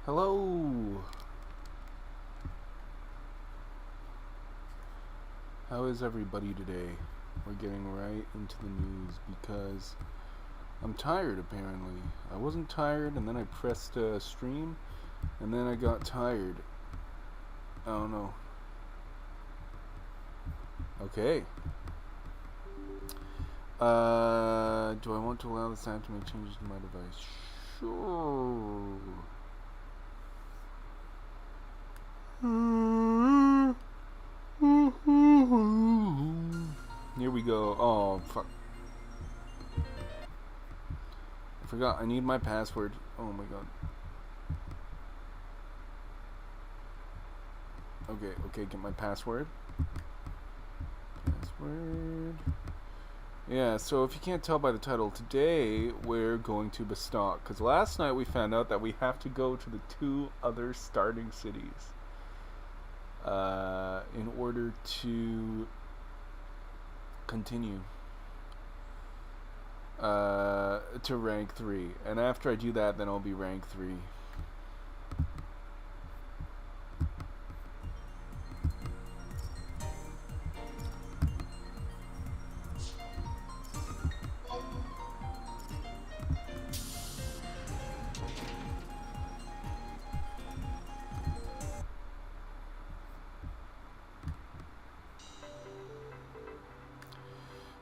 Hello. How is everybody today? We're getting right into the news because I'm tired apparently. I wasn't tired and then I pressed stream and then I got tired. I don't know. Okay. Do I want to allow this app to make changes to my device? Sure. Here we go. Oh, fuck. I forgot. I need my password. Oh my god. Okay, get my password. Yeah, so if you can't tell by the title, today we're going to BASTOK. Because last night we found out that we have to go to the 2 other starting cities in order to continue to rank 3. And after I do that, then I'll be rank 3.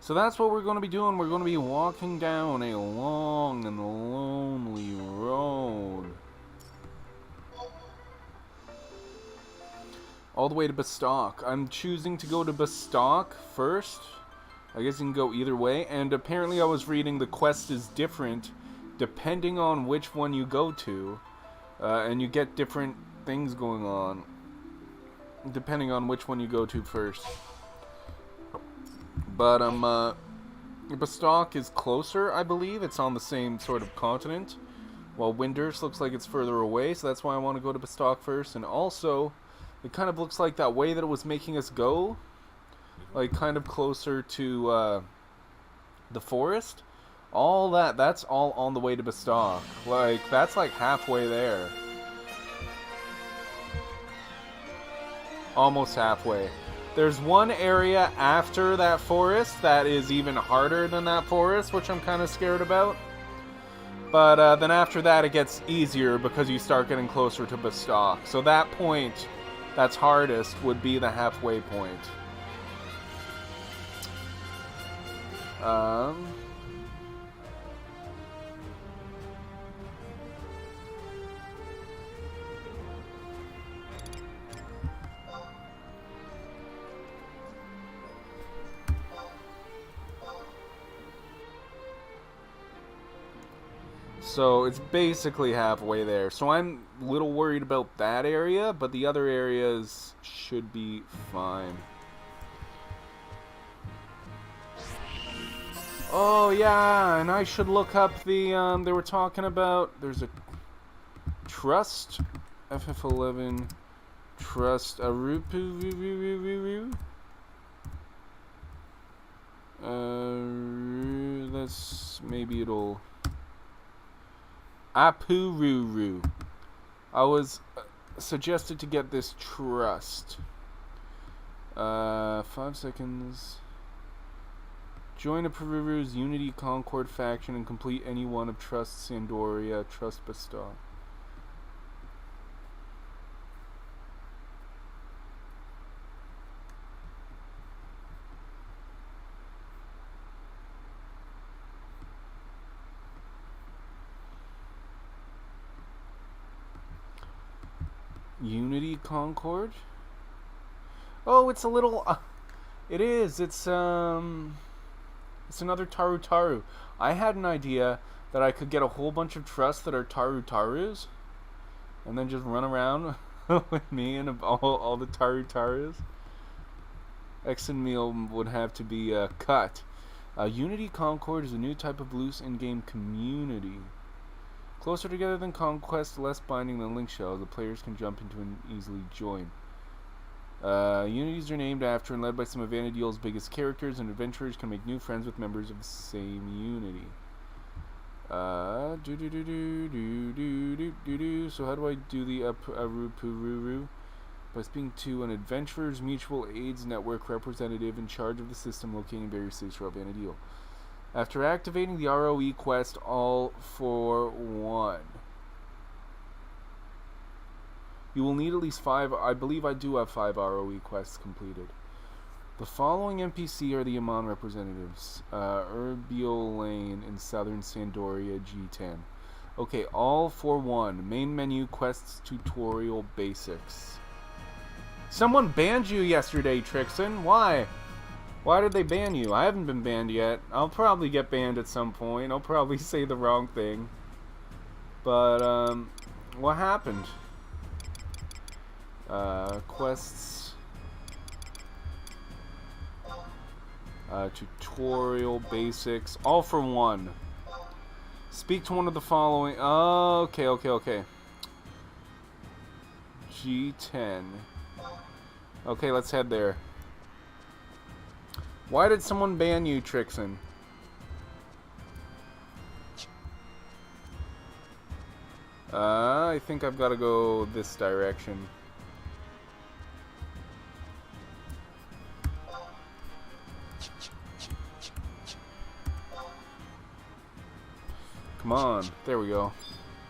So that's what we're going to be doing. We're going to be walking down a long and lonely road. All the way to BASTOK. I'm choosing to go to BASTOK first. I guess you can go either way. And apparently I was reading the quest is different depending on which one you go to. And you get different things going on depending on which one you go to first. But BASTOK is closer, I believe. It's on the same sort of continent, while Windurst looks like it's further away, so that's why I want to go to BASTOK first. And also, it kind of looks like that way that it was making us go, like kind of closer to the forest. All that's all on the way to BASTOK. Like, that's like halfway there. Almost halfway. There's one area after that forest that is even harder than that forest, which I'm kind of scared about. But then after that it gets easier because you start getting closer to BASTOK. So that point that's hardest would be the halfway point. So it's basically halfway there. So I'm a little worried about that area, but the other areas should be fine. Oh yeah, and I should look up the they were talking about, there's a trust FF11 trust that's maybe it'll Apururu. I was suggested to get this trust. 5 seconds. Join Apururu's Unity Concord faction and complete any one of Trust Sandoria, Trust BASTOK. Unity Concord? Oh, it's a little it is. It's another Taru. I had an idea that I could get a whole bunch of trusts that are Tarus and then just run around with me and all the Tarus. X and meal would have to be cut. Unity Concord is a new type of loose in-game community. Closer together than Conquest, less binding than Link Shell, the players can jump into and easily join. Unities are named after and led by some of Vana'diel's biggest characters, and adventurers can make new friends with members of the same unity. So how do I do the Roo? By speaking to an Adventurers Mutual AIDS Network representative in charge of the system locating various cities throughout Vanadil. After activating the ROE quest, all for one. You will need at least 5. I believe I do have 5 ROE quests completed. The following NPC are the Amon representatives. Urbiol Lane in Southern Sandoria, G10. Okay, all for one. Main menu, quests, tutorial, basics. Someone banned you yesterday, Trixon. Why? Why did they ban you? I haven't been banned yet. I'll probably get banned at some point. I'll probably say the wrong thing. But, what happened? Quests. Tutorial, basics, all for one. Speak to one of the following. Oh, okay. G10. Okay, let's head there. Why did someone ban you, Trixon? I think I've got to go this direction. Come on, there we go.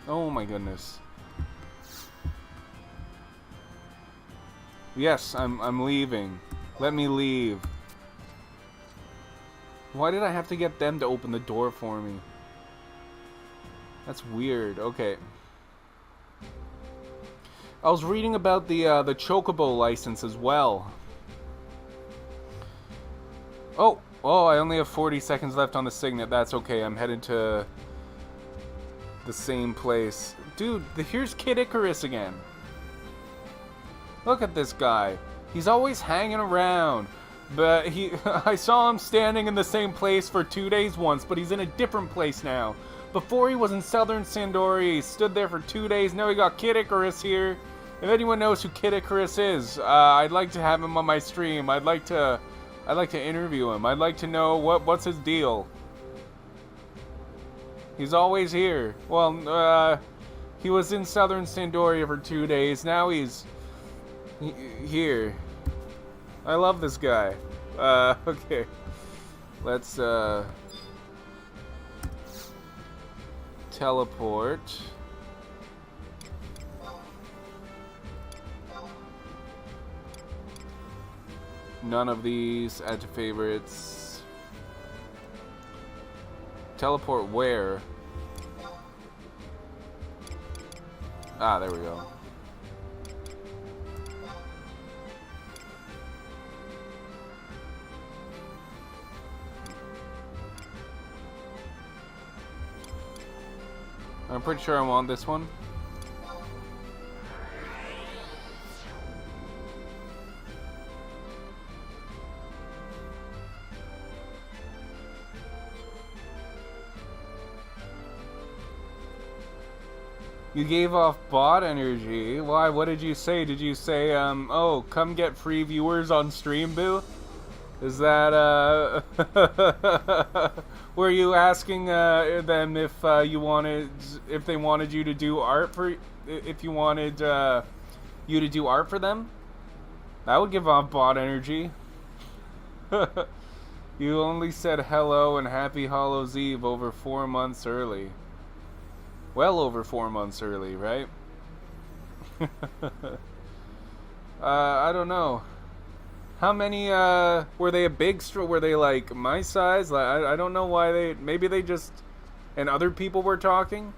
Oh my goodness. Yes, I'm leaving. Let me leave. Why did I have to get them to open the door for me? That's weird. Okay. I was reading about the Chocobo license as well. Oh, I only have 40 seconds left on the signet. That's okay. I'm headed to the same place. Dude, here's Kid Icarus again. Look at this guy. He's always hanging around. But I saw him standing in the same place for 2 days once, but he's in a different place now. Before he was in Southern Sandoria, he stood there for 2 days. Now we got Kid Icarus here. If anyone knows who Kid Icarus is, I'd like to have him on my stream. I'd like to interview him. I'd like to know what's his deal. He's always here. Well, he was in Southern Sandoria for 2 days. Now he's here. I love this guy. Okay. Let's, teleport. None of these. Add to favorites. Teleport where? Ah, there we go. I'm pretty sure I want this one. You gave off bot energy. Why? What did you say? Did you say, oh, come get free viewers on stream, boo? Is that, were you asking them if if they wanted you to do art for, if you wanted you to do art for them? That would give off bot energy. You only said hello and happy Hallows Eve over 4 months early. Well over 4 months early, right? I don't know. How many, were they a big were they like my size? Like, I don't know why maybe they just, and other people were talking?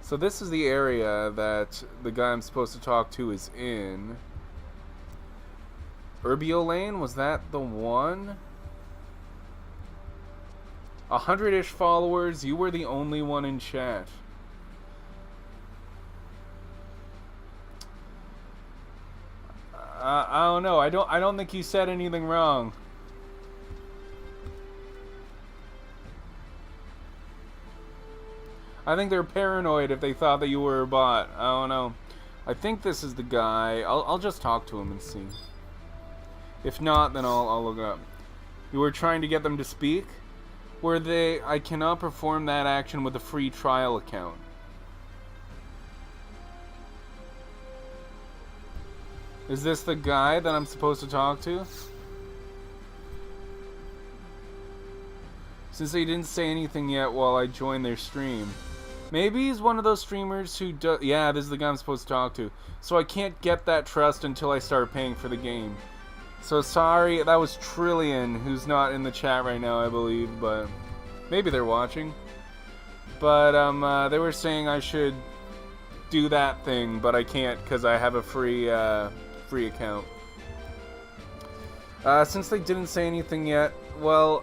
So this is the area that the guy I'm supposed to talk to is in. Urbio Lane, was that the one? 100-ish followers, you were the only one in chat. I don't know. I don't think you said anything wrong. I think they're paranoid if they thought that you were a bot. I don't know. I think this is the guy. I'll just talk to him and see. If not, then I'll look up. You were trying to get them to speak? where I cannot perform that action with a free trial account. Is this the guy that I'm supposed to talk to? Since they didn't say anything yet while I joined their stream. Maybe he's one of those streamers who does... Yeah, this is the guy I'm supposed to talk to. So I can't get that trust until I start paying for the game. So sorry, that was Trillion, who's not in the chat right now, I believe, but... Maybe they're watching. But, they were saying I should do that thing, but I can't because I have a free account. Since they didn't say anything yet, well...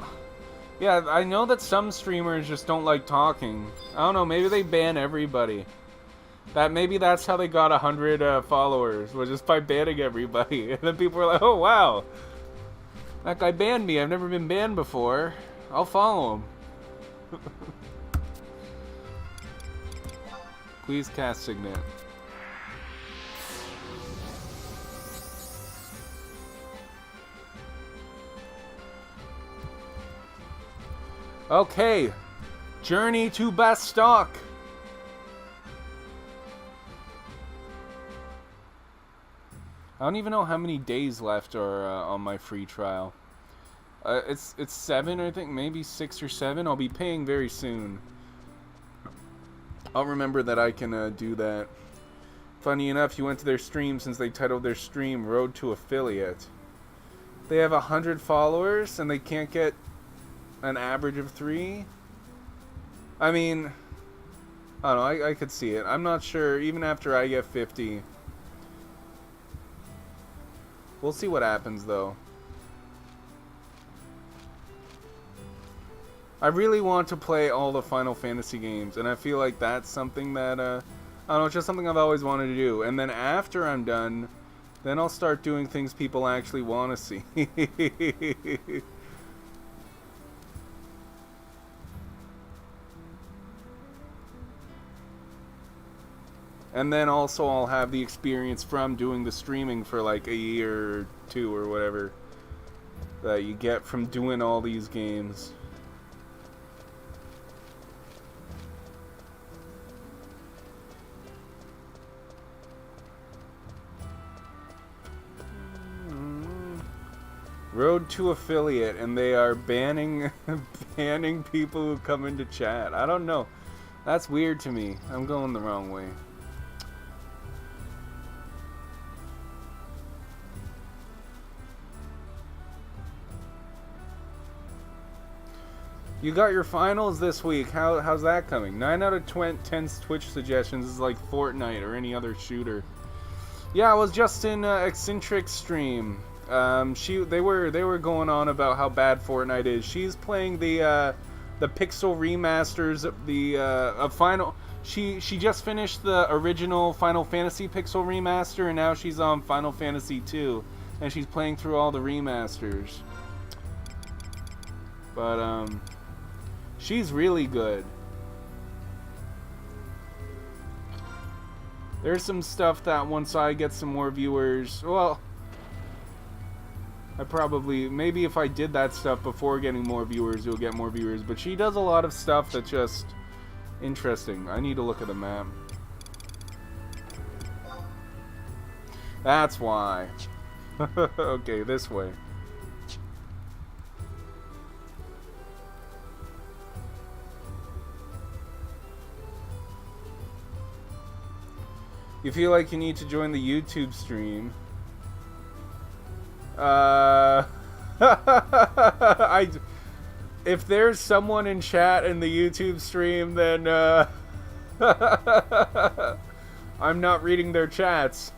Yeah, I know that some streamers just don't like talking. I don't know, maybe they ban everybody. Maybe that's how they got 100 followers, was just by banning everybody. And then people were like, oh wow, that guy banned me, I've never been banned before. I'll follow him. Please cast Signet. Okay, journey to BASTOK. I don't even know how many days left are on my free trial. It's 7, I think, maybe 6 or 7. I'll be paying very soon. I'll remember that I can do that. Funny enough, you went to their stream since they titled their stream Road to Affiliate. They have 100 followers and they can't get an average of 3. I mean, I don't know, I could see it. I'm not sure, even after I get 50. We'll see what happens, though. I really want to play all the Final Fantasy games, and I feel like that's something that, I don't know, it's just something I've always wanted to do. And then after I'm done, then I'll start doing things people actually want to see. And then also I'll have the experience from doing the streaming for like a year or 2 or whatever that you get from doing all these games. Road to Affiliate, and they are banning people who come into chat. I don't know. That's weird to me. I'm going the wrong way. You got your finals this week. How's that coming? 9 out of 10 Twitch suggestions is like Fortnite or any other shooter. Yeah, I was just in Eccentric's stream. They were going on about how bad Fortnite is. She's playing the Pixel remasters, Final. She just finished the original Final Fantasy Pixel remaster, and now she's on Final Fantasy 2, and she's playing through all the remasters. But she's really good. There's some stuff that once I get some more viewers, well, maybe if I did that stuff before getting more viewers, you'll get more viewers. But she does a lot of stuff that's just interesting. I need to look at the map. That's why. Okay, this way. You feel like you need to join the YouTube stream. If there's someone in chat in the YouTube stream, then I'm not reading their chats.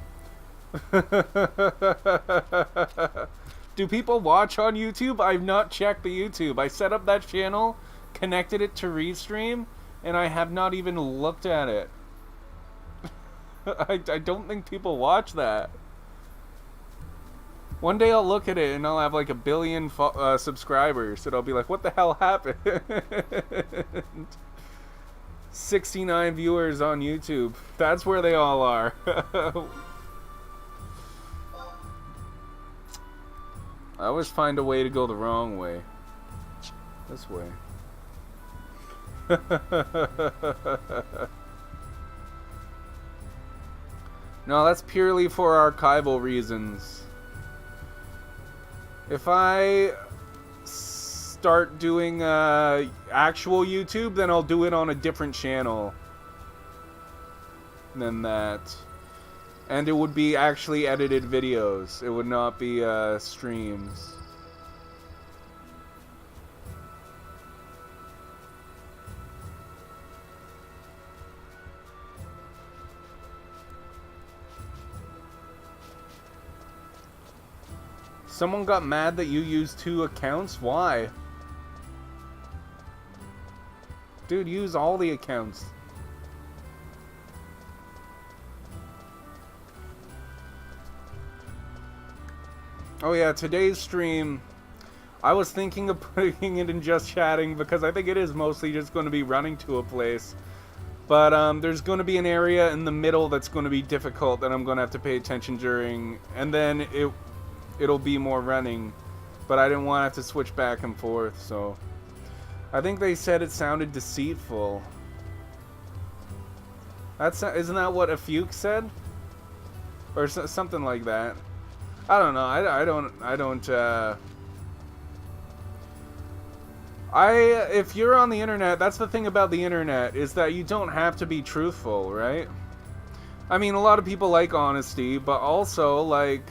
Do people watch on YouTube? I've not checked the YouTube. I set up that channel, connected it to Restream, and I have not even looked at it. I don't think people watch that. One day I'll look at it and I'll have like 1 billion subscribers, and I'll be like, what the hell happened? 69 viewers on YouTube. That's where they all are. I always find a way to go the wrong way. This way. No, that's purely for archival reasons. If I start doing actual YouTube, then I'll do it on a different channel than that. And it would be actually edited videos. It would not be streams. Someone got mad that you used 2 accounts? Why? Dude, use all the accounts. Oh yeah, today's stream, I was thinking of putting it in just chatting because I think it is mostly just going to be running to a place. But there's going to be an area in the middle that's going to be difficult that I'm going to have to pay attention during, and then it'll be more running. But I didn't want to have to switch back and forth, so I think they said it sounded deceitful. Isn't that what Afuke said? Or something like that. I don't know. If you're on the internet, that's the thing about the internet, is that you don't have to be truthful, right? I mean, a lot of people like honesty, but also, like,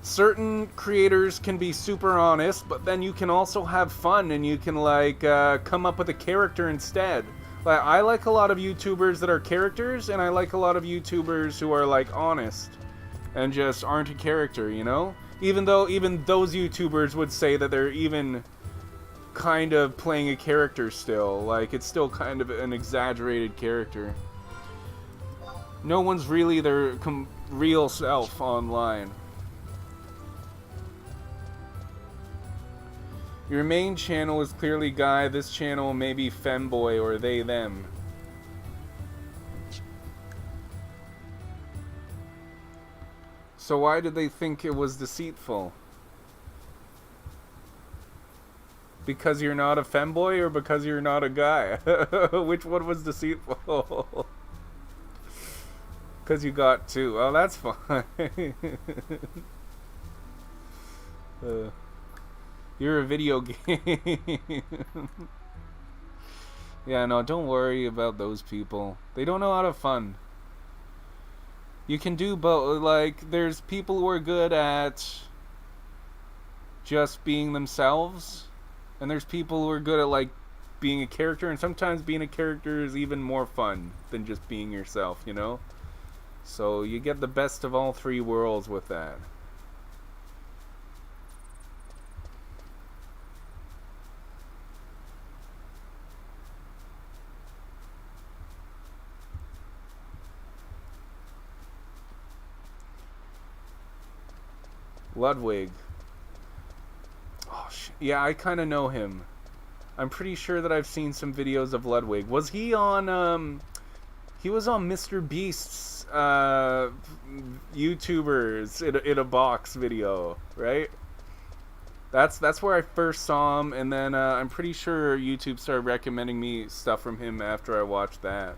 certain creators can be super honest, but then you can also have fun, and you can, like, come up with a character instead. Like, I like a lot of YouTubers that are characters, and I like a lot of YouTubers who are, like, honest and just aren't a character, you know? Even though even those YouTubers would say that they're even kind of playing a character still. Like, it's still kind of an exaggerated character. No one's really their real self online. Your main channel is clearly guy, this channel may be femboy or they, them. So why did they think it was deceitful? Because you're not a femboy or because you're not a guy? Which one was deceitful? Because you got 2. Oh, that's fine. You're a video game. Yeah, no, don't worry about those people. They don't know how to have fun. You can do both. Like, there's people who are good at just being themselves, and there's people who are good at, like, being a character, and sometimes being a character is even more fun than just being yourself, you know? So you get the best of all 3 worlds with that. Ludwig. Oh, yeah, I kind of know him. I'm pretty sure that I've seen some videos of Ludwig. Was he on, he was on Mr. Beast's, YouTubers in a box video, right? That's where I first saw him, and then, I'm pretty sure YouTube started recommending me stuff from him after I watched that.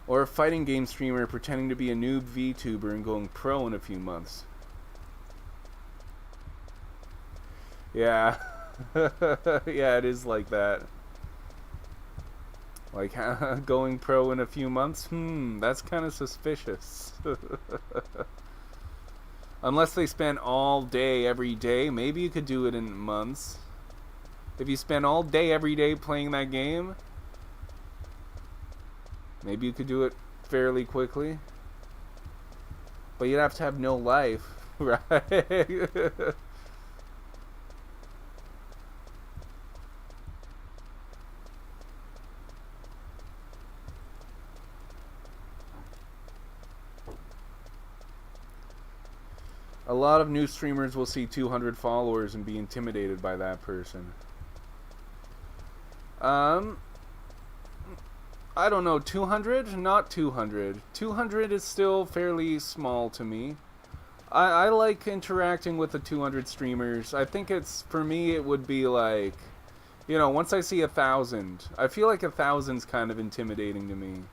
Or a fighting game streamer pretending to be a noob VTuber and going pro in a few months. Yeah. Yeah, it is like that. Like, going pro in a few months? That's kind of suspicious. Unless they spend all day every day, maybe you could do it in months. If you spend all day every day playing that game, maybe you could do it fairly quickly. But you'd have to have no life, right? A lot of new streamers will see 200 followers and be intimidated by that person. I don't know, 200? Not 200. 200 is still fairly small to me. I like interacting with the 200 streamers. I think it's, for me, it would be like, you know, once I see 1,000, I feel like 1,000's kind of intimidating to me.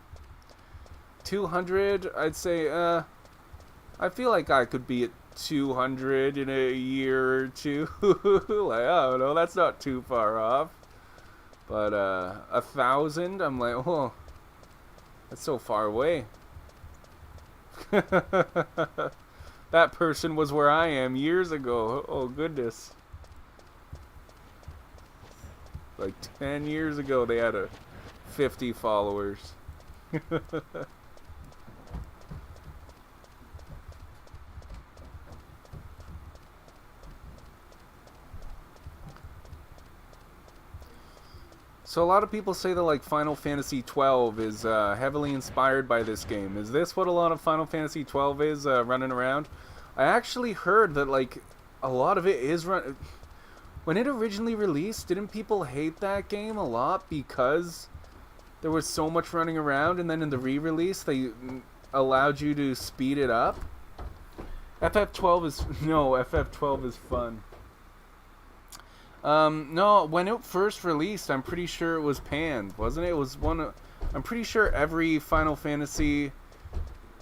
200, I'd say, I feel like I could be at 200 in a year or two. Like, I don't know, that's not too far off. But 1,000, I'm like, oh, that's so far away. That person was where I am years ago. Oh, goodness. Like 10 years ago, they had 50 followers. So a lot of people say that like Final Fantasy 12 is heavily inspired by this game. Is this what a lot of Final Fantasy 12 is, running around? I actually heard that like a lot of it is when it originally released, didn't people hate that game a lot because there was so much running around, and then in the re-release they allowed you to speed it up? FF12 is no, FF12 is fun. No, when it first released, I'm pretty sure it was panned, wasn't it? It was one of, I'm pretty sure every Final Fantasy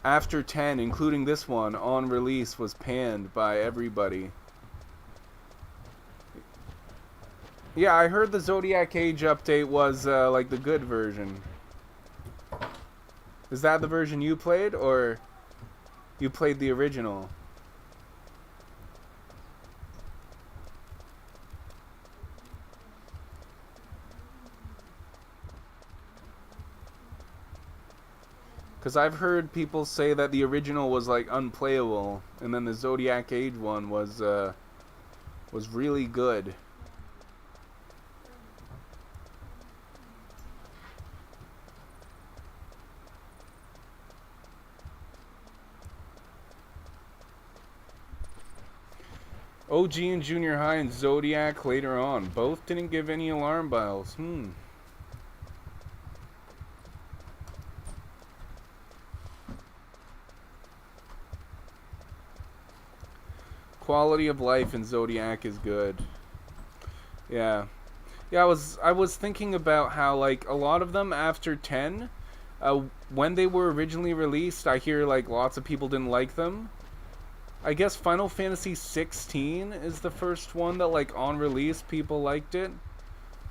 after 10, including this one, on release was panned by everybody. Yeah, I heard the Zodiac Age update was, like, the good version. Is that the version you played, or you played the original? Because I've heard people say that the original was like unplayable, and then the Zodiac Age one was really good. OG in junior high and Zodiac later on. Both didn't give any alarm bells. Quality of life in Zodiac is good. Yeah. Yeah, I was thinking about how like a lot of them after 10, when they were originally released, I hear like lots of people didn't like them. I guess Final Fantasy 16 is the first one that like on release people liked it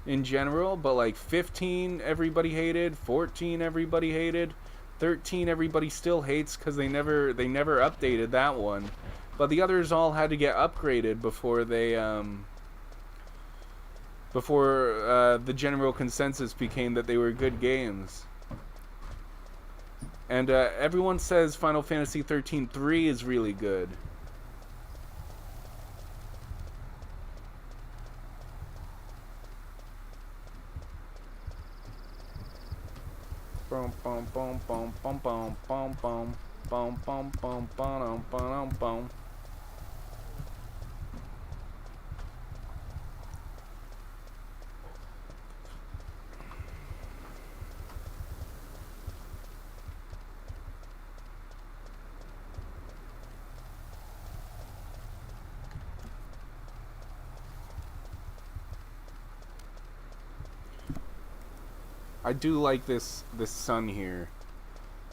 in general, but like 15 everybody hated, 14 everybody hated, 13 everybody still hates cuz they never updated that one. But the others all had to get upgraded before they the general consensus became that they were good games. And everyone says Final Fantasy 13-3 is really good. Boom, boom, boom, boom, boom, boom, boom, boom, boom, boom, boom, boom, boom, boom. I do like this sun here.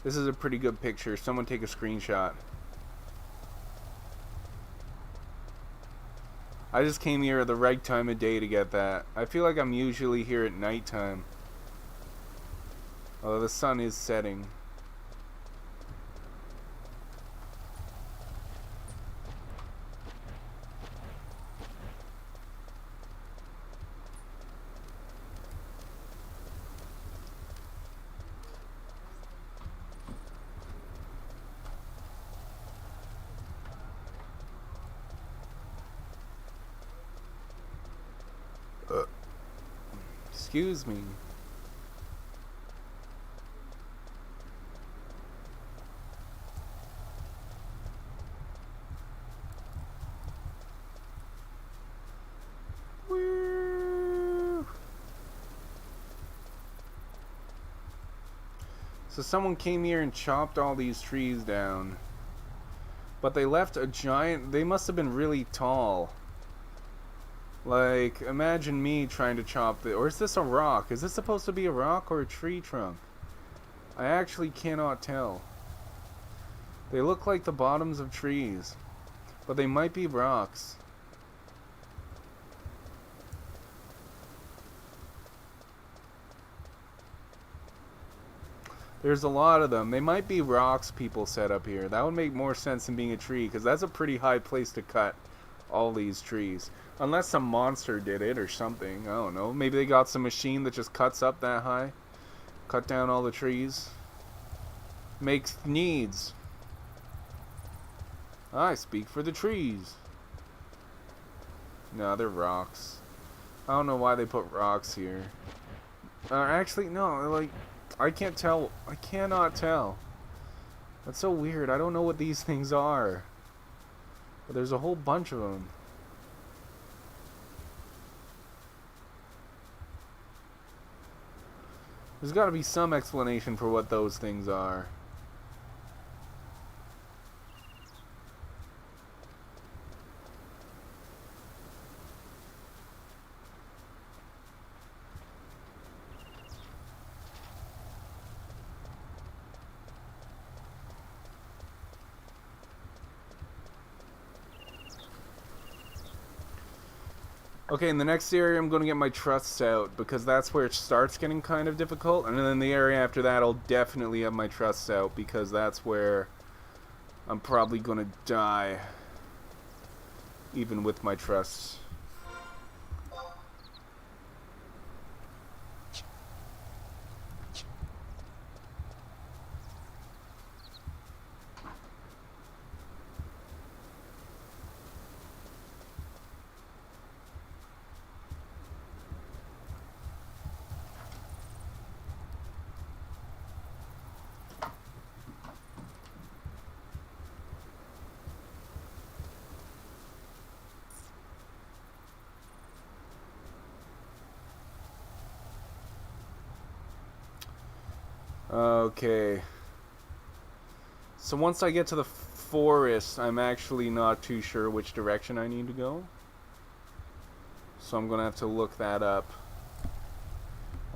This is a pretty good picture. Someone take a screenshot. I just came here at the right time of day to get that. I feel like I'm usually here at nighttime. Although the sun is setting. Excuse me. Woo. So someone came here and chopped all these trees down. But they left a giant... They must have been really tall. Like, imagine me trying to chop the... Or is this a rock? Is this supposed to be a rock or a tree trunk? I actually cannot tell. They look like the bottoms of trees. But they might be rocks. There's a lot of them. They might be rocks people set up here. That would make more sense than being a tree, because that's a pretty high place to cut all these trees. Unless some monster did it or something. I don't know. Maybe they got some machine that just cuts up that high. Cut down all the trees. Makes needs. I speak for the trees. No, they're rocks. I don't know why they put rocks here. Actually, no, like... I can't tell. I cannot tell. That's so weird. I don't know what these things are. But there's a whole bunch of them. There's got to be some explanation for what those things are. Okay, in the next area I'm going to get my trusts out, because that's where it starts getting kind of difficult. And then the area after that I'll definitely have my trusts out, because that's where I'm probably going to die. Even with my trusts. Okay. So once I get to the forest, I'm actually not too sure which direction I need to go. So I'm gonna have to look that up.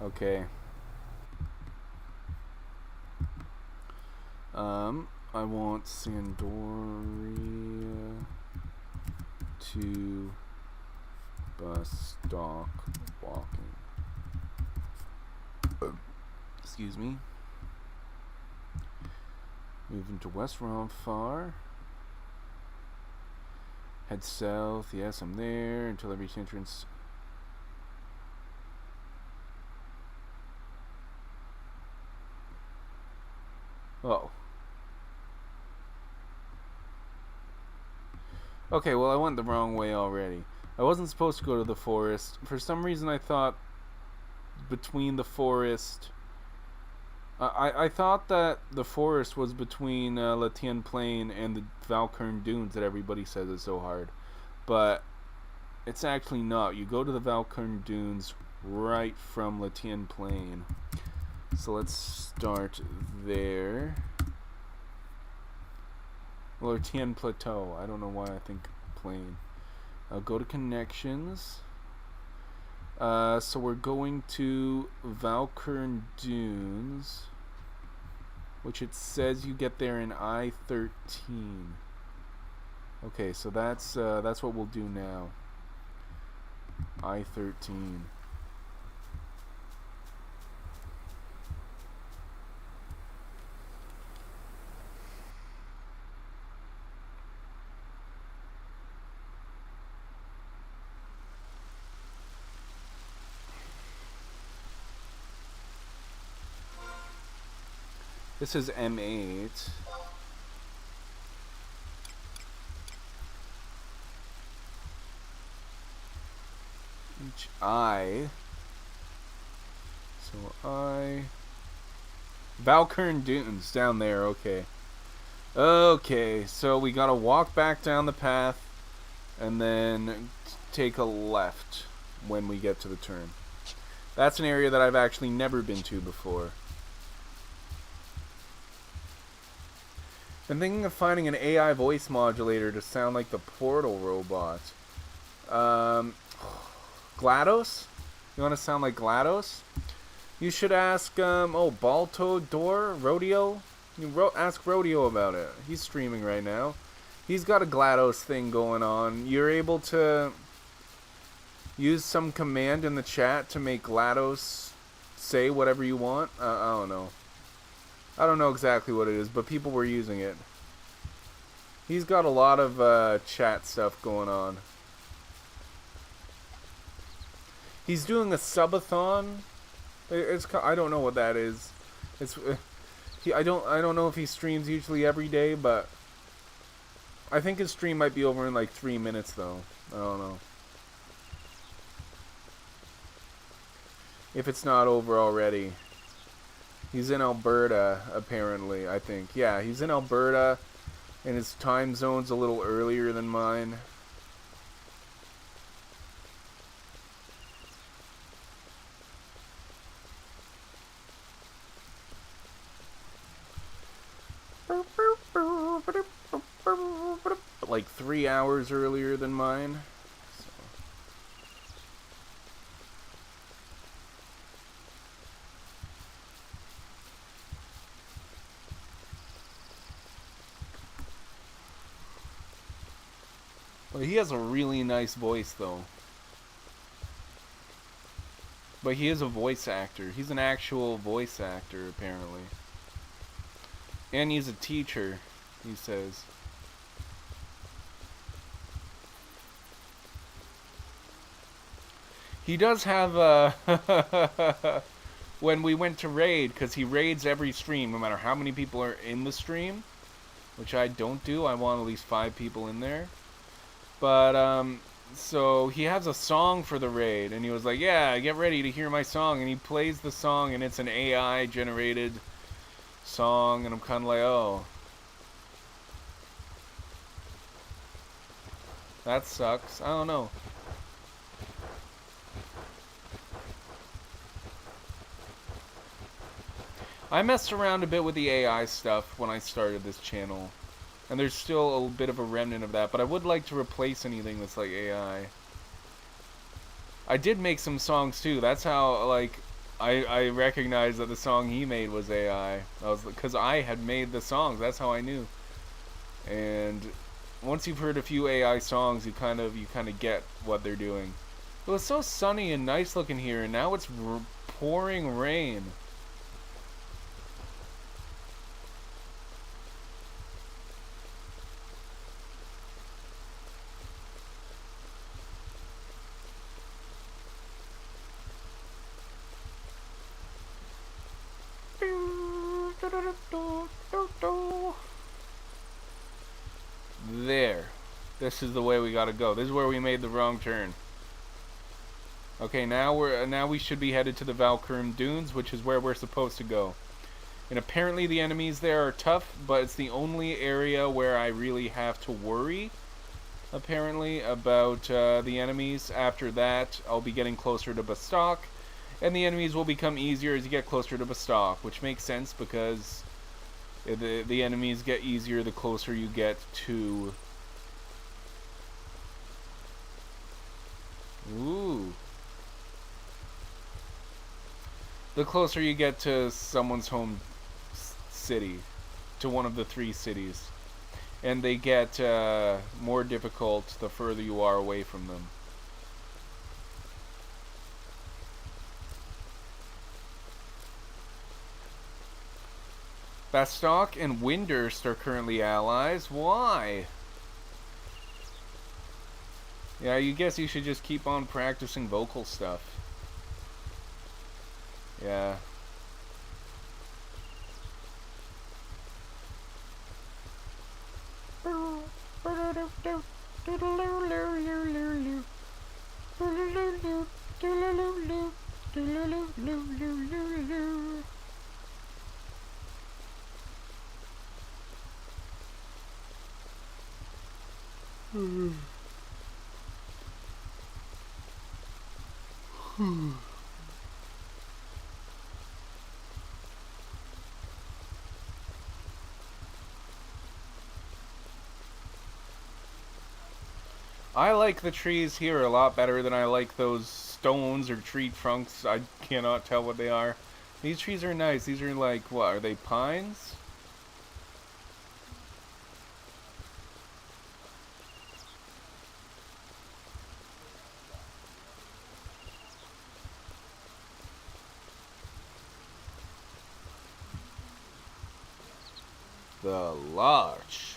Okay. I want Sandoria to BASTOK walking. Excuse me. Moving to West Romfar. Head south. Yes, I'm there until I reach entrance. Oh. Okay, well I went the wrong way already. I wasn't supposed to go to the forest. For some reason I thought between the forest... I thought that the forest was between Latienne Plain and the Valkern Dunes that everybody says is so hard. But it's actually not. You go to the Valkern Dunes right from Latienne Plain. So let's start there. Latienne Plateau. I don't know why I think Plain. I'll go to connections. So we're going to Valkern Dunes, which it says you get there in I-13. Okay, so that's what we'll do now. I-13. This is M8. I. So I. Valkern Dunes down there. Okay. Okay. So we gotta walk back down the path, and then take a left when we get to the turn. That's an area that I've actually never been to before. Been thinking of finding an AI voice modulator to sound like the Portal robot. Um, GLaDOS? You want to sound like GLaDOS? You should ask, Balto Door? Rodeo? Ask Rodeo about it. He's streaming right now. He's got a GLaDOS thing going on. You're able to use some command in the chat to make GLaDOS say whatever you want. I don't know. I don't know exactly what it is, but people were using it. He's got a lot of chat stuff going on. He's doing a subathon. I don't know what that is. I don't know if he streams usually every day, but I think his stream might be over in like 3 minutes though. I don't know. If it's not over already. He's in Alberta, apparently, I think. Yeah, he's in Alberta, and his time zone's a little earlier than mine. Like 3 hours earlier than mine. Well, he has a really nice voice, though. But he is a voice actor. He's an actual voice actor, apparently. And he's a teacher, he says. He does have when we went to raid, because he raids every stream, no matter how many people are in the stream, which I don't do. I want at least 5 people in there. But, so he has a song for the raid, and he was like, yeah, get ready to hear my song, and he plays the song, and it's an AI-generated song, and I'm kind of like, oh. That sucks. I don't know. I messed around a bit with the AI stuff when I started this channel. And there's still a bit of a remnant of that, but I would like to replace anything that's like AI. I did make some songs too. That's how, like, I recognized that the song he made was AI. Because I had made the songs. That's how I knew. And once you've heard a few AI songs, you kind of get what they're doing. It was so sunny and nice looking here, and now it's pouring rain. There. This is the way we gotta go. This is where we made the wrong turn. Okay, now we should be headed to the Valkyrum Dunes, which is where we're supposed to go. And apparently the enemies there are tough, but it's the only area where I really have to worry, apparently, about the enemies. After that, I'll be getting closer to BASTOK, and the enemies will become easier as you get closer to BASTOK, which makes sense because the enemies get easier the closer you get to... Ooh. The closer you get to someone's home city, to one of the 3 cities. And they get more difficult the further you are away from them. BASTOK and Windurst are currently allies. Why? Yeah, you guess you should just keep on practicing vocal stuff. Yeah. I like the trees here a lot better than I like those stones or tree trunks. I cannot tell what they are. These trees are nice. These are like, what, are they pines? The larch.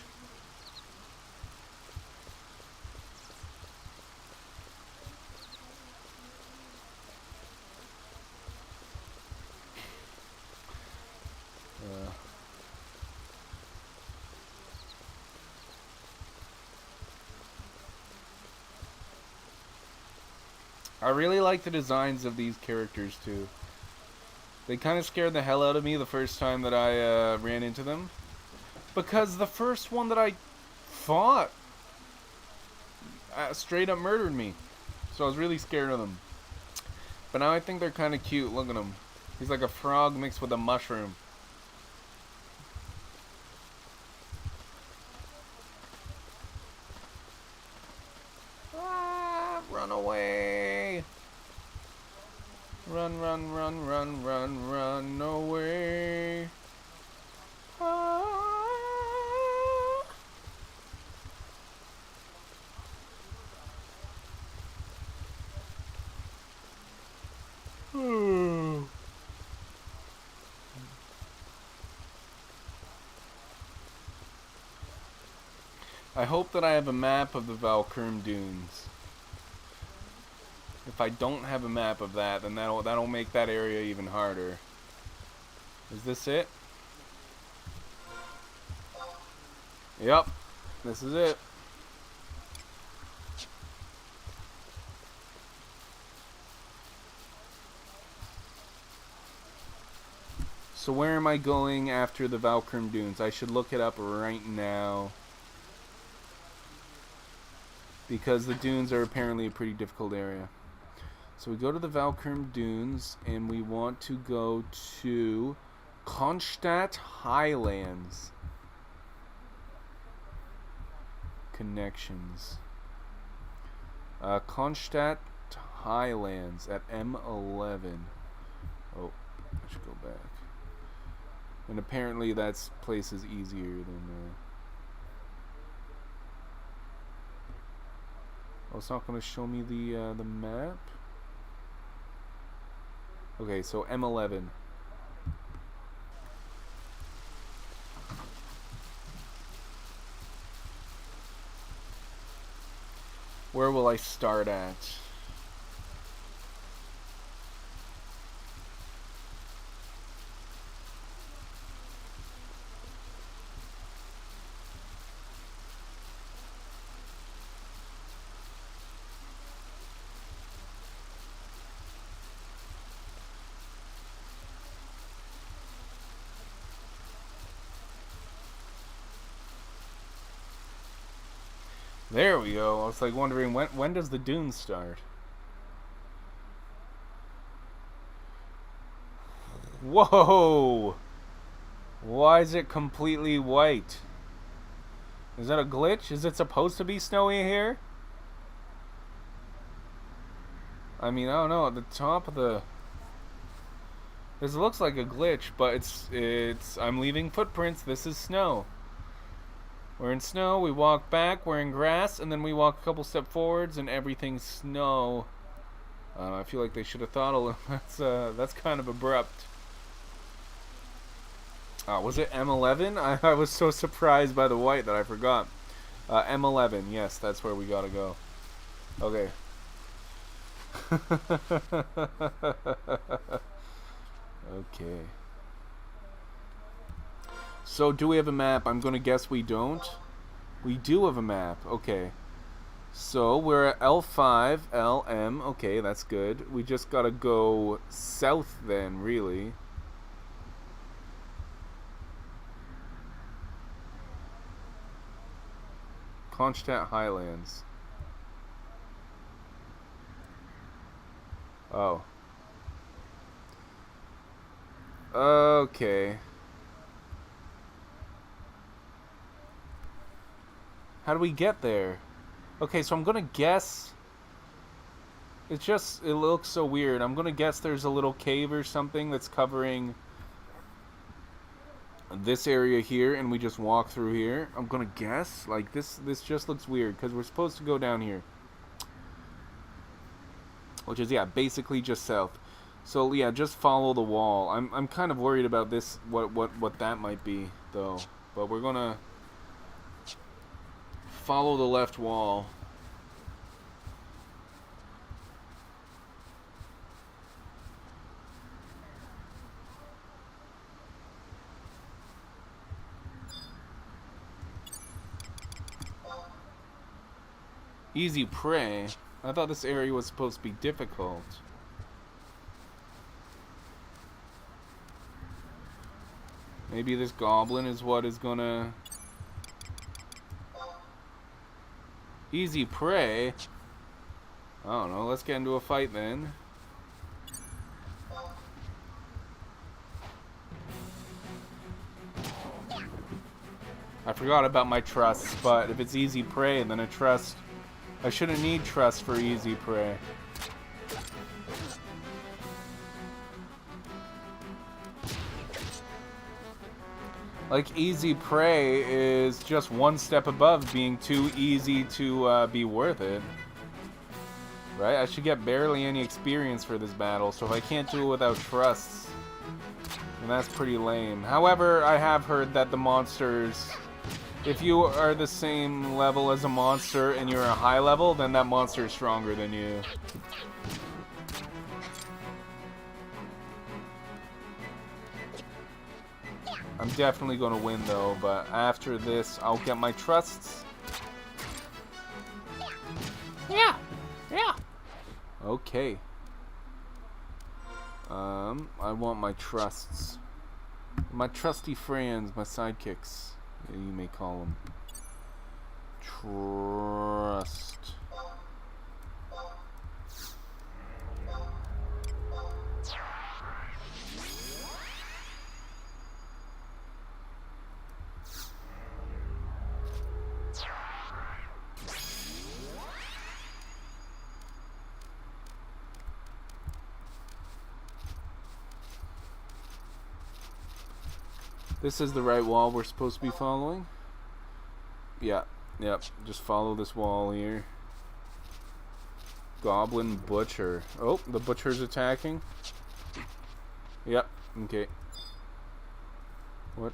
I really like the designs of these characters too. They kind of scared the hell out of me the first time that I ran into them. Because the first one that I fought straight up murdered me. So I was really scared of them. But now I think they're kind of cute. Look at him. He's like a frog mixed with a mushroom. Ah, run away. Run, run, run, run, run, run away. Ah. I hope that I have a map of the Valkurm Dunes. If I don't have a map of that, then that'll make that area even harder. Is this it? Yep, this is it. So where am I going after the Valkurm Dunes? I should look it up right now. Because the dunes are apparently a pretty difficult area. So we go to the Valkurm Dunes, and we want to go to Kronstadt Highlands. Connections. Kronstadt Highlands at M11. Oh, I should go back. And apparently that place is easier than... Oh, it's not going to show me the map? Okay, so M11. Where will I start at? There we go. I was like wondering when does the dune start? Whoa! Why is it completely white? Is that a glitch? Is it supposed to be snowy here? I mean, I don't know. At the top of the... This looks like a glitch, but it's... I'm leaving footprints. This is snow. We're in snow, we walk back, we're in grass, and then we walk a couple steps forwards, and everything's snow. I feel like they should have thought a little. That's kind of abrupt. Was it M11? I was so surprised by the white that I forgot. M11, yes, that's where we gotta go. Okay. Okay. So, do we have a map? I'm going to guess we don't. We do have a map. Okay. So, we're at L5, LM. Okay, that's good. We just got to go south then, really. Kronstadt Highlands. Oh. Okay. How do we get there? Okay, so I'm gonna guess. It's just, it looks so weird. I'm gonna guess there's a little cave or something that's covering this area here, and we just walk through here. I'm gonna guess. Like, this just looks weird, because we're supposed to go down here. Which is, yeah, basically just south. So, yeah, just follow the wall. I'm kind of worried about this, what that might be, though. But we're gonna follow the left wall. Easy prey. I thought this area was supposed to be difficult. Maybe this goblin is what is gonna... Easy prey? I don't know, let's get into a fight then. I forgot about my trusts, but if it's easy prey, then a trust... I shouldn't need trust for easy prey. Like, easy prey is just one step above being too easy to be worth it. Right? I should get barely any experience for this battle, so if I can't do it without trusts, then that's pretty lame. However, I have heard that the monsters... If you are the same level as a monster and you're a high level, then that monster is stronger than you. I'm definitely going to win though, but after this, I'll get my trusts. Yeah. Okay. I want my trusts. My trusty friends, my sidekicks. You may call them. Trust. This is the right wall we're supposed to be following. Yeah, yep. Just follow this wall here. Goblin Butcher. Oh, the Butcher's attacking. Yep, okay. What?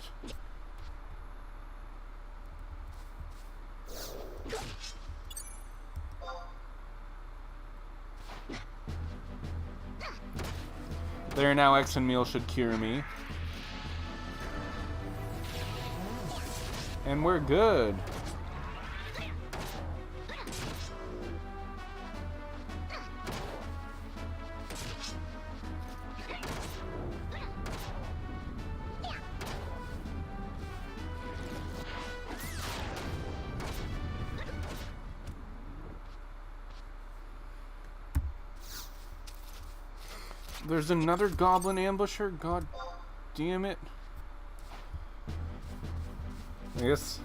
There, now X and meal should cure me. And we're good. There's another goblin ambusher? God damn it. Yes.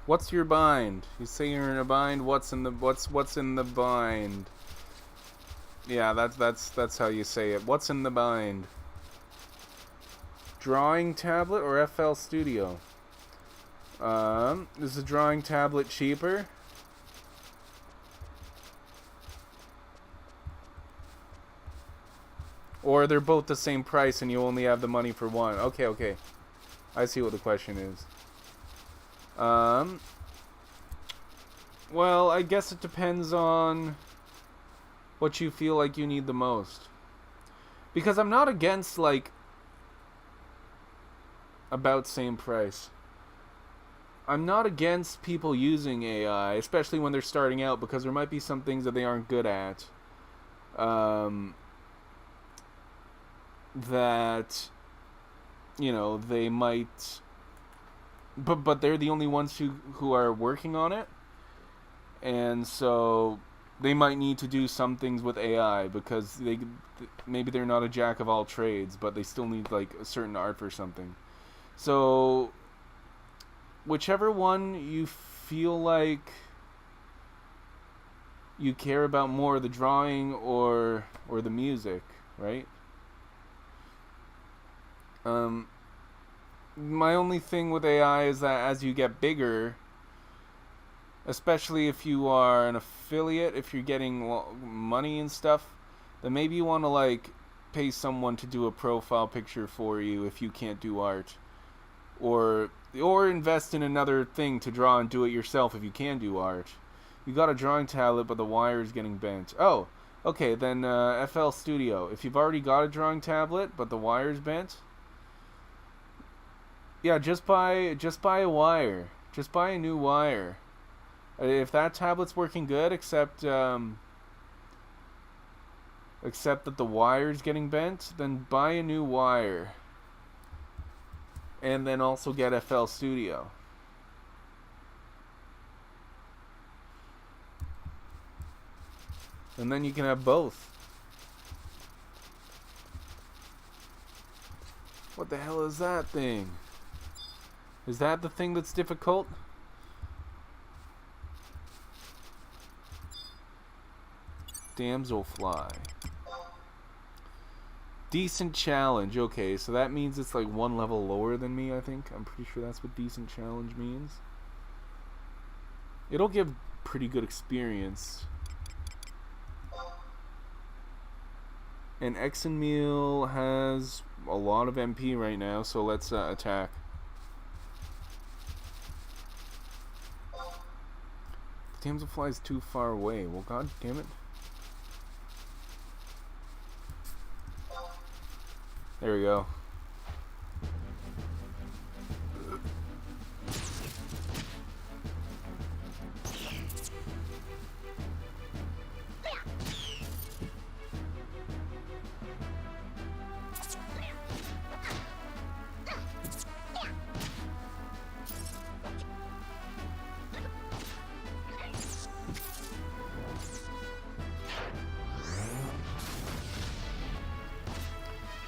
What's your bind? You say you're in a bind. What's in the bind? Yeah, that's how you say it. What's in the bind? Drawing tablet or FL Studio? Is the drawing tablet cheaper? Or they're both the same price and you only have the money for one? Okay. I see what the question is. Well, I guess it depends on what you feel like you need the most. Because I'm not against, like, about same price. I'm not against people using AI, especially when they're starting out, because there might be some things that they aren't good at. That, you know, they might, but they're the only ones who are working on it, and so they might need to do some things with AI because maybe they're not a jack of all trades, but they still need like a certain art for something. So whichever one you feel like you care about more, the drawing or the music, right? My only thing with AI is that as you get bigger, especially if you are an affiliate, if you're getting money and stuff, then maybe you want to like pay someone to do a profile picture for you if you can't do art, or invest in another thing to draw and do it yourself if you can do art. You got a drawing tablet, but the wire is getting bent. Oh, okay, then FL Studio. If you've already got a drawing tablet, but the wire's bent, yeah, just buy a wire. Just buy a new wire. If that tablet's working good, except that the wire's getting bent, then buy a new wire. And then also get FL Studio. And then you can have both. What the hell is that thing? Is that the thing that's difficult? Damselfly. Decent challenge. Okay, so that means it's like one level lower than me, I think. I'm pretty sure that's what decent challenge means. It'll give pretty good experience. And Exenmeal has a lot of MP right now, so let's attack. The Damselfly is too far away. Well, god damn it. There we go.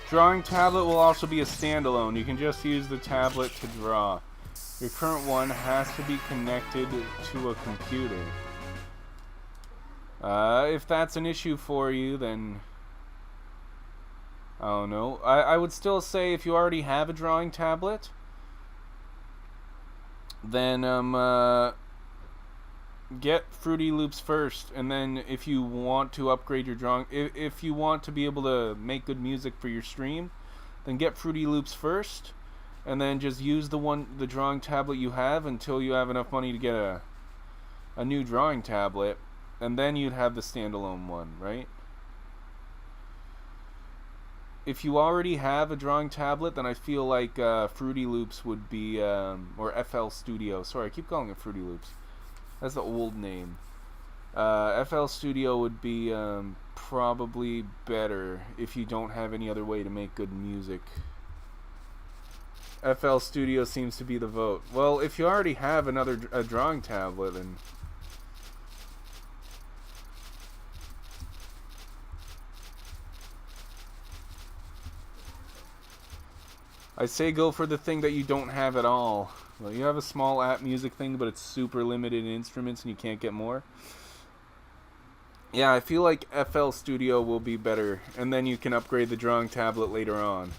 Drawing tablet will also be a standalone. You can just use the tablet to draw. Your current one has to be connected to a computer. If that's an issue for you, then I don't know. I would still say if you already have a drawing tablet, then get Fruity Loops first, and then if you want to upgrade your drawing, if you want to be able to make good music for your stream, then get Fruity Loops first, and then just use the drawing tablet you have until you have enough money to get a new drawing tablet, and then you'd have the standalone one, right? If you already have a drawing tablet, then I feel like Fruity Loops would be, or FL Studio. Sorry, I keep calling it Fruity Loops. That's the old name. FL Studio would be probably better if you don't have any other way to make good music. FL Studio seems to be the vote. Well, if you already have a drawing tablet, then I say go for the thing that you don't have at all. Well, you have a small app music thing, but it's super limited in instruments and you can't get more. Yeah, I feel like FL Studio will be better, and then you can upgrade the drawing tablet later on.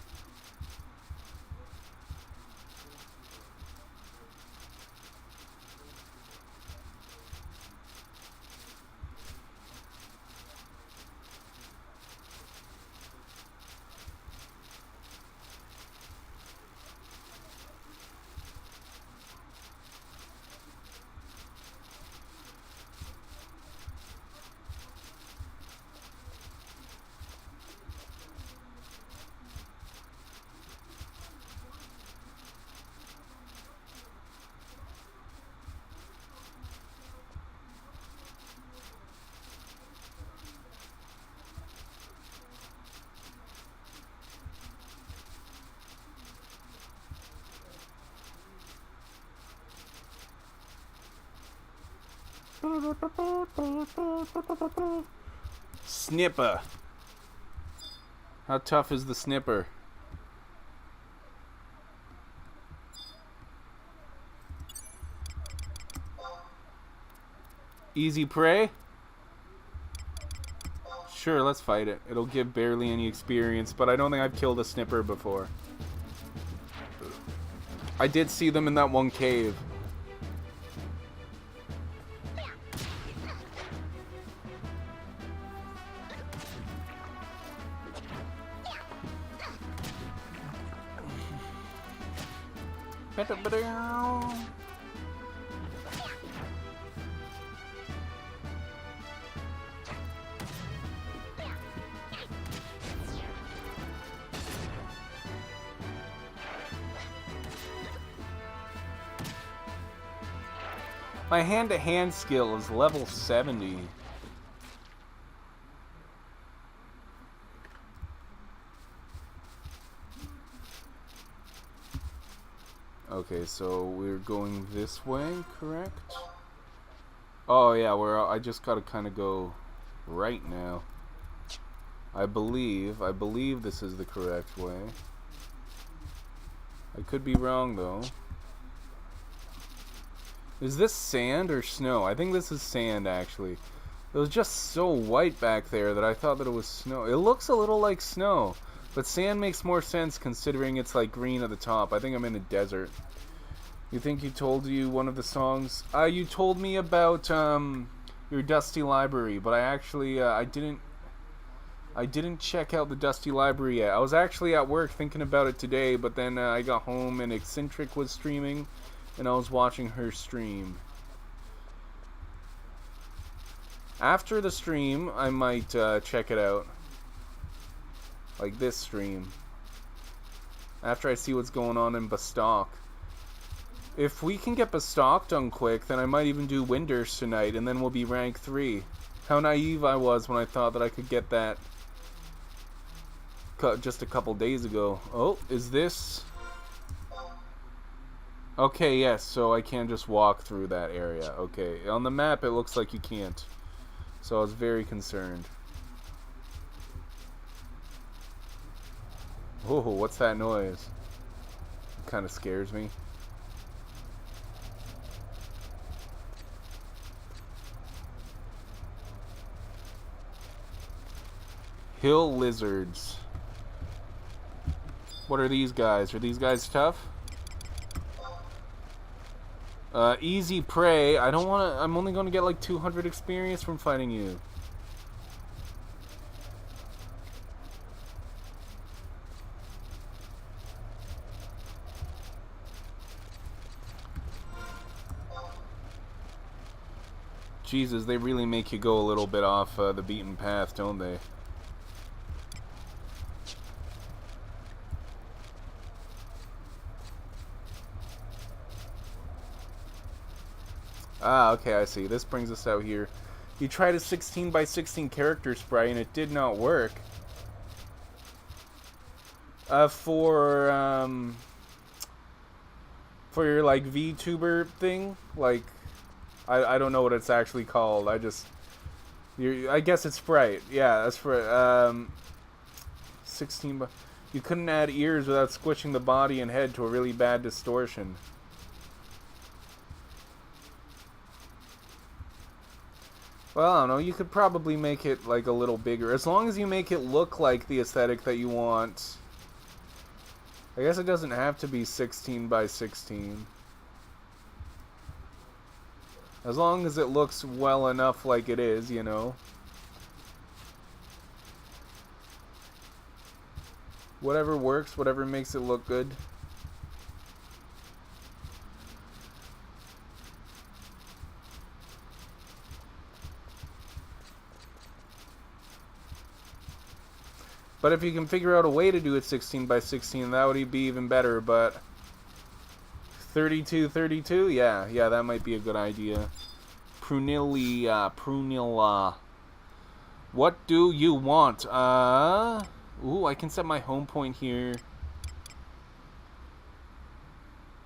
Snipper. How tough is the snipper? Easy prey? Sure, let's fight it. It'll give barely any experience, but I don't think I've killed a snipper before. I did see them in that one cave. My hand-to-hand skill is level 70. Okay, so we're going this way, correct? Oh yeah, I just gotta kind of go right now. I believe this is the correct way. I could be wrong though. Is this sand or snow? I think this is sand, actually. It was just so white back there that I thought that it was snow. It looks a little like snow, but sand makes more sense considering it's like green at the top. I think I'm in a desert. You think you told you one of the songs? You told me about your Dusty Library, but I actually I didn't check out the Dusty Library yet. I was actually at work thinking about it today, but then I got home and Eccentric was streaming. And I was watching her stream. After the stream, I might check it out. Like this stream. After I see what's going on in BASTOK. If we can get BASTOK done quick, then I might even do Winders tonight, and then we'll be rank 3. How naive I was when I thought that I could get that just a couple days ago. Oh, is this... Okay, yes, so I can just walk through that area. Okay, on the map it looks like you can't. So I was very concerned. Oh, what's that noise? It kind of scares me. Hill lizards. What are these guys? Are these guys tough? Easy prey. I don't want to... I'm only going to get like 200 experience from fighting you. Jesus, they really make you go a little bit off the beaten path, don't they? Ah, okay, I see. This brings us out here. You tried a 16 by 16 character spray and it did not work. For your, like, VTuber thing, like, I don't know what it's actually called. I guess it's Sprite. Yeah, that's for, 16 by... You couldn't add ears without squishing the body and head to a really bad distortion. Well, I don't know, you could probably make it, like, a little bigger. As long as you make it look like the aesthetic that you want. I guess it doesn't have to be 16 by 16. As long as it looks well enough like it is, you know. Whatever works, whatever makes it look good. But if you can figure out a way to do it 16 by 16, that would be even better, but 32, yeah, that might be a good idea. Prunilla. What do you want? Ooh, I can set my home point here.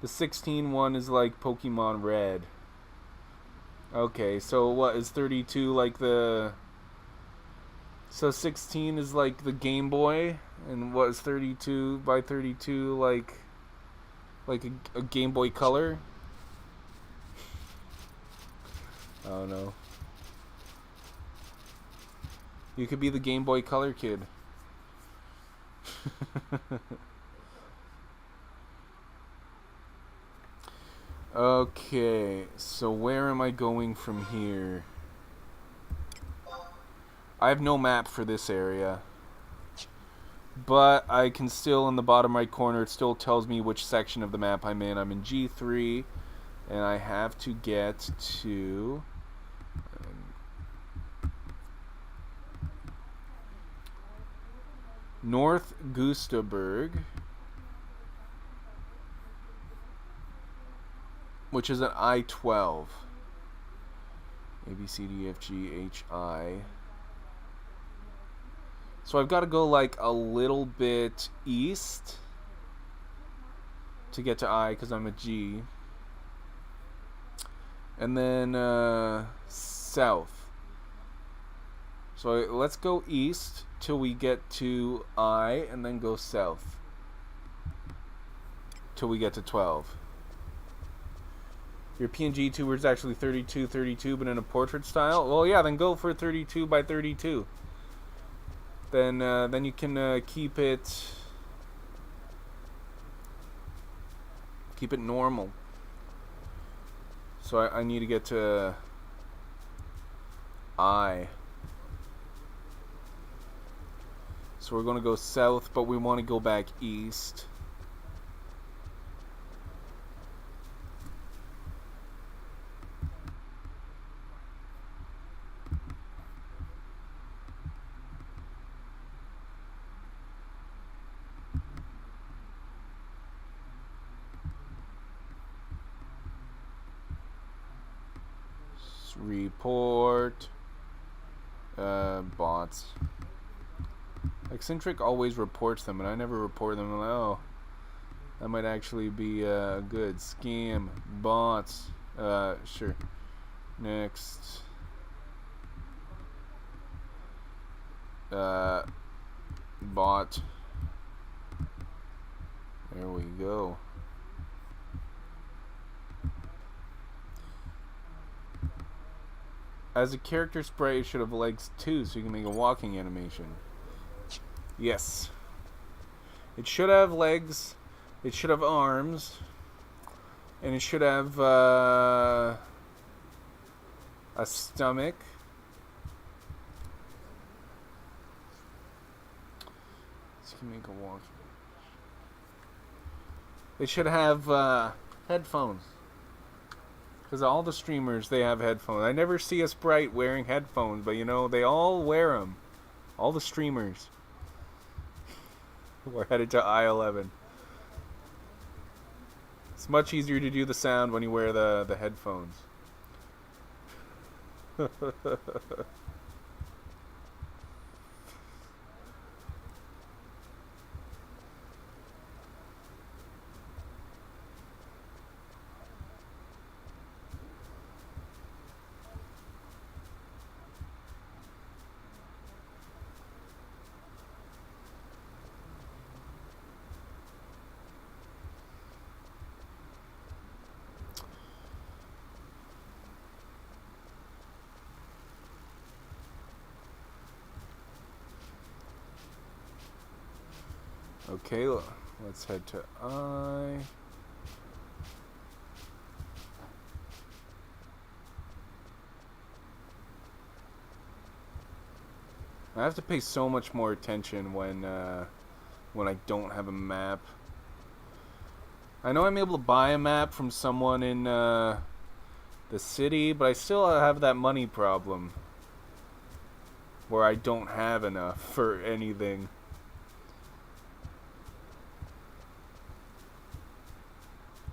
The 16 one is like Pokemon Red. Okay, so what is 32 like the... So 16 is like the Game Boy, and what is 32 by 32 like a Game Boy Color? Oh no. You could be the Game Boy Color kid. Okay, so where am I going from here? I have no map for this area. But I can still, in the bottom right corner, it still tells me which section of the map I'm in. I'm in G3, and I have to get to... North Gustaberg, which is at I-12. A, B, C, D, F, G, H, I. So I've got to go like a little bit east to get to I because I'm a G. And then south. So let's go east till we get to I and then go south till we get to 12. Your PNG tour is actually 32, but in a portrait style. Well, yeah, then go for 32 by 32. Then you can keep it normal. So I need to get to I. So we're going to go south, but we want to go back east. Report bots. Eccentric always reports them, and I never report them. Oh, that might actually be good. Scam bots. Sure. Next. Bot. There we go. As a character sprite, it should have legs too, so you can make a walking animation. Yes. It should have legs, it should have arms, and it should have a stomach. So you can make a walk. It should have headphones. Because all the streamers, they have headphones. I never see a sprite wearing headphones, but you know, they all wear them. All the streamers. We're headed to I-11. It's much easier to do the sound when you wear the headphones. Okay, let's head to I. I have to pay so much more attention when I don't have a map. I know I'm able to buy a map from someone in the city, but I still have that money problem where I don't have enough for anything.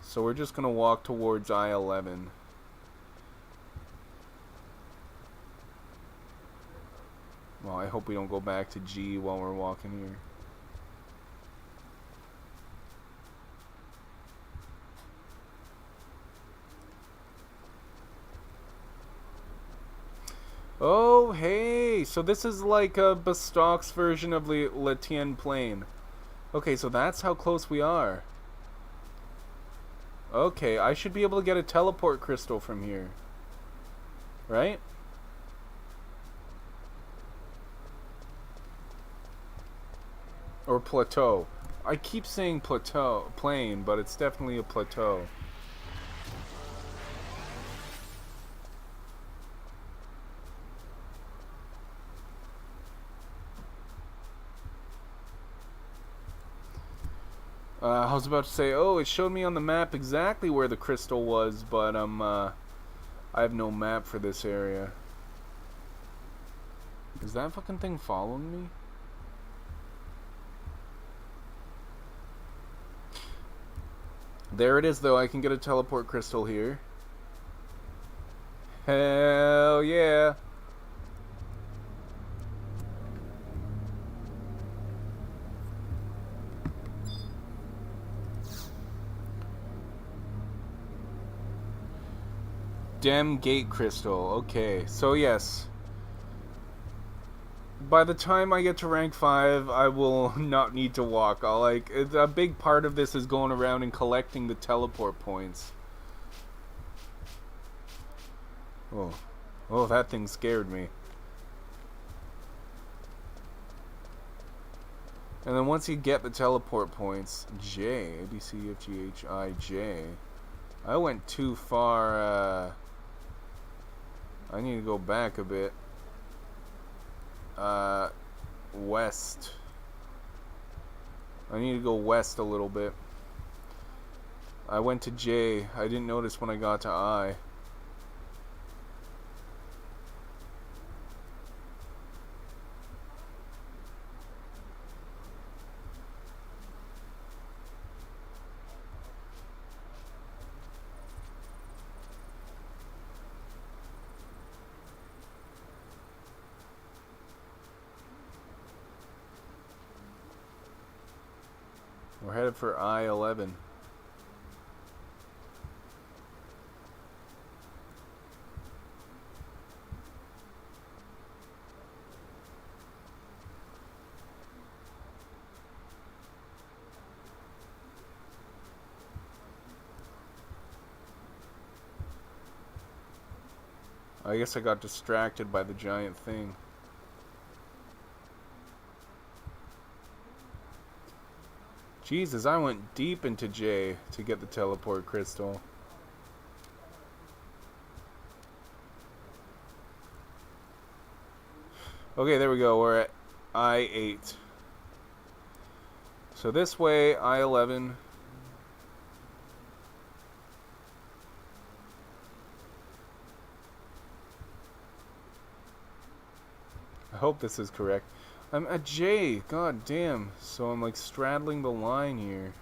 So we're just gonna walk towards I-11. Well, I hope we don't go back to G while we're walking here. Oh, hey! So this is like a BASTOK's version of the Latien Plain. Okay, so that's how close we are. Okay, I should be able to get a teleport crystal from here. Right? Or plateau. I keep saying plateau, plain, but it's definitely a plateau. I was about to say, oh, it showed me on the map exactly where the crystal was, but I have no map for this area. Is that fucking thing following me? There it is, though. I can get a teleport crystal here. Hell yeah. Dem Gate Crystal. Okay, so yes. By the time I get to rank 5, I will not need to walk. A big part of this is going around and collecting the teleport points. Oh. Oh, that thing scared me. And then once you get the teleport points, J, A, B, C, F, G, H, I, J. I went too far, I need to go back a bit. West. I need to go west a little bit. I went to J. I didn't notice when I got to I. We're headed for I-11. I guess I got distracted by the giant thing. Jesus, I went deep into J to get the teleport crystal. Okay, there we go. We're at I-8. So this way, I-11. I hope this is correct. I'm at J. God damn. So I'm like straddling the line here.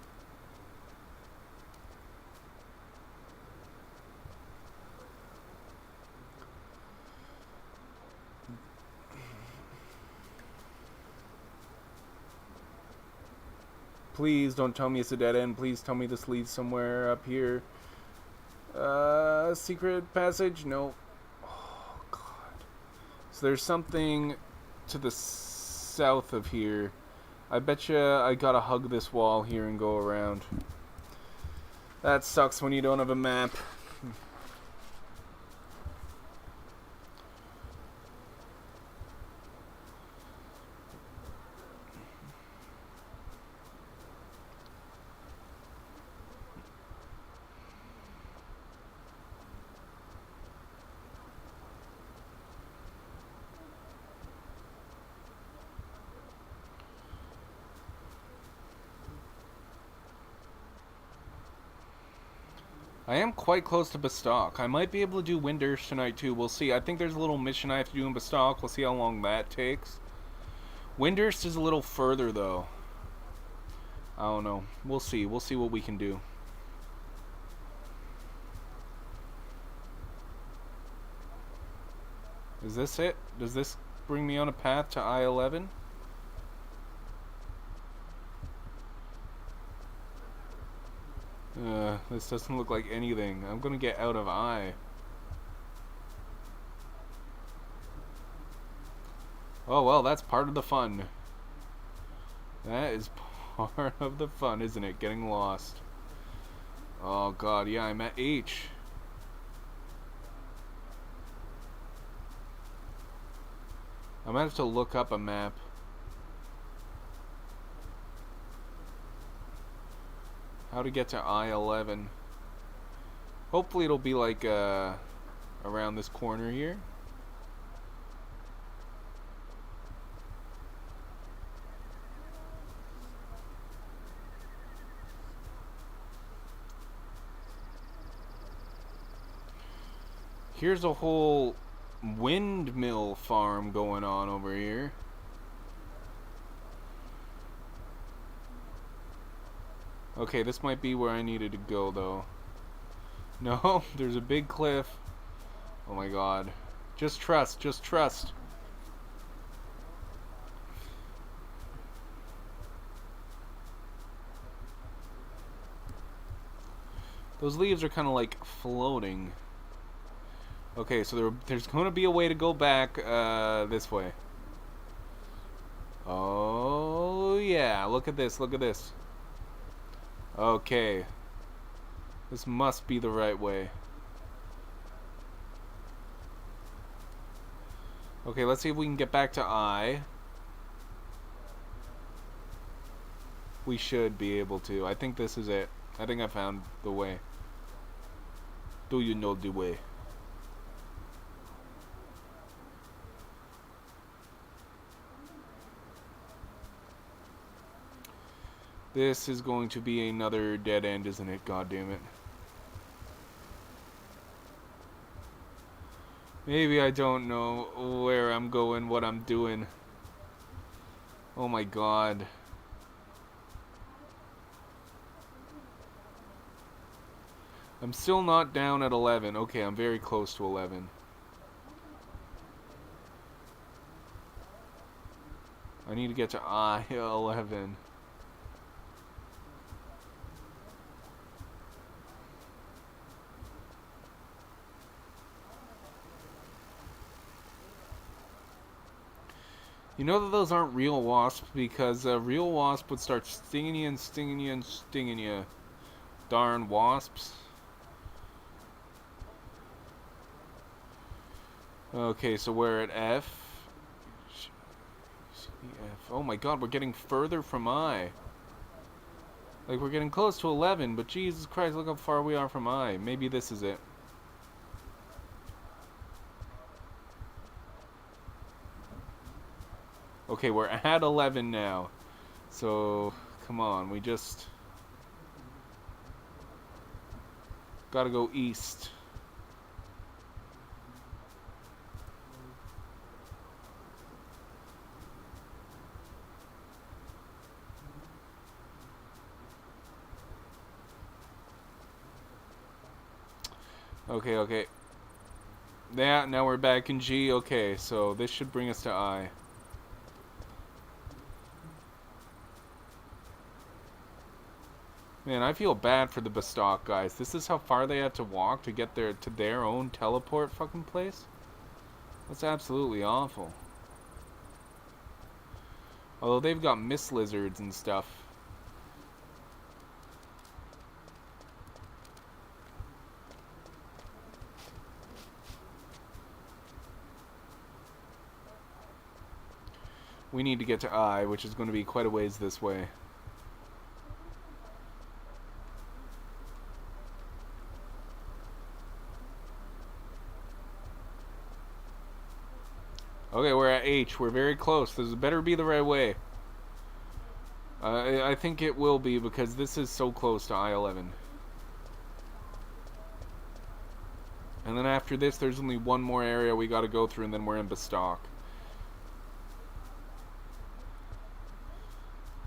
Please don't tell me it's a dead end. Please tell me this leads somewhere up here. Secret passage? No. Oh, God. So there's something to the south of here. I betcha I gotta hug this wall here and go around. That sucks when you don't have a map. I am quite close to BASTOK. I might be able to do Windurst tonight too. We'll see. I think there's a little mission I have to do in BASTOK. We'll see how long that takes. Windurst is a little further though. I don't know. We'll see. We'll see what we can do. Is this it? Does this bring me on a path to I-11? This doesn't look like anything. I'm gonna get out of I. Oh, well, that's part of the fun. That is part of the fun, isn't it? Getting lost. Oh, God, yeah, I'm at H. I might have to look up a map. How to get to I-11. Hopefully it'll be like around this corner here. Here's a whole windmill farm going on over here. Okay, this might be where I needed to go, though. No, there's a big cliff. Oh my god. Just trust, just trust. Those leaves are kind of like floating. Okay, so there's going to be a way to go back this way. Oh, yeah. Look at this, look at this. Okay. This must be the right way. Okay, let's see if we can get back to I. We should be able to. I think this is it. I think I found the way. Do you know the way? This is going to be another dead end, isn't it? God damn it. Maybe I don't know where I'm going, what I'm doing. Oh my god. I'm still not down at 11. Okay, I'm very close to 11. I need to get to I-11. You know that those aren't real wasps, because a real wasp would start stinging you and stinging you and stinging you. Darn wasps. Okay, so we're at F. Oh my god, we're getting further from I. Like, we're getting close to 11, but Jesus Christ, look how far we are from I. Maybe this is it. Okay, we're at 11 now. So, come on, we just gotta go east. Okay, okay. Yeah, now we're back in G. Okay, so this should bring us to I. Man, I feel bad for the BASTOK guys. This is how far they had to walk to get to their own teleport fucking place? That's absolutely awful. Although they've got mist lizards and stuff. We need to get to I, which is going to be quite a ways this way. Okay, we're at H. We're very close. This better be the right way. I think it will be, because this is so close to I-11. And then after this, there's only one more area we gotta go through, and then we're in BASTOK.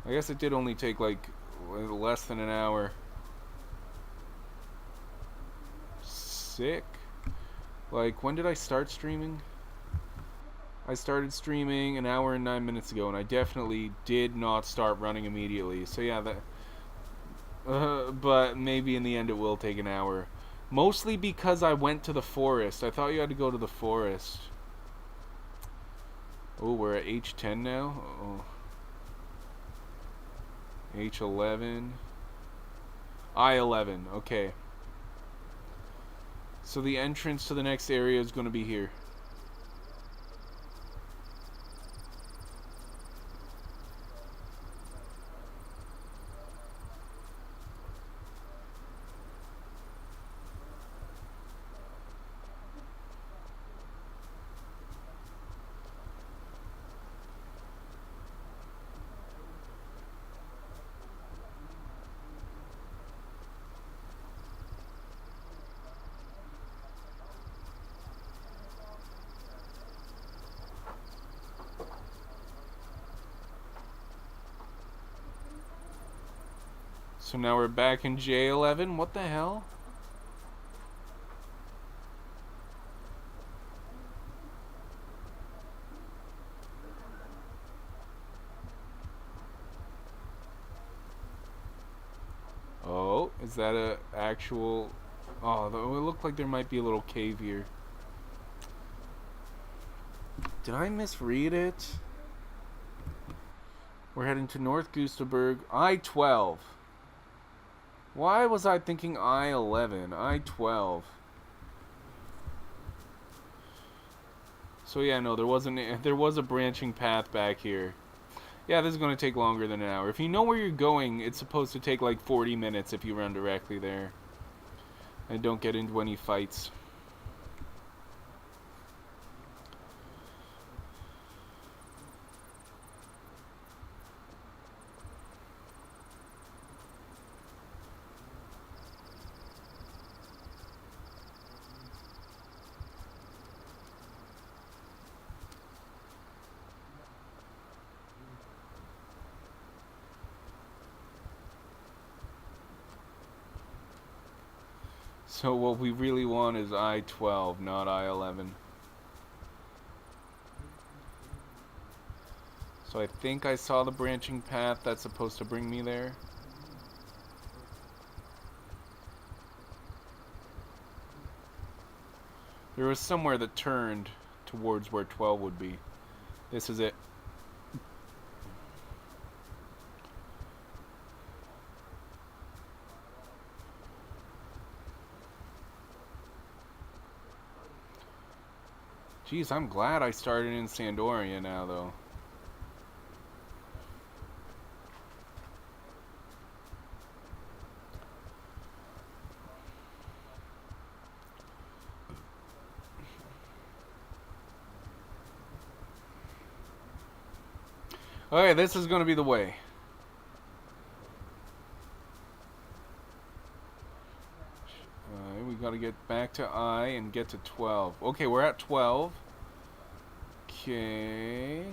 I guess it did only take, like, less than an hour. Sick. Like, when did I start streaming? I started streaming an hour and 9 minutes ago, and I definitely did not start running immediately. So yeah, but maybe in the end it will take an hour. Mostly because I went to the forest. I thought you had to go to the forest. Oh, we're at H10 now. Oh. H11. I11. Okay. So the entrance to the next area is going to be here. So now we're back in J11. What the hell? Oh, is that a actual... Oh, it looked like there might be a little cave here. Did I misread it? We're heading to North Gustavberg. I-12. Why was I thinking I-11? I-12. So yeah, no, there was a branching path back here. Yeah, this is going to take longer than an hour. If you know where you're going, it's supposed to take like 40 minutes if you run directly there. And don't get into any fights. So what we really want is I-12, not I-11. So I think I saw the branching path that's supposed to bring me there. There was somewhere that turned towards where 12 would be. This is it. Jeez, I'm glad I started in Sandoria now, though. Okay, this is going to be the way. We got to get back to I and get to 12. Okay, we're at 12. Okay.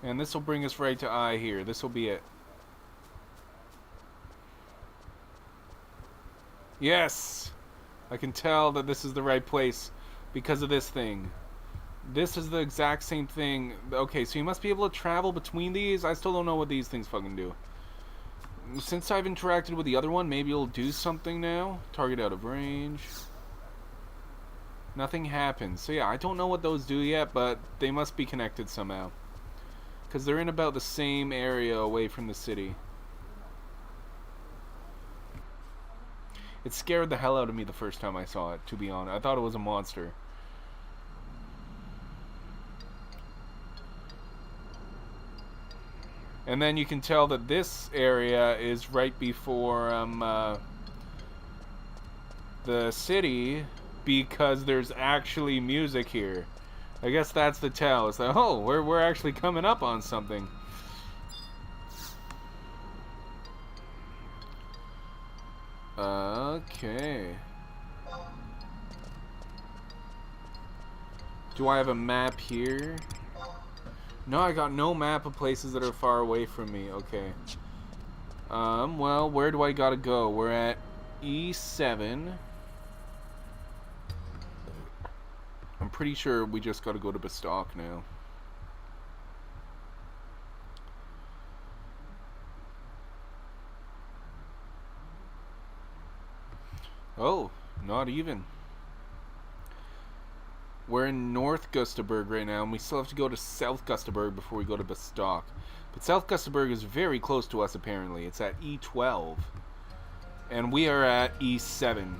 And this will bring us right to I here. This will be it. Yes! I can tell that this is the right place because of this thing. This is the exact same thing. Okay, so you must be able to travel between these. I still don't know what these things fucking do. Since I've interacted with the other one, maybe it'll do something now. Target out of range. Nothing happens. So yeah, I don't know what those do yet, but they must be connected somehow. Because they're in about the same area away from the city. It scared the hell out of me the first time I saw it, to be honest. I thought it was a monster. And then you can tell that this area is right before the city because there's actually music here. I guess that's the tell. It's like, oh, we're actually coming up on something. Okay. Do I have a map here? No, I got no map of places that are far away from me. Okay. Well, where do I gotta go? We're at E7. I'm pretty sure we just gotta go to BASTOK now. Oh, not even. We're in North Gustaberg right now, and we still have to go to South Gustaberg before we go to BASTOK. But South Gustaberg is very close to us, apparently. It's at E12. And we are at E7.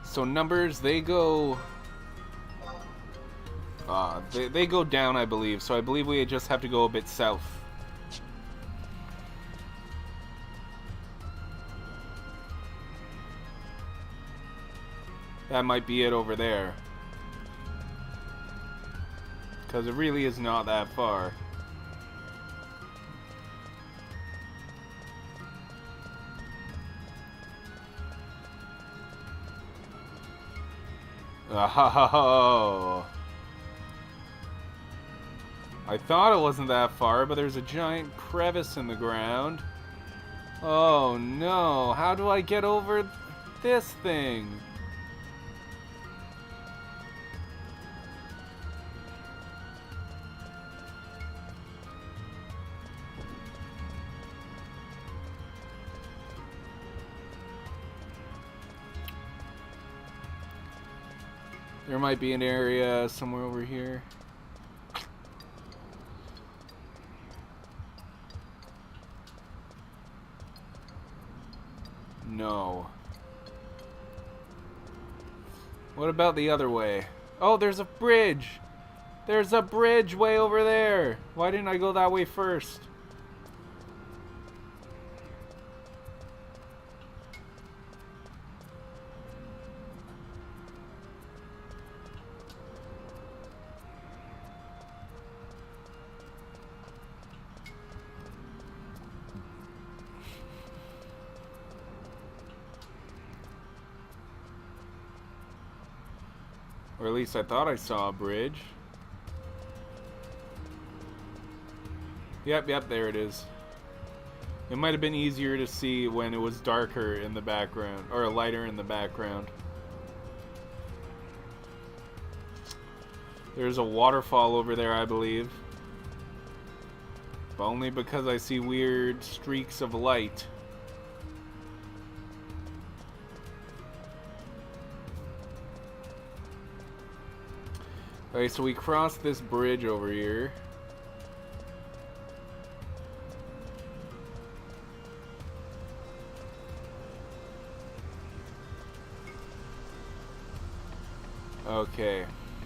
So numbers, they go... they go down, I believe. So I believe we just have to go a bit south. That might be it over there. Because it really is not that far. Oh. I thought it wasn't that far, but there's a giant crevice in the ground. Oh no, how do I get over this thing? There might be an area somewhere over here. No. What about the other way? Oh, there's a bridge! There's a bridge way over there! Why didn't I go that way first? Or at least I thought I saw a bridge. Yep, there it is. It might have been easier to see when it was darker in the background, or lighter in the background. There's a waterfall over there, I believe. But only because I see weird streaks of light. Okay, so we crossed this bridge over here. Okay.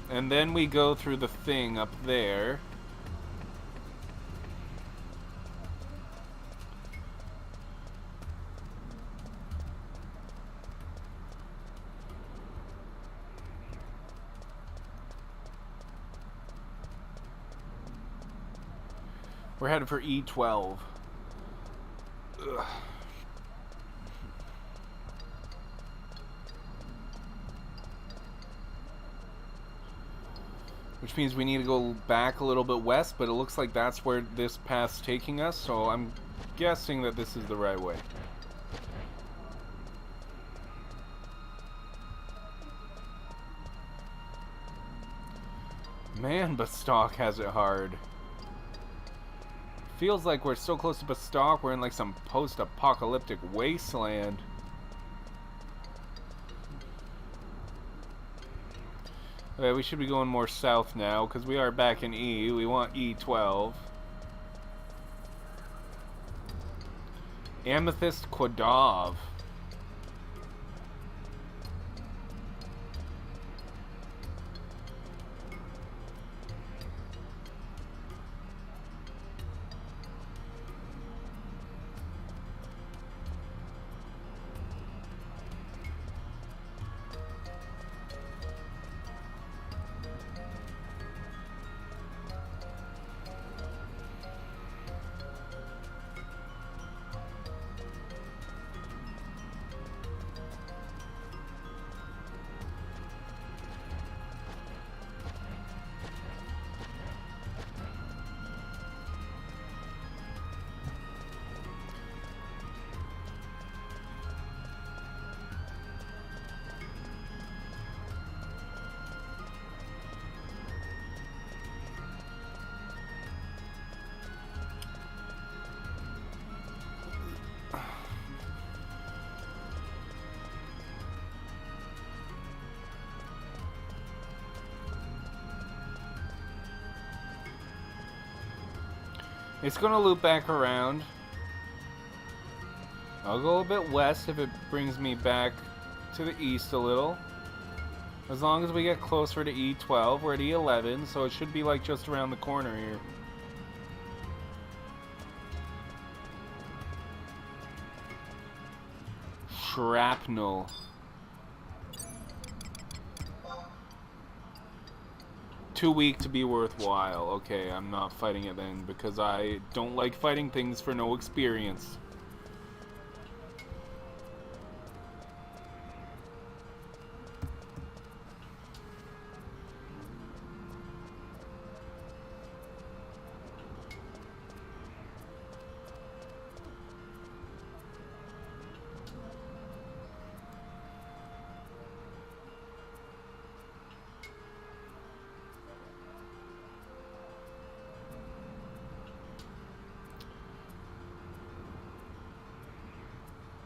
And then we go through the thing up there. We're headed for E12. Ugh. Which means we need to go back a little bit west, but it looks like that's where this path's taking us, so I'm guessing that this is the right way. Man, BASTOK has it hard. Feels like we're so close to BASTOK, we're in like some post-apocalyptic wasteland. Okay, we should be going more south now, because we are back in E. We want E12. Amethyst Quadav. It's gonna loop back around. I'll go a bit west if it brings me back to the east a little. As long as we get closer to E12, we're at E11, so it should be like just around the corner here. Shrapnel. Too weak to be worthwhile. Okay, I'm not fighting it then because I don't like fighting things for no experience.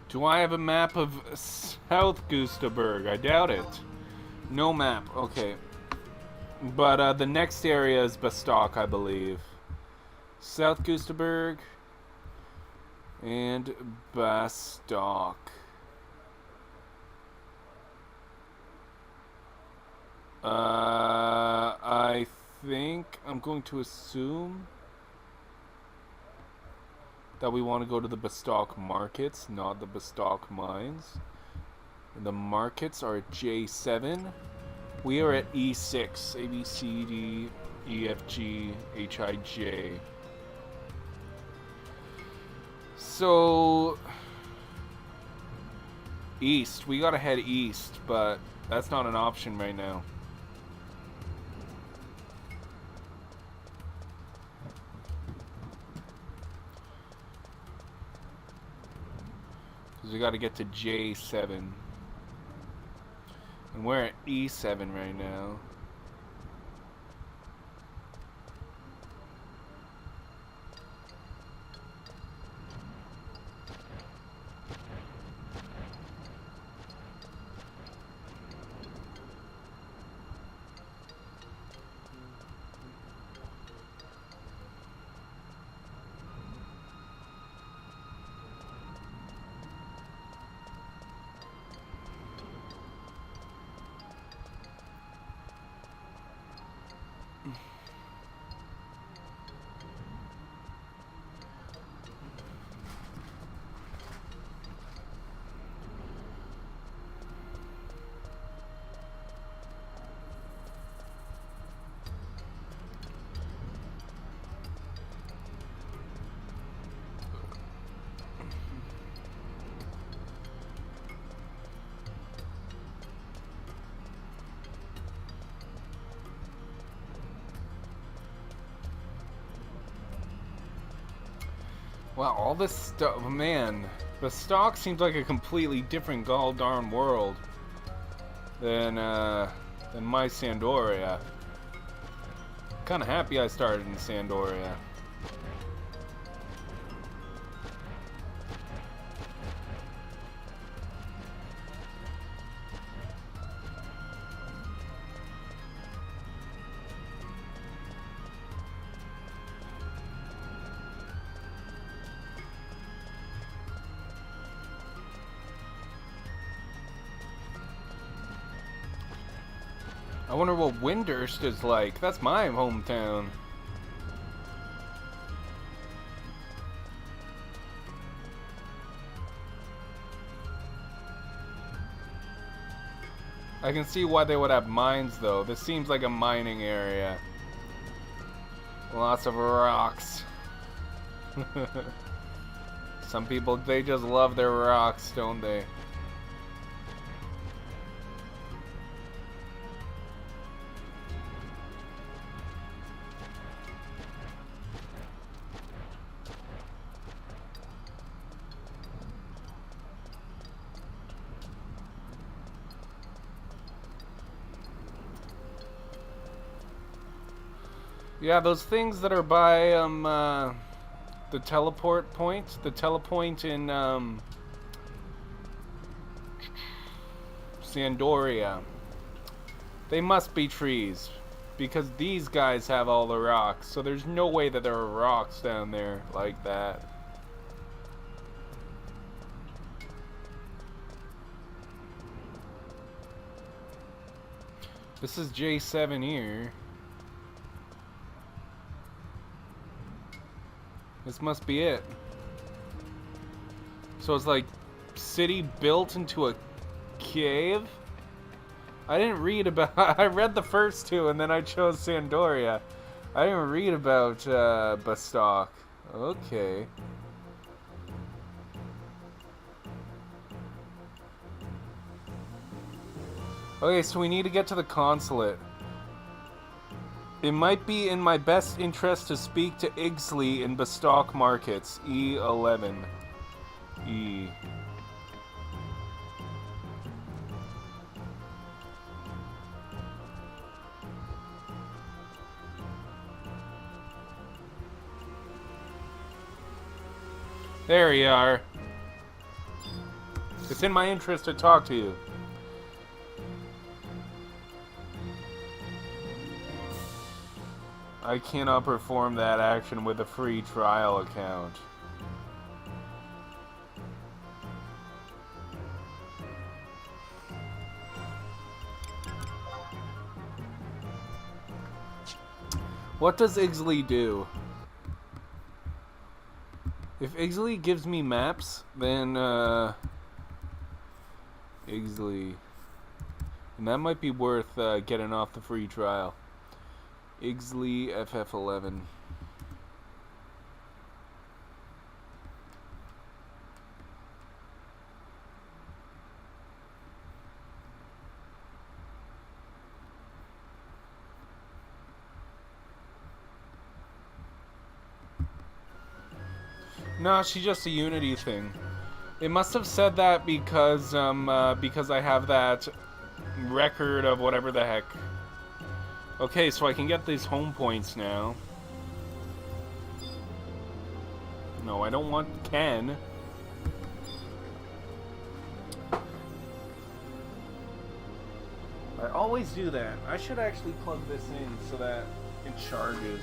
Do I have a map of South Gustaberg? I doubt it. No map. Okay. But the next area is BASTOK, I believe. South Gustaberg and BASTOK. I think I'm going to assume that we want to go to the BASTOK markets, not the BASTOK mines. And the markets are at J7. We are at E6. A, B, C, D, E, F, G, H, I, J. So east. We gotta head east, but that's not an option right now. We got to get to J7. And we're at E7 right now. Wow, all this stuff, man. The stock seems like a completely different gall darn world than my Sandoria. Kind of happy I started in Sandoria. I wonder what Windurst is like. That's my hometown. I can see why they would have mines, though. This seems like a mining area. Lots of rocks. Some people, they just love their rocks, don't they? Yeah, those things that are by the teleport point, in Sandoria, they must be trees because these guys have all the rocks, so there's no way that there are rocks down there like that. This is J7 here. This must be it. So it's like city built into a cave? I didn't read about... I read the first two and then I chose Sandoria. I didn't read about BASTOK. Okay. Okay, so we need to get to the consulate. It might be in my best interest to speak to Ixley in BASTOK markets. E11. E. There you are. It's in my interest to talk to you. I cannot perform that action with a free trial account. What does Ixley do? If Ixley gives me maps, then Ixley, and that might be worth getting off the free trial. Ixley FF11. No, she's just a Unity thing. It must have said that because I have that record of whatever the heck. Okay, so I can get these home points now. No, I don't want Ken. I always do that. I should actually plug this in so that it charges.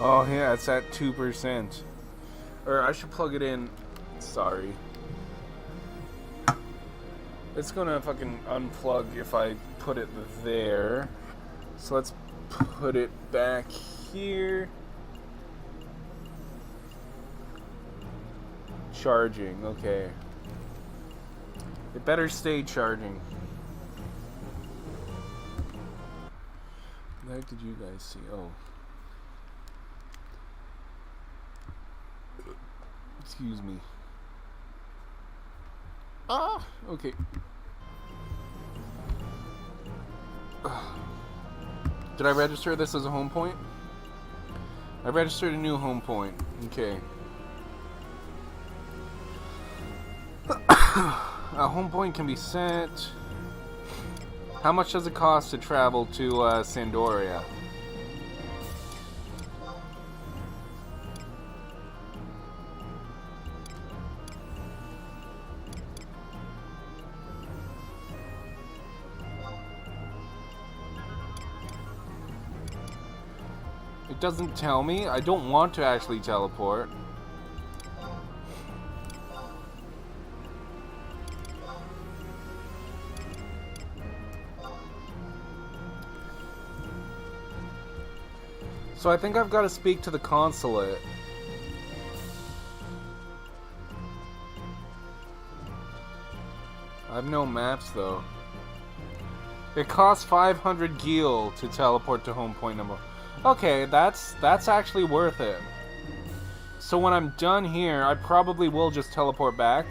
Oh yeah, it's at 2%. Or I should plug it in. Sorry. It's gonna fucking unplug if I put it there. So let's put it back here. Charging, okay. It better stay charging. What the heck did you guys see? Oh. Excuse me. Ah, okay. Did I register this as a home point? I registered a new home point. Okay. A home point can be set. How much does it cost to travel to Sandoria? It doesn't tell me. I don't want to actually teleport. So I think I've got to speak to the consulate. I have no maps though. It costs 500 gil to teleport to home point number. Okay, that's actually worth it. So when I'm done here, I probably will just teleport back.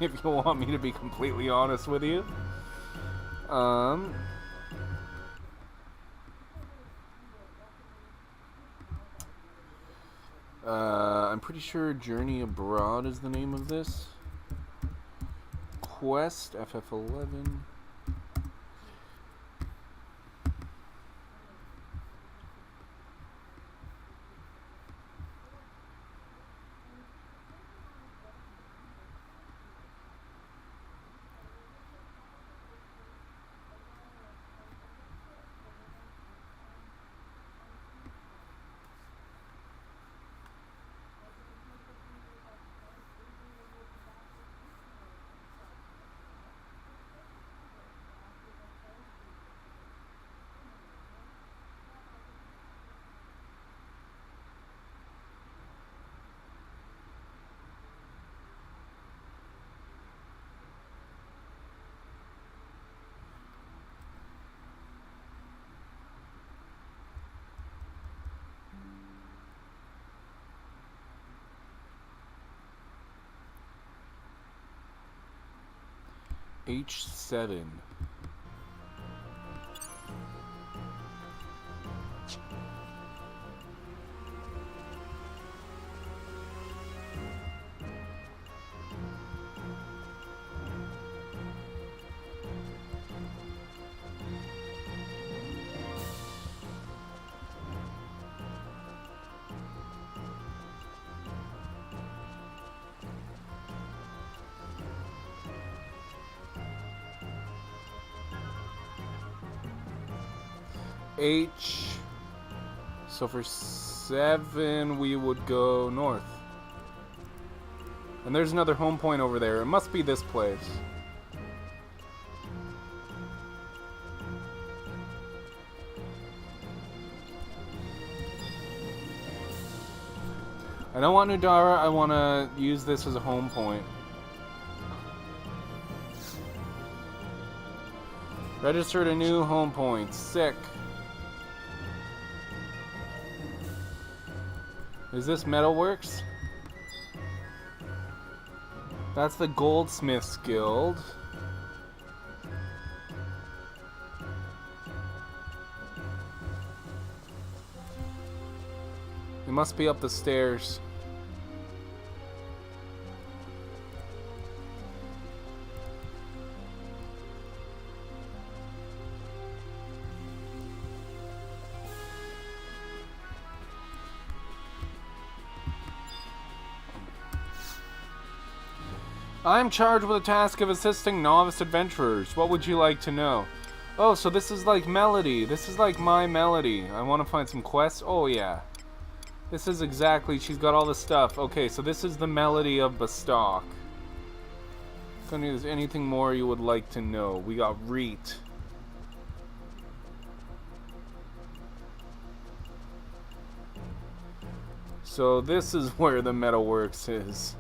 If you want me to be completely honest with you. I'm pretty sure Journey Abroad is the name of this. Quest, FF11. H7. H. So for 7, we would go north. And there's another home point over there. It must be this place. I don't want Nudara. I want to use this as a home point. Registered a new home point. Sick. Is this Metalworks? That's the Goldsmiths Guild. It must be up the stairs. I'm charged with the task of assisting novice adventurers. What would you like to know? Oh, so this is like Melody. This is like my Melody. I want to find some quests. Oh, yeah. This is exactly... She's got all the stuff. Okay, so this is the Melody of BASTOK. If there's anything more you would like to know. We got Reet. So this is where the Metalworks is.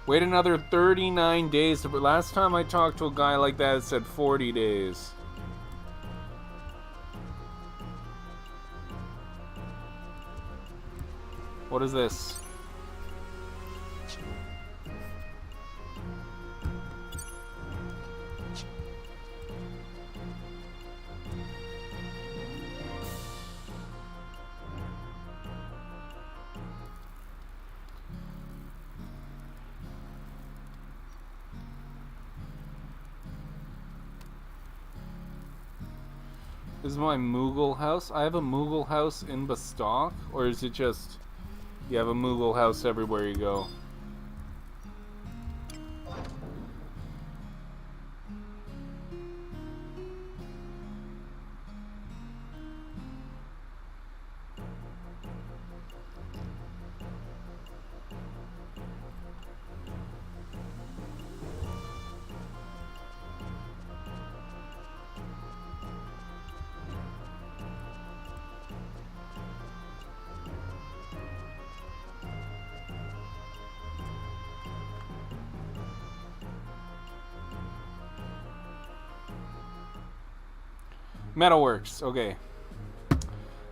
Wait another 39 days. Last time I talked to a guy like that, it said 40 days. What is this? This is my Moogle house. I have a Moogle house in BASTOK? Or is it just... You have a Moogle house everywhere you go? Metalworks, okay.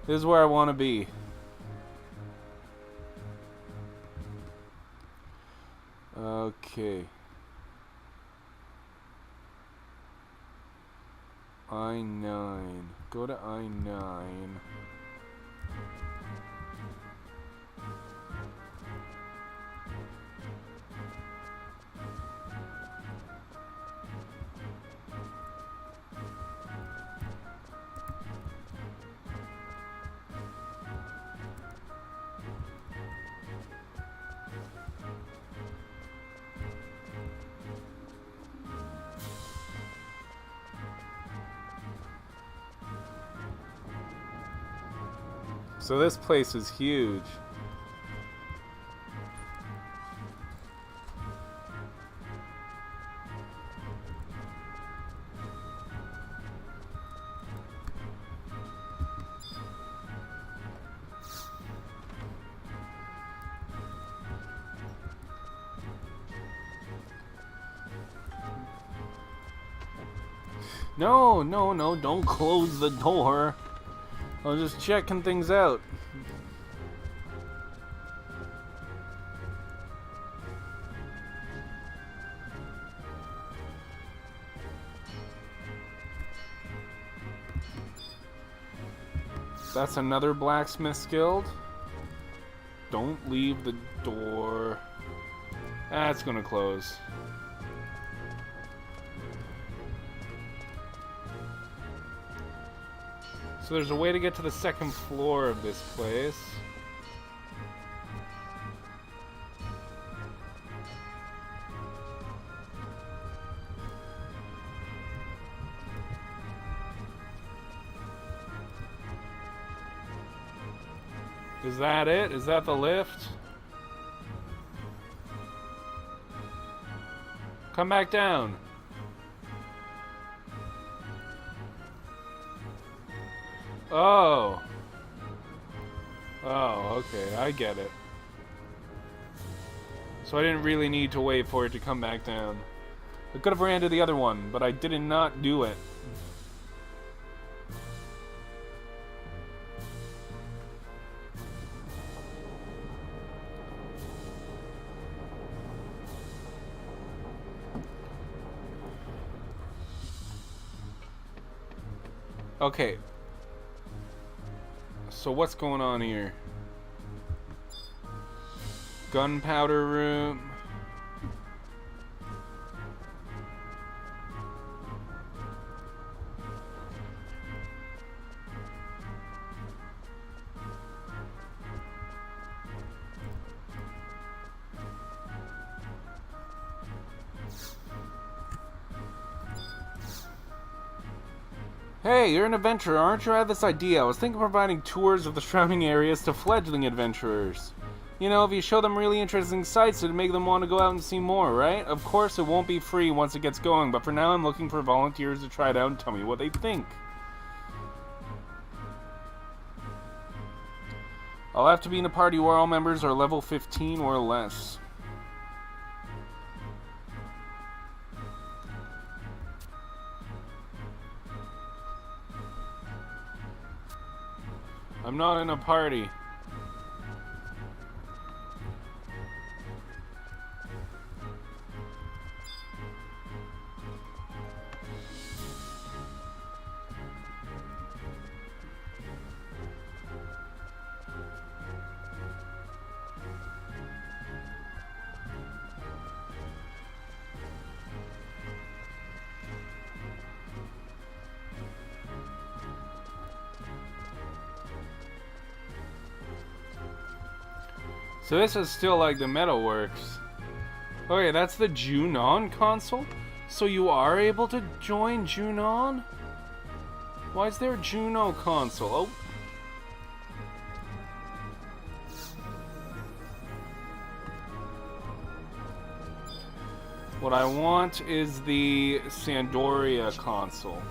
This is where I want to be. Okay. I-9. Go to I-9. So this place is huge. No, no, no, don't close the door. I was just checking things out. That's another blacksmith's guild. Don't leave the door. That's gonna close. So there's a way to get to the second floor of this place. Is that it? Is that the lift? Come back down. Oh. Oh, okay, I get it. So I didn't really need to wait for it to come back down. I could have ran to the other one, but I did not do it. Okay. So what's going on here? Gunpowder room. Hey, you're an adventurer, aren't you? I had this idea. I was thinking of providing tours of the surrounding areas to fledgling adventurers. You know, if you show them really interesting sights, it'd make them want to go out and see more, right? Of course, it won't be free once it gets going, but for now I'm looking for volunteers to try it out and tell me what they think. I'll have to be in a party where all members are level 15 or less. I'm not in a party. So this is still like the Metalworks. Okay, that's the Junon console? So you are able to join Junon? Why is there a Juno console? Oh. What I want is the Sandoria console.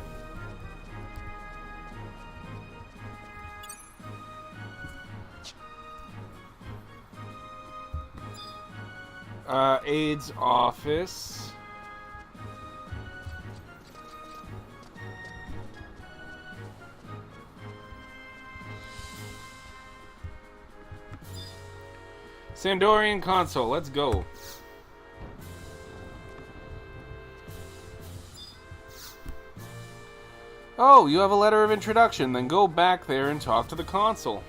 Aide's office. Sandorian console, let's go. Oh, you have a letter of introduction, then go back there and talk to the consul.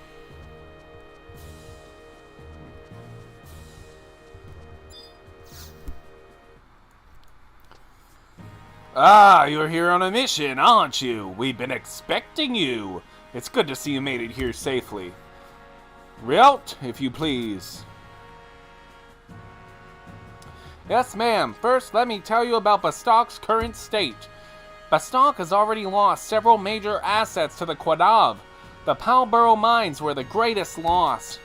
Ah, you're here on a mission, aren't you? We've been expecting you. It's good to see you made it here safely. Route, if you please. Yes, ma'am. First, let me tell you about BASTOK's current state. BASTOK has already lost several major assets to the Quadav. The Palborough mines were the greatest loss.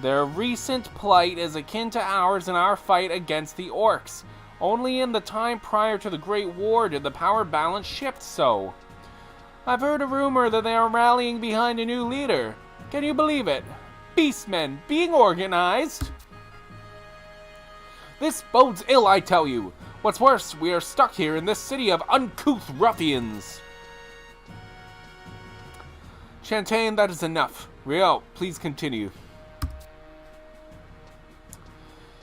Their recent plight is akin to ours in our fight against the orcs. Only in the time prior to the Great War did the power balance shift so. I've heard a rumor that they are rallying behind a new leader. Can you believe it? Beastmen being organized. This bodes ill, I tell you. What's worse, we are stuck here in this city of uncouth ruffians. Shantain, that is enough. Rio, please continue.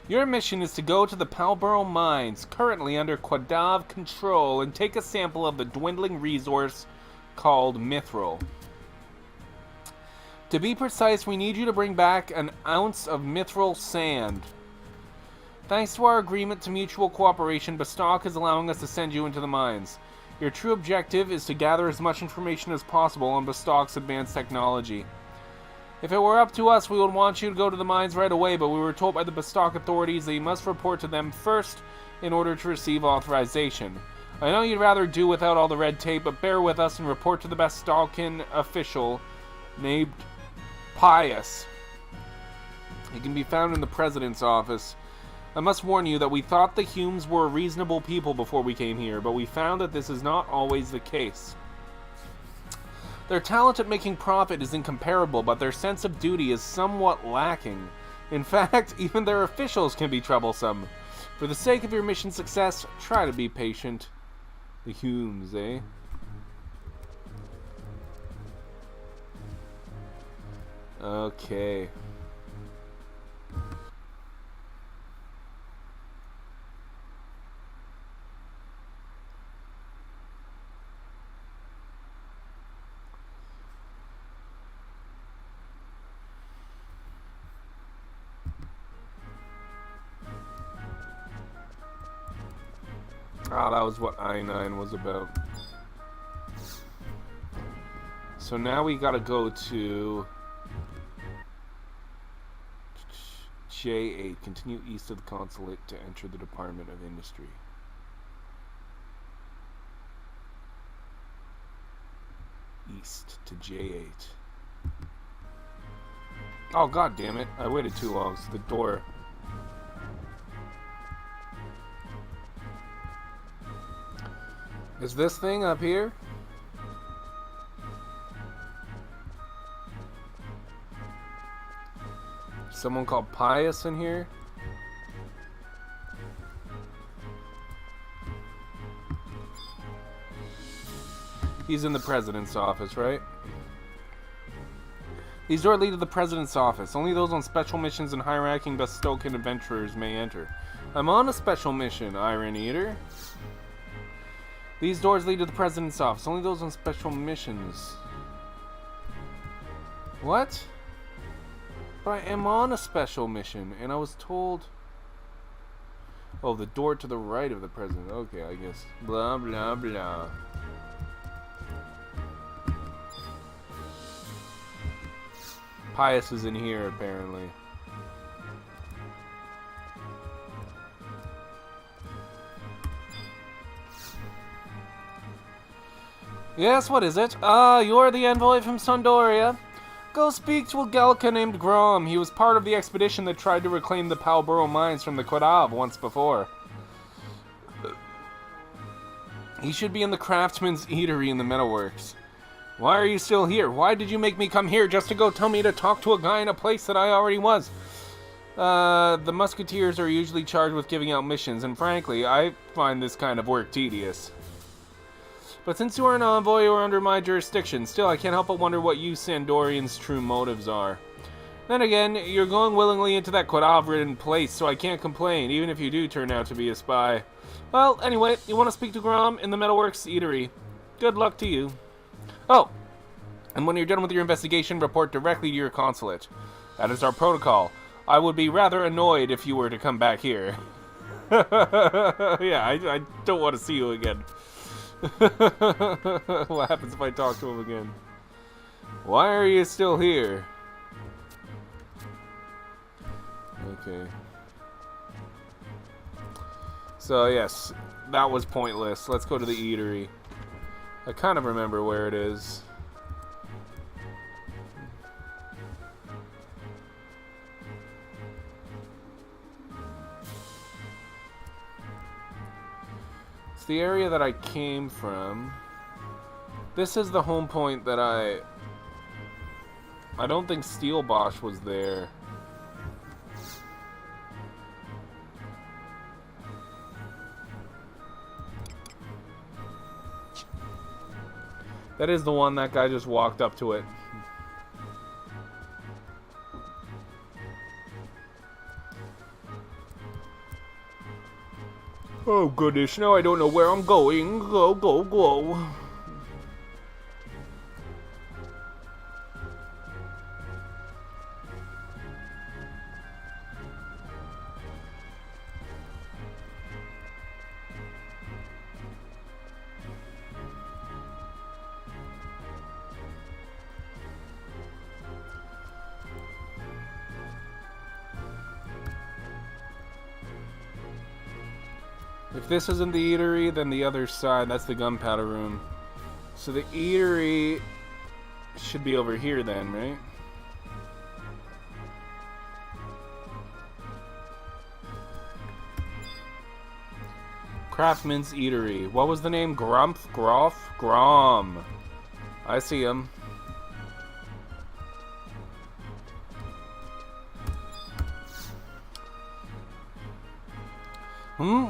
Your mission is to go to the Palboro mines, currently under Quadav control, and take a sample of the dwindling resource called mithril. To be precise, we need you to bring back an ounce of mithril sand. Thanks to our agreement to mutual cooperation, BASTOK is allowing us to send you into the mines. Your true objective is to gather as much information as possible on BASTOK's advanced technology. If it were up to us, we would want you to go to the mines right away, but we were told by the BASTOK authorities that you must report to them first in order to receive authorization. I know you'd rather do without all the red tape, but bear with us and report to the BASTOKian official named Pius. He can be found in the President's office. I must warn you that we thought the Humes were reasonable people before we came here, but we found that this is not always the case. Their talent at making profit is incomparable, but their sense of duty is somewhat lacking. In fact, even their officials can be troublesome. For the sake of your mission's success, try to be patient. The Humes, eh? Okay. Oh, that was what I-9 was about. So now we gotta go to J8. Continue east of the consulate to enter the Department of Industry. East to J8. Oh, god damn it. I waited too long. It's the door. Is this thing up here? Someone called Pius in here? He's in the President's office, right? These doors lead to the President's office. Only those on special missions and high-ranking BASTOKian adventurers may enter. I'm on a special mission, Iron Eater. These doors lead to the President's office. Only those on special missions. What? But I am on a special mission, and I was told... Oh, the door to the right of the President. Okay, I guess. Blah, blah, blah. Pius is in here, apparently. Yes, what is it? You are the envoy from Sondoria. Go speak to a Galka named Grom. He was part of the expedition that tried to reclaim the Palboro mines from the Quadav once before. He should be in the Craftsman's Eatery in the Metalworks. Why are you still here? Why did you make me come here just to go tell me to talk to a guy in a place that I already was? The Musketeers are usually charged with giving out missions, and frankly, I find this kind of work tedious. But since you are an envoy, you are under my jurisdiction. Still, I can't help but wonder what you Sandorians' true motives are. Then again, you're going willingly into that Quadav-ridden place, so I can't complain, even if you do turn out to be a spy. Well, anyway, you want to speak to Grom in the Metalworks Eatery. Good luck to you. Oh, and when you're done with your investigation, report directly to your consulate. That is our protocol. I would be rather annoyed if you were to come back here. Yeah, I don't want to see you again. What happens if I talk to him again? Why are you still here? Okay. So, yes, that was pointless. Let's go to the eatery. I kind of remember where it is. It's the area that I came from. This is the home point that I don't think Steel Bosch was there. That is the one. That guy just walked up to it. Oh goodness, now I don't know where I'm going. Go, go, go. If this isn't the eatery, then the other side, that's the gunpowder room. So the eatery should be over here then, right? Craftsman's Eatery. What was the name? Grumpf? Groff? Grom. I see him.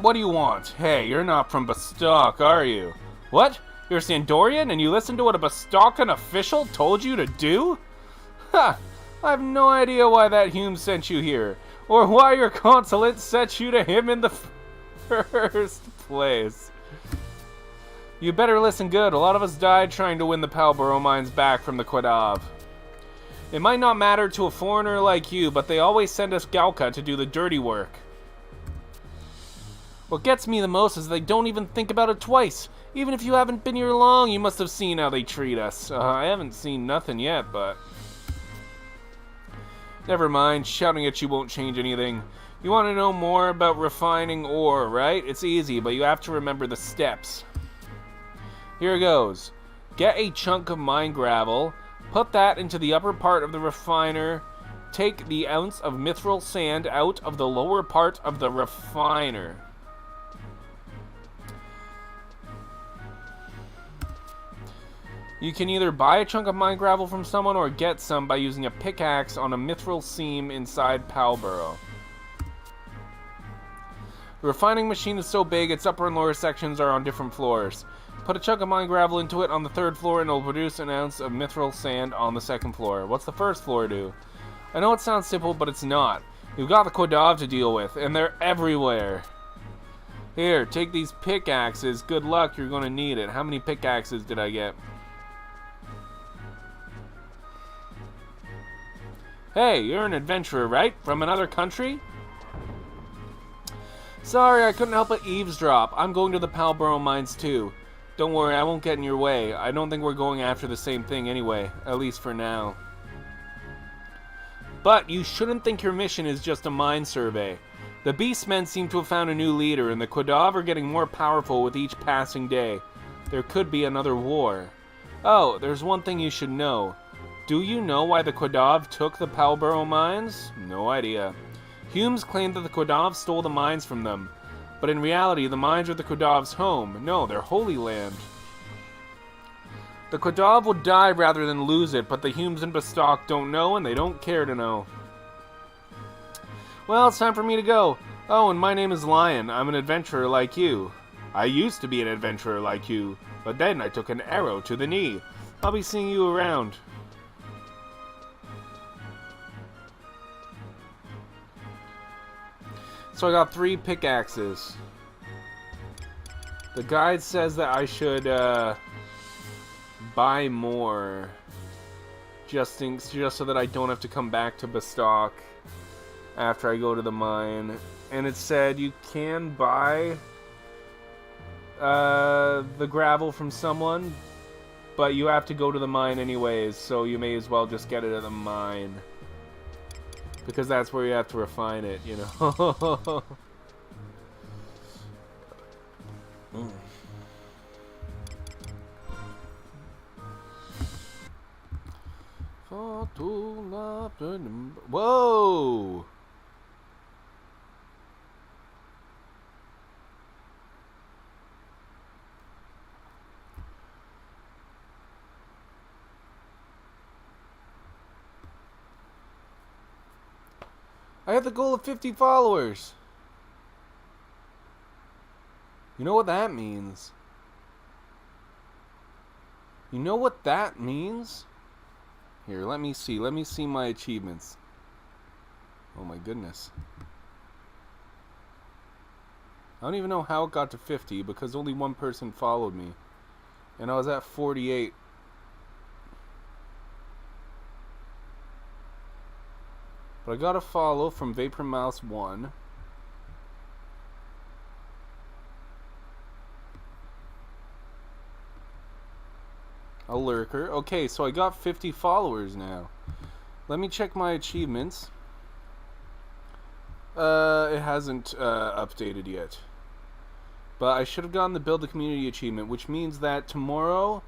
What do you want? Hey, you're not from BASTOK, are you? What? You're a Sandorian and you listened to what a BASTOKan official told you to do? Ha! I have no idea why that Hume sent you here, or why your consulate sent you to him in the first place. You better listen good. A lot of us died trying to win the Palborough mines back from the Quadav. It might not matter to a foreigner like you, but they always send us Galka to do the dirty work. What gets me the most is they don't even think about it twice. Even if you haven't been here long, you must have seen how they treat us. I haven't seen nothing yet, but... Never mind, shouting at you won't change anything. You want to know more about refining ore, right? It's easy, but you have to remember the steps. Here goes. Get a chunk of mine gravel, put that into the upper part of the refiner, take the ounce of mithril sand out of the lower part of the refiner. You can either buy a chunk of mine gravel from someone or get some by using a pickaxe on a mithril seam inside Palborough. The refining machine is so big its upper and lower sections are on different floors. Put a chunk of mine gravel into it on the third floor and it'll produce an ounce of mithril sand on the second floor. What's the first floor do? I know it sounds simple, but it's not. You've got the Quadav to deal with, and they're everywhere. Here, take these pickaxes. Good luck, you're going to need it. How many pickaxes did I get? Hey, you're an adventurer, right? From another country? Sorry, I couldn't help but eavesdrop. I'm going to the Palborough mines too. Don't worry, I won't get in your way. I don't think we're going after the same thing anyway, at least for now. But you shouldn't think your mission is just a mine survey. The Beastmen seem to have found a new leader, and the Quadav are getting more powerful with each passing day. There could be another war. Oh, there's one thing you should know. Do you know why the Quadav took the Palborough mines? No idea. Humes claimed that the Quadav stole the mines from them, but in reality the mines are the Quadav's home. No, their holy land. The Quadav would die rather than lose it, but the Humes and BASTOK don't know and they don't care to know. Well, it's time for me to go. Oh, and my name is Lion. I'm an adventurer like you. I used to be an adventurer like you, but then I took an arrow to the knee. I'll be seeing you around. So I got 3 pickaxes. The guide says that I should buy more, just so that I don't have to come back to BASTOK after I go to the mine. And it said you can buy the gravel from someone, but you have to go to the mine anyways, so you may as well just get it at the mine. Because that's where you have to refine it, you know. Whoa! I have the goal of 50 followers. You know what that means? You know what that means? Here, let me see. Let me see my achievements. Oh my goodness. I don't even know how it got to 50 because only one person followed me. And I was at 48. But I got a follow from Vapor Mouse 1. A lurker. Okay, so I got 50 followers now. Let me check my achievements. It hasn't updated yet. But I should have gotten the Build the Community achievement, which means that tomorrow,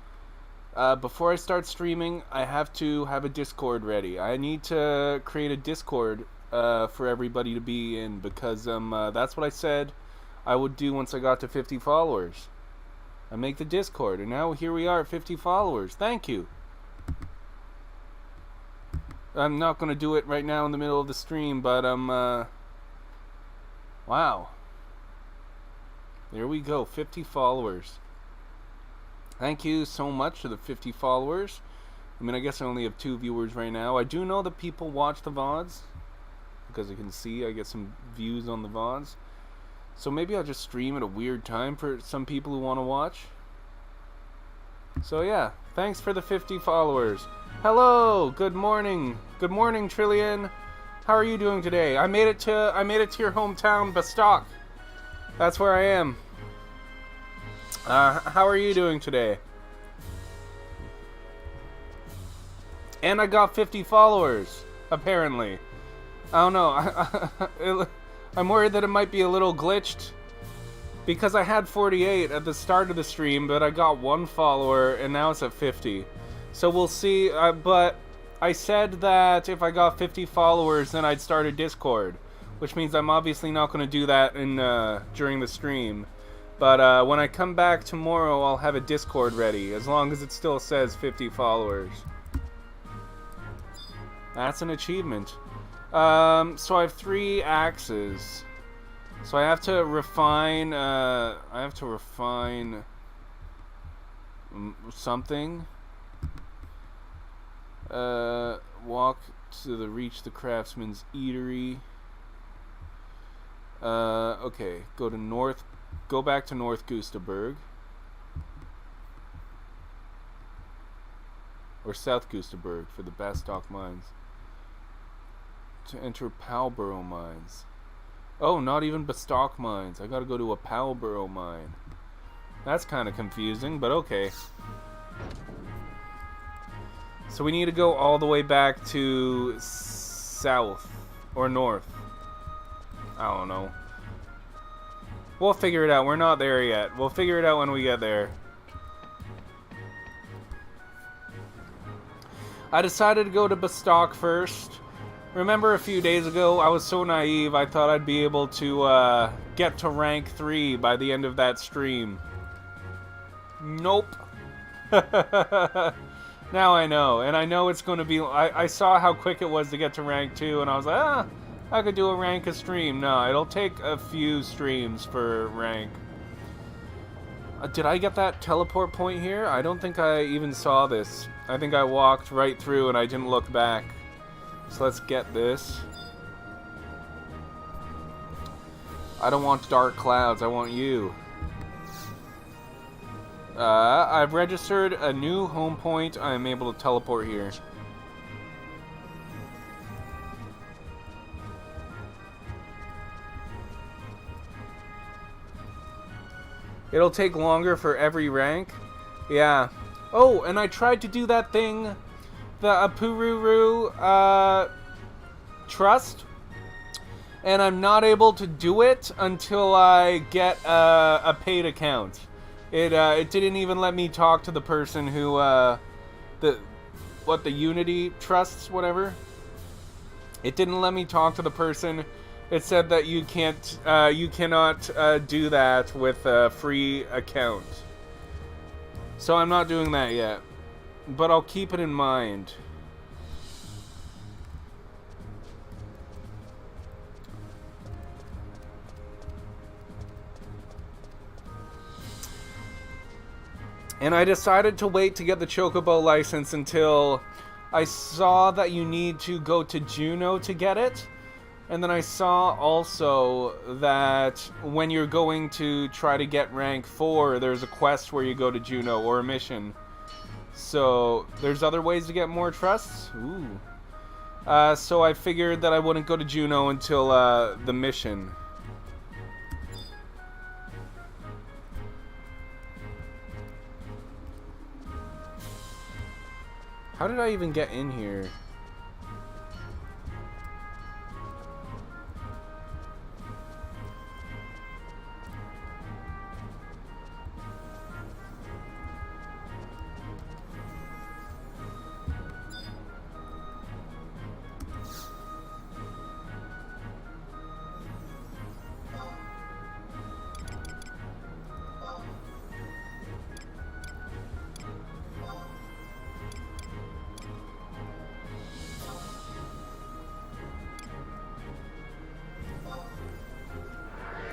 before I start streaming, I have to have a Discord ready. I need to create a Discord for everybody to be in, because that's what I said I would do once I got to 50 followers. I make the Discord, and now here we are at 50 followers. Thank you. I'm not going to do it right now in the middle of the stream, but wow. There we go, 50 followers. Thank you so much to the 50 followers. I mean, I guess I only have 2 viewers right now. I do know that people watch the VODs, because I can see I get some views on the VODs. So maybe I'll just stream at a weird time for some people who want to watch. So yeah, thanks for the 50 followers. Hello, good morning. Good morning, Trillion. How are you doing today? I made it to your hometown, BASTOK. That's where I am. How are you doing today? And I got 50 followers, apparently. I don't know. I'm worried that it might be a little glitched, because I had 48 at the start of the stream, but I got 1 follower, and now it's at 50. So we'll see, but I said that if I got 50 followers, then I'd start a Discord, which means I'm obviously not going to do that during the stream. But when I come back tomorrow, I'll have a Discord ready, as long as it still says 50 followers. That's an achievement. So I have 3 axes. So I have to refine, something. Walk to reach the craftsman's eatery. Okay, go back to North Gustaberg. Or South Gustaberg for the BASTOK mines. To enter Palborough mines. Oh, not even BASTOK mines. I gotta go to a Palborough mine. That's kind of confusing, but okay. So we need to go all the way back to south or north. I don't know. We'll figure it out. We're not there yet. We'll figure it out when we get there. I decided to go to BASTOK first. Remember a few days ago, I was so naive, I thought I'd be able to get to rank 3 by the end of that stream. Nope. Now I know, and I know it's going to be... I saw how quick it was to get to rank 2, and I was like, I could do a rank a stream. No, it'll take a few streams for rank. Did I get that teleport point here? I don't think I even saw this. I think I walked right through and I didn't look back. So let's get this. I don't want dark clouds, I want you. I've registered a new home point. I'm able to teleport here. It'll take longer for every rank. Yeah. Oh, and I tried to do that thing, the Apururu trust, and I'm not able to do it until I get a paid account. It didn't even let me talk to the person who the Unity trusts, whatever. It didn't let me talk to the person. It said that you cannot do that with a free account. So I'm not doing that yet, but I'll keep it in mind. And I decided to wait to get the Chocobo license until I saw that you need to go to Juneau to get it. And then I saw also that when you're going to try to get rank 4, there's a quest where you go to Juneau, or a mission. So there's other ways to get more trusts? Ooh. So I figured that I wouldn't go to Juneau until the mission. How did I even get in here?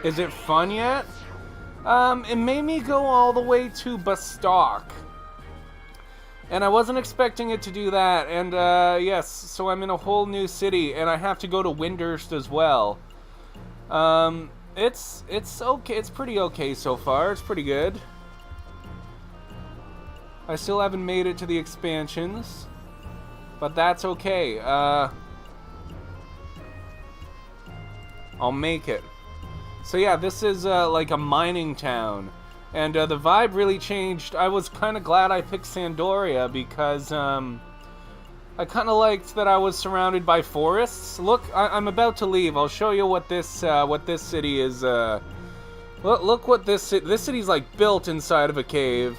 Is it fun yet? It made me go all the way to BASTOK. And I wasn't expecting it to do that. And, yes, so I'm in a whole new city, and I have to go to Windurst as well. It's okay. It's pretty okay so far. It's pretty good. I still haven't made it to the expansions, but that's okay. I'll make it. So yeah, this is like a mining town, and the vibe really changed. I was kind of glad I picked Sandoria because I kind of liked that I was surrounded by forests. Look, I'm about to leave. I'll show you what this city is. Look what this city's like built inside of a cave.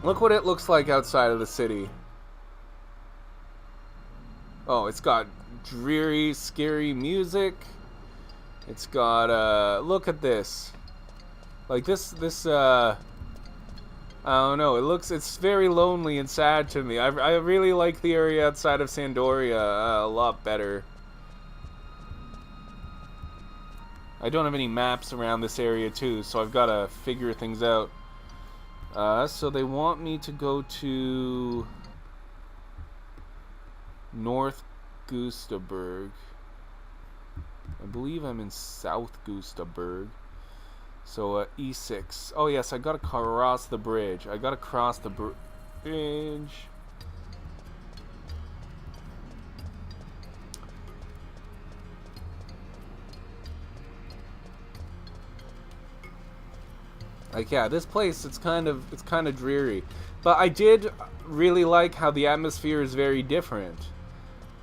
Look what it looks like outside of the city. Oh, it's got dreary, scary music. It's got, look at this. Like, this, I don't know, it's very lonely and sad to me. I really like the area outside of Sandoria a lot better. I don't have any maps around this area, too, so I've got to figure things out. So they want me to go to North Gustaberg. I believe I'm in South Gustaberg. So, E6. Oh, yes, I gotta cross the bridge. I gotta cross the bridge. Like, yeah, this place, it's kind of dreary. But I did really like how the atmosphere is very different.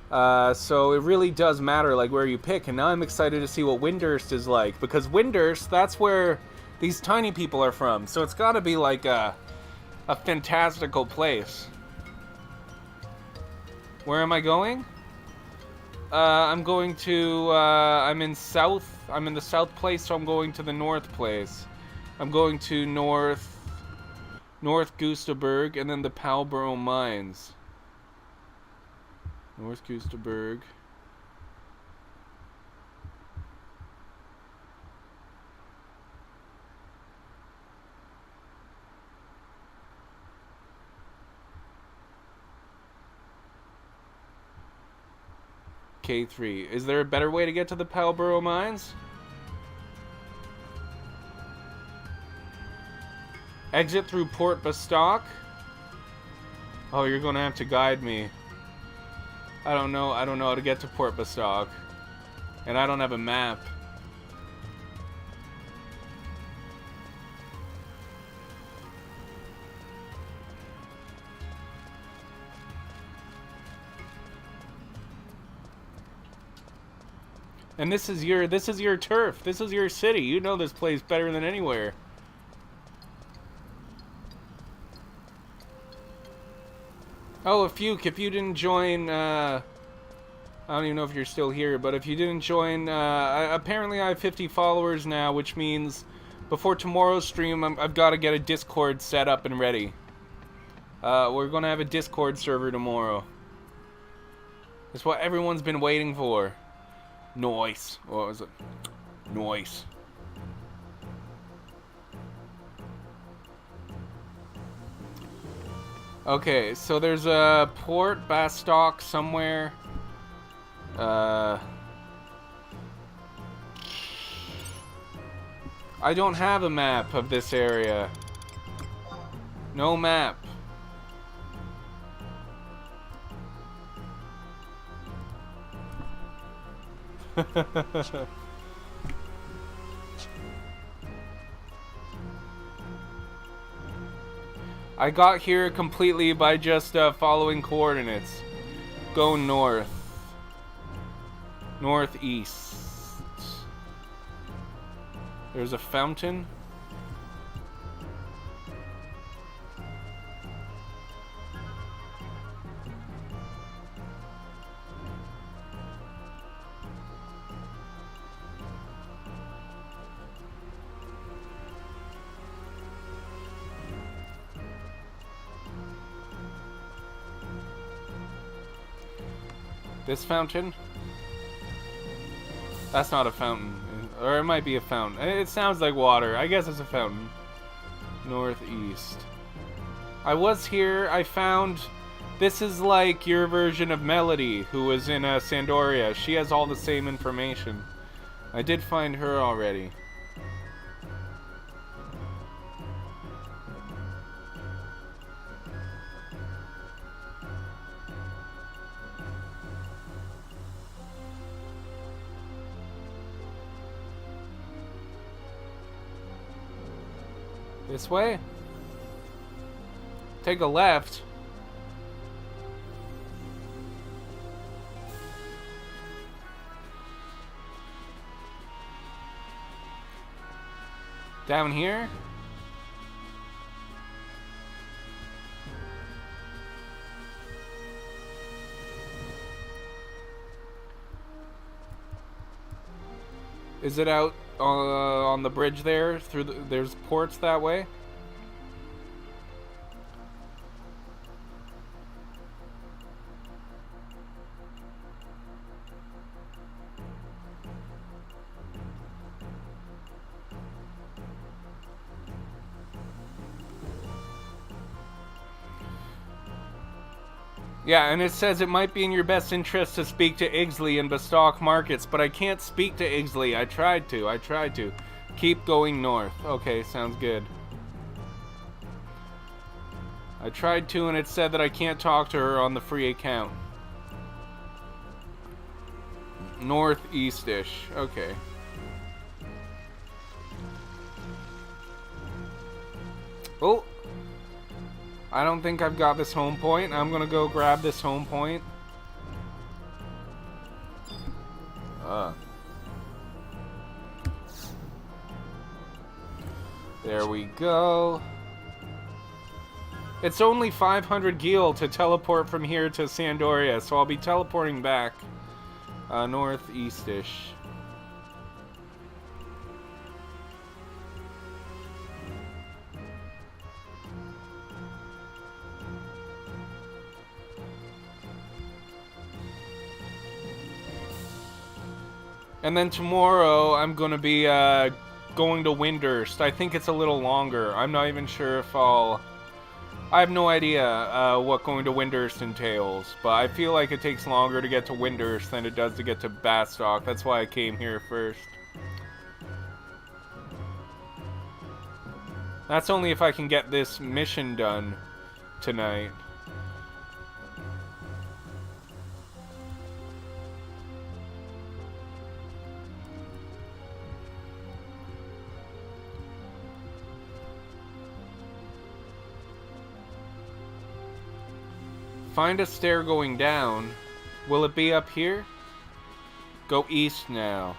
So it really does matter, like, where you pick. And now I'm excited to see what Windurst is like. Because Windurst, that's where these tiny people are from. So it's gotta be, like, a fantastical place. Where am I going? I'm going to, I'm in the south place, so I'm going to the north place. I'm going to North Gustaberg, and then the Palborough Mines. North Gustaberg. K3. Is there a better way to get to the Palborough Mines? Exit through Port BASTOK? Oh, you're gonna have to guide me. I don't know how to get to Port BASTOK. And I don't have a map. And this is your turf. This is your city. You know this place better than anywhere. Oh, if you didn't join, I don't even know if you're still here, but if you didn't join, apparently I have 50 followers now, which means before tomorrow's stream, I've got to get a Discord set up and ready. We're going to have a Discord server tomorrow. That's what everyone's been waiting for. Nice. What was it? Nice. Okay, so there's a port, BASTOK, somewhere. I don't have a map of this area. No map. I got here completely by just following coordinates. Go north. Northeast. There's a fountain. This fountain? That's not a fountain. Or it might be a fountain. It sounds like water. I guess it's a fountain. Northeast. I was here. I found... This is like your version of Melody, who was in Sandoria. She has all the same information. I did find her already. This way? Take a left. Down here? Is it out on the bridge there? Through there's ports that way? Yeah, and it says it might be in your best interest to speak to Ixley in BASTOK markets, but I can't speak to Ixley. I tried to. Keep going north. Okay, sounds good. I tried to, and it said that I can't talk to her on the free account. Northeast-ish. Okay. Oh! I don't think I've got this home point. I'm gonna go grab this home point. There we go. It's only 500 gil to teleport from here to Sandoria, so I'll be teleporting back northeast-ish. And then tomorrow I'm gonna be going to Windurst. I think it's a little longer. I'm not even sure if I have no idea what going to Windurst entails, but I feel like it takes longer to get to Windurst than it does to get to BASTOK. That's why I came here first. That's only if I can get this mission done tonight. Find a stair going down. Will it be up here? Go east now.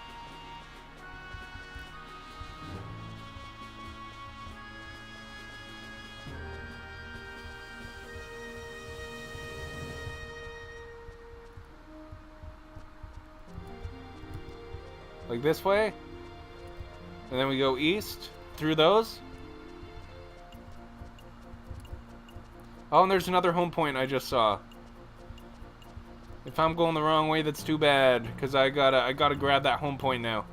Like this way? And then we go east through those? Oh, and there's another home point I just saw. If I'm going the wrong way, that's too bad, because I gotta grab that home point now.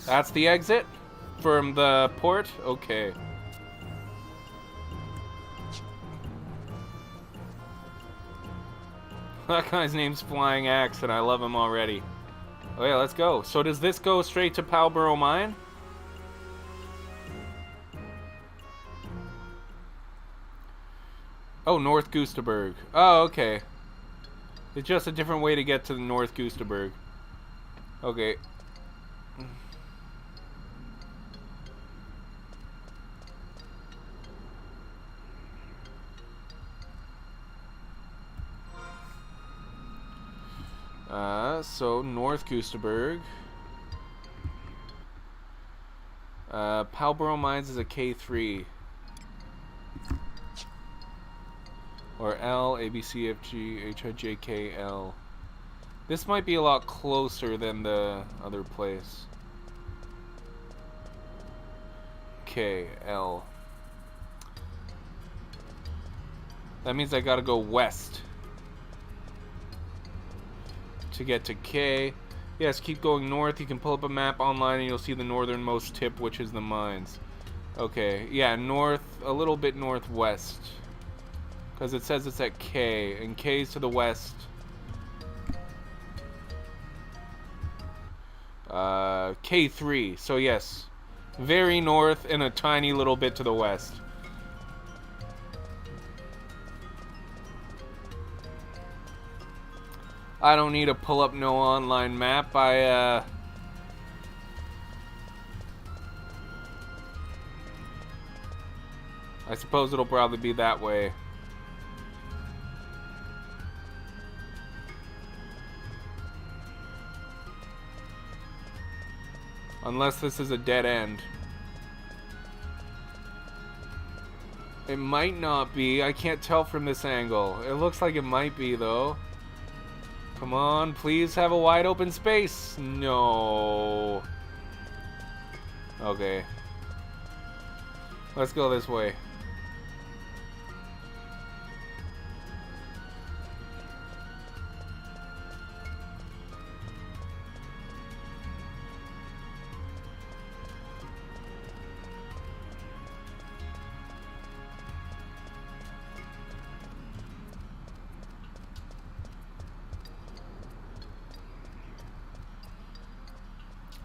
That's the exit from the port? Okay. That guy's name's Flying Axe, and I love him already. Oh yeah, let's go. So does this go straight to Palborough Mine? Oh, North Goosterberg. Oh, okay. It's just a different way to get to the North Goosterberg. Okay. So North Goosterberg. Palborough Mines is a K3. Or L, A, B, C, F, G, H, I, J, K, L. This might be a lot closer than the other place. K, L. That means I gotta go west to get to K. Yes, keep going north. You can pull up a map online and you'll see the northernmost tip, which is the mines. Okay, yeah, north, a little bit northwest. Because it says it's at K, and K's to the west. K3, so yes. Very north and a tiny little bit to the west. I don't need to pull up no online map. I suppose it'll probably be that way. Unless this is a dead end. It might not be. I can't tell from this angle. It looks like it might be, though. Come on, please have a wide open space. No. Okay. Let's go this way.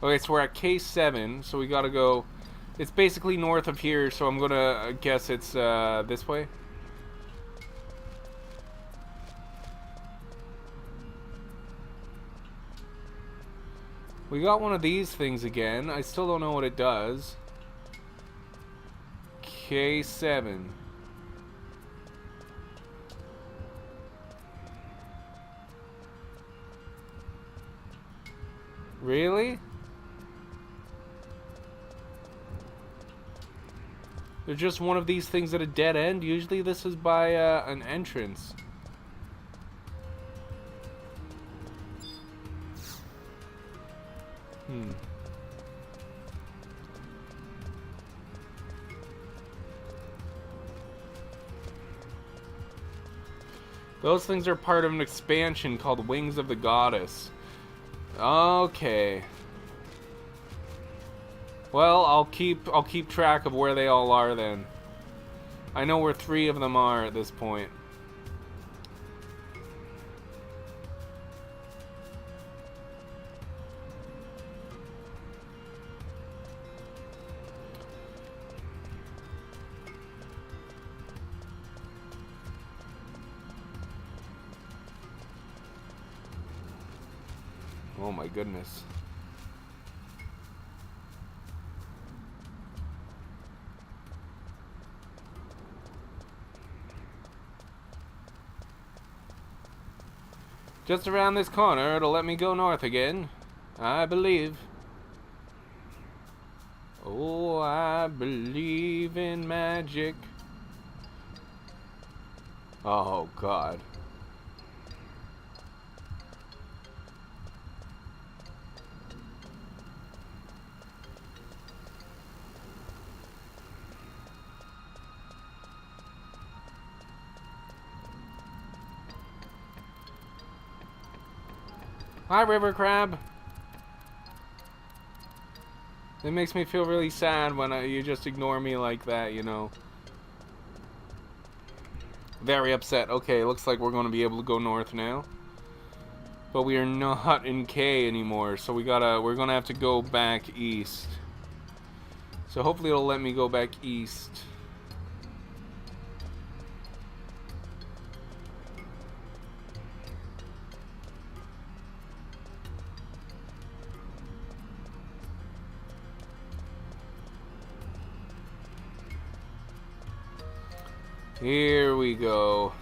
Okay, so we're at K7, so we gotta go... It's basically north of here, so I'm gonna guess it's this way. We got one of these things again. I still don't know what it does. K7. Really? They're just one of these things at a dead end. Usually this is by an entrance. Those things are part of an expansion called Wings of the Goddess. Okay. Well, I'll keep track of where they all are then. I know where 3 of them are at this point. Oh my goodness. Just around this corner, it'll let me go north again, I believe. Oh, I believe in magic. Oh, God. Hi, River Crab. It makes me feel really sad when you just ignore me like that, you know. Very upset. Okay, looks like we're going to be able to go north now. But we are not in K anymore, so we're going to have to go back east. So hopefully it'll let me go back east. Here we go.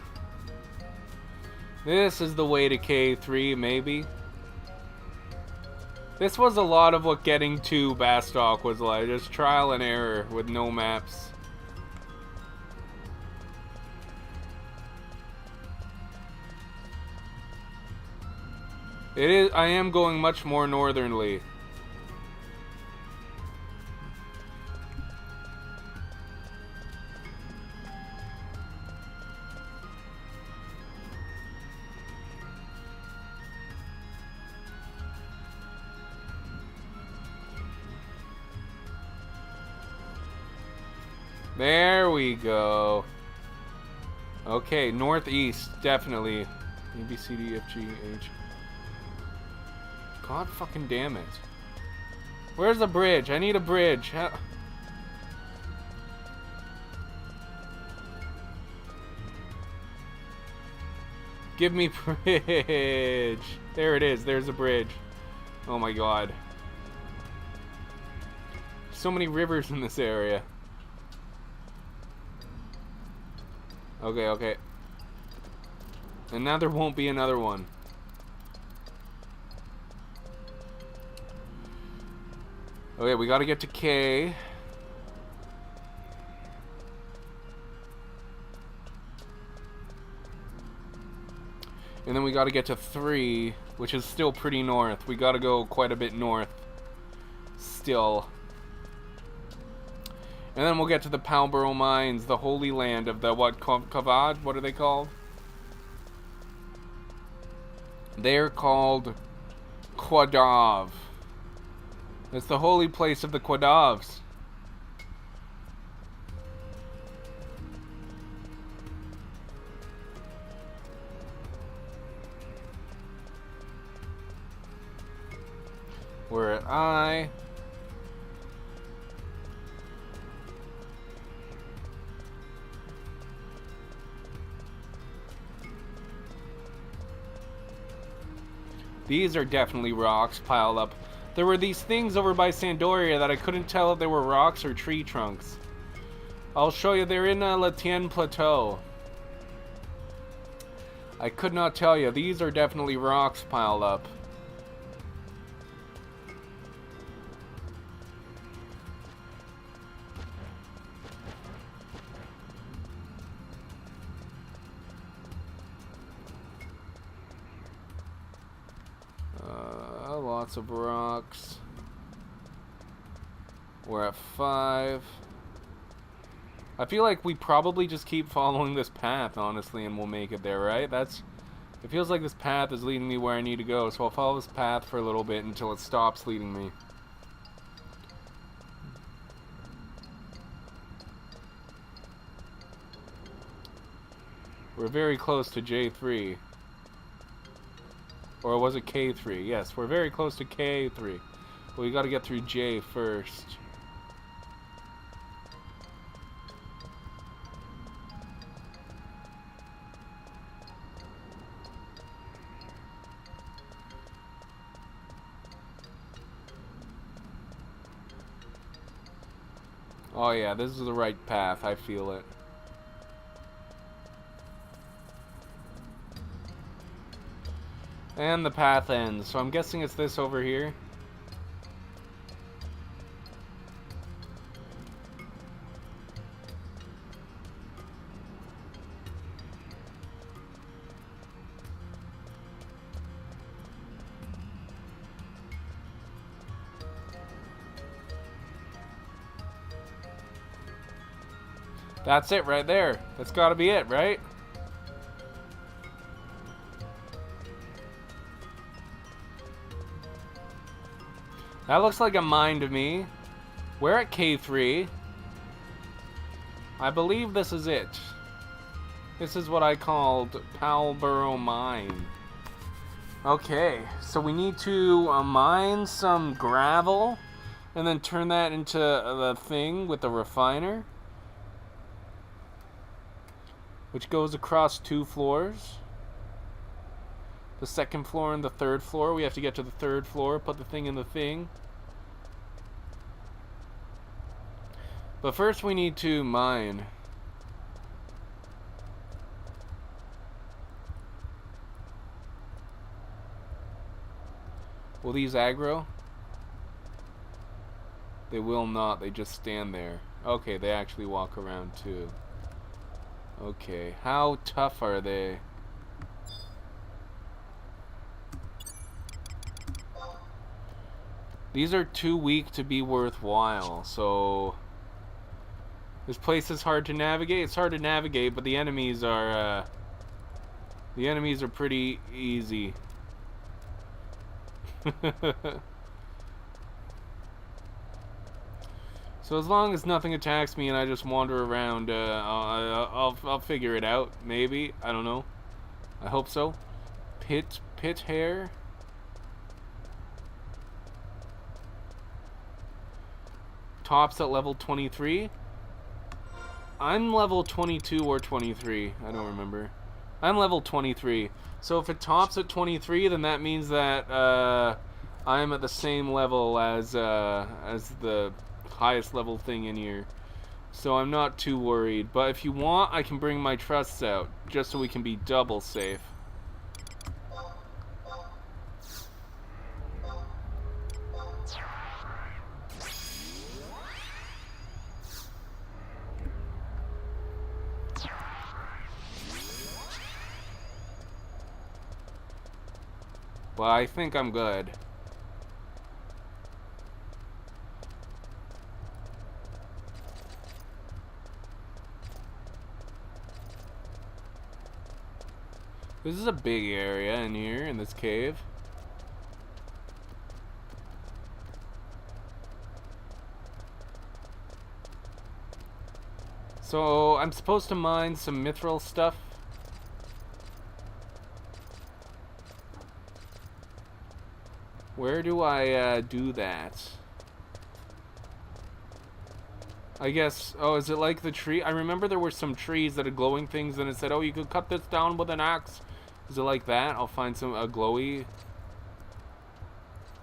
This is the way to K3, maybe. This was a lot of what getting to BASTOK was like. Just trial and error with no maps. It is. I am going much more northernly. There we go. Okay, northeast, definitely. A, B, C, D, F, G, H. God fucking damn it. Where's the bridge? I need a bridge. Give me bridge. There it is. There's a bridge. Oh my god. So many rivers in this area. Okay, okay. And now there won't be another one. Okay, we gotta get to K. And then we gotta get to 3, which is still pretty north. We gotta go quite a bit north. Still. And then we'll get to the Palborough Mines, the holy land of the, what, Kavad? What are they called? They're called Quadav. It's the holy place of the Quadavs. We're at I. These are definitely rocks piled up. There were these things over by Sandoria that I couldn't tell if they were rocks or tree trunks. I'll show you. They're in Latien Plateau. I could not tell you. These are definitely rocks piled up. Lots of rocks. We're at 5. I feel like we probably just keep following this path, honestly, and we'll make it there, right? It feels like this path is leading me where I need to go, so I'll follow this path for a little bit until it stops leading me. We're very close to J3. Or was it K3? Yes, we're very close to K3. But we gotta get through J first. Oh yeah, this is the right path. I feel it. And the path ends, so I'm guessing it's this over here. That's it right there. That's gotta be it, right? That looks like a mine to me. We're at K3. I believe this is it. This is what I called Palborough Mine. Okay, so we need to mine some gravel and then turn that into the thing with the refiner, which goes across 2 floors. The 2nd floor and the 3rd floor. We have to get to the 3rd floor, put the thing in the thing. But first we need to mine. Will these aggro? They will not. They just stand there. Okay, they actually walk around too. Okay, how tough are they? These are too weak to be worthwhile, so this place is hard to navigate. It's hard to navigate, but the enemies are pretty easy. So as long as nothing attacks me and I just wander around, I'll figure it out. Maybe, I don't know. I hope so. Pit hair. Tops at level 23. I'm level 22 or 23. I don't remember. I'm level 23. So if it tops at 23, then that means that I'm at the same level as the highest level thing in here. So I'm not too worried. But if you want, I can bring my trusts out just so we can be double safe. Well, I think I'm good. This is a big area in here, in this cave. So, I'm supposed to mine some mithril stuff. Where do I do that? I guess, oh, is it like the tree? I remember there were some trees that had glowing things and it said, oh, you could cut this down with an axe. Is it like that? I'll find some glowy.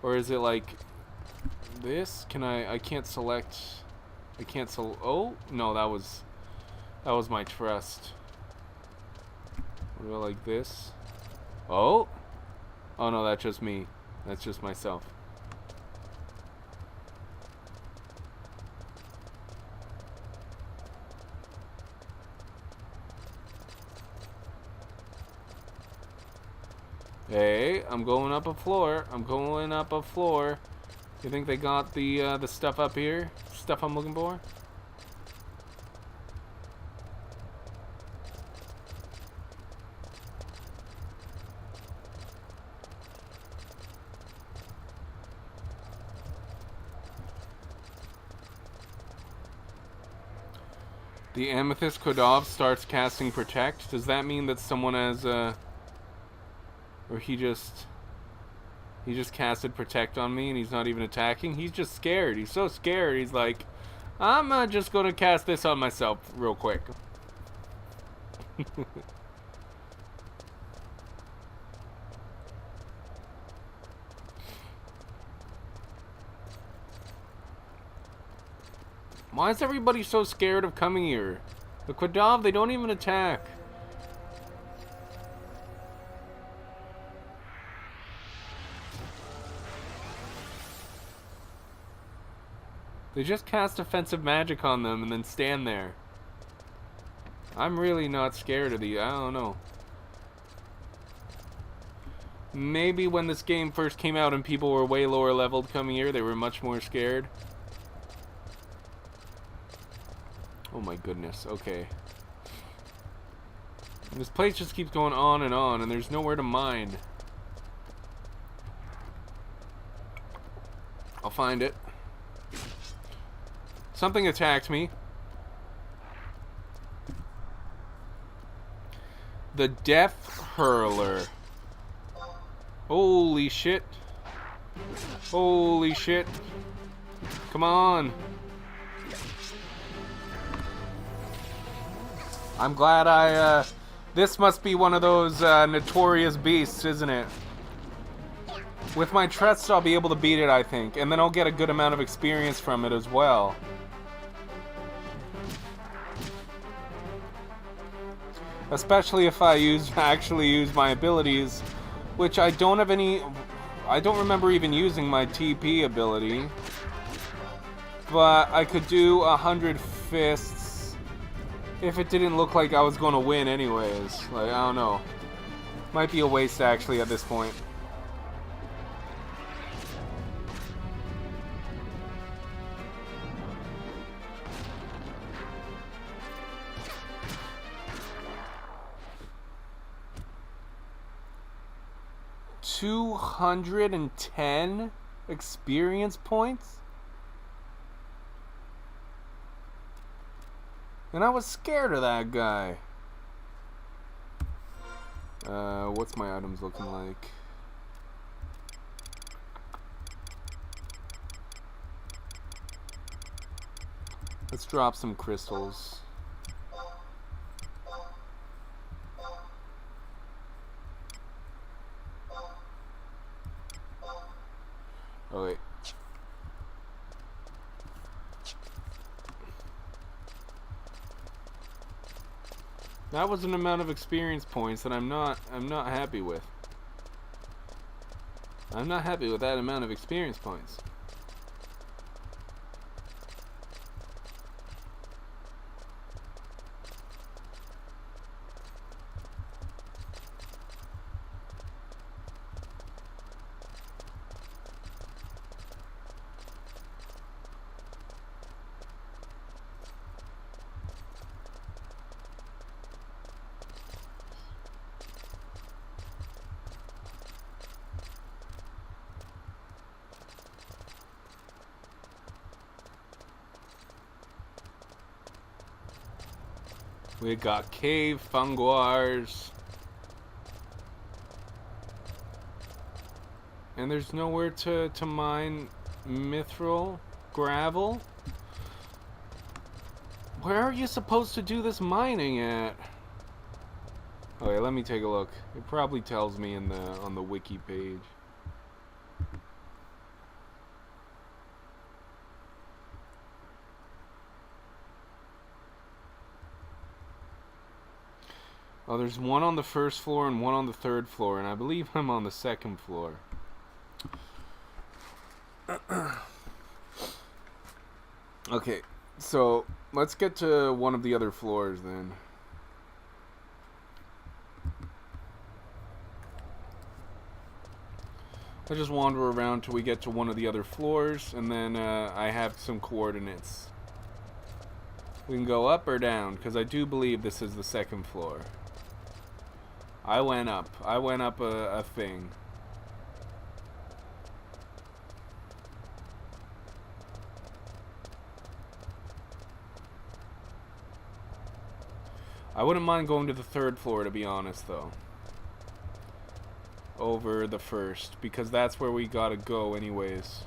Or is it like this? Can I can't select. I can't oh, no, that was my trust. What about like this? Oh? Oh no, that's just me. That's just myself. Hey, I'm going up a floor. I'm going up a floor. You think they got the stuff up here? Stuff I'm looking for? The Amethyst Kodov starts casting Protect. Does that mean that someone has or he just casted Protect on me and he's not even attacking? He's just scared. He's so scared. He's like, I'm just gonna cast this on myself real quick. Why is everybody so scared of coming here? The Kodov, they don't even attack. They just cast offensive magic on them and then stand there. I'm really not scared of the... I don't know. Maybe when this game first came out and people were way lower leveled coming here, they were much more scared. Oh my goodness, okay. And this place just keeps going on and there's nowhere to mine. I'll find it. Something attacked me. The Death Hurler. Holy shit. Holy shit. Come on. I'm glad I, this must be one of those notorious beasts, isn't it? With my trust, I'll be able to beat it, I think. And then I'll get a good amount of experience from it as well. Especially if I actually use my abilities, which I don't have any... I don't remember even using my TP ability. But I could do 100 fists if it didn't look like I was going to win anyways. Like, I don't know. Might be a waste actually at this point. $210 experience points? And I was scared of that guy. What's my items looking like? Let's drop some crystals. Oh wait. That was an amount of experience points that I'm not happy with. I'm not happy with that amount of experience points. We got cave funguars. And there's nowhere to mine mithril gravel. Where are you supposed to do this mining at? Okay, let me take a look. It probably tells me in on the wiki page. Oh, there's one on the first floor and one on the third floor, and I believe I'm on the second floor. Okay, so let's get to one of the other floors then. I'll just wander around till we get to one of the other floors, and then I have some coordinates. We can go up or down, because I do believe this is the second floor. I went up. I went up a thing. I wouldn't mind going to the third floor, to be honest, though. Over the first, because that's where we gotta go anyways.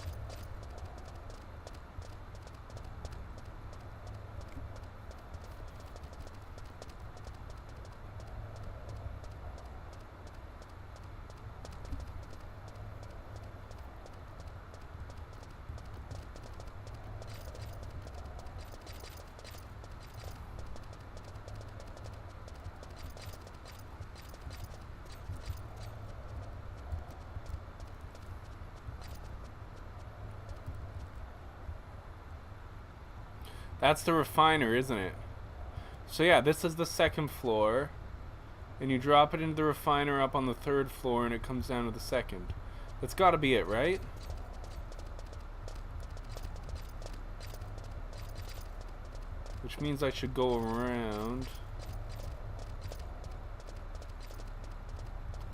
That's the refiner, isn't it? So yeah, this is the second floor. And you drop it into the refiner up on the third floor and it comes down to the second. That's gotta be it, right? Which means I should go around.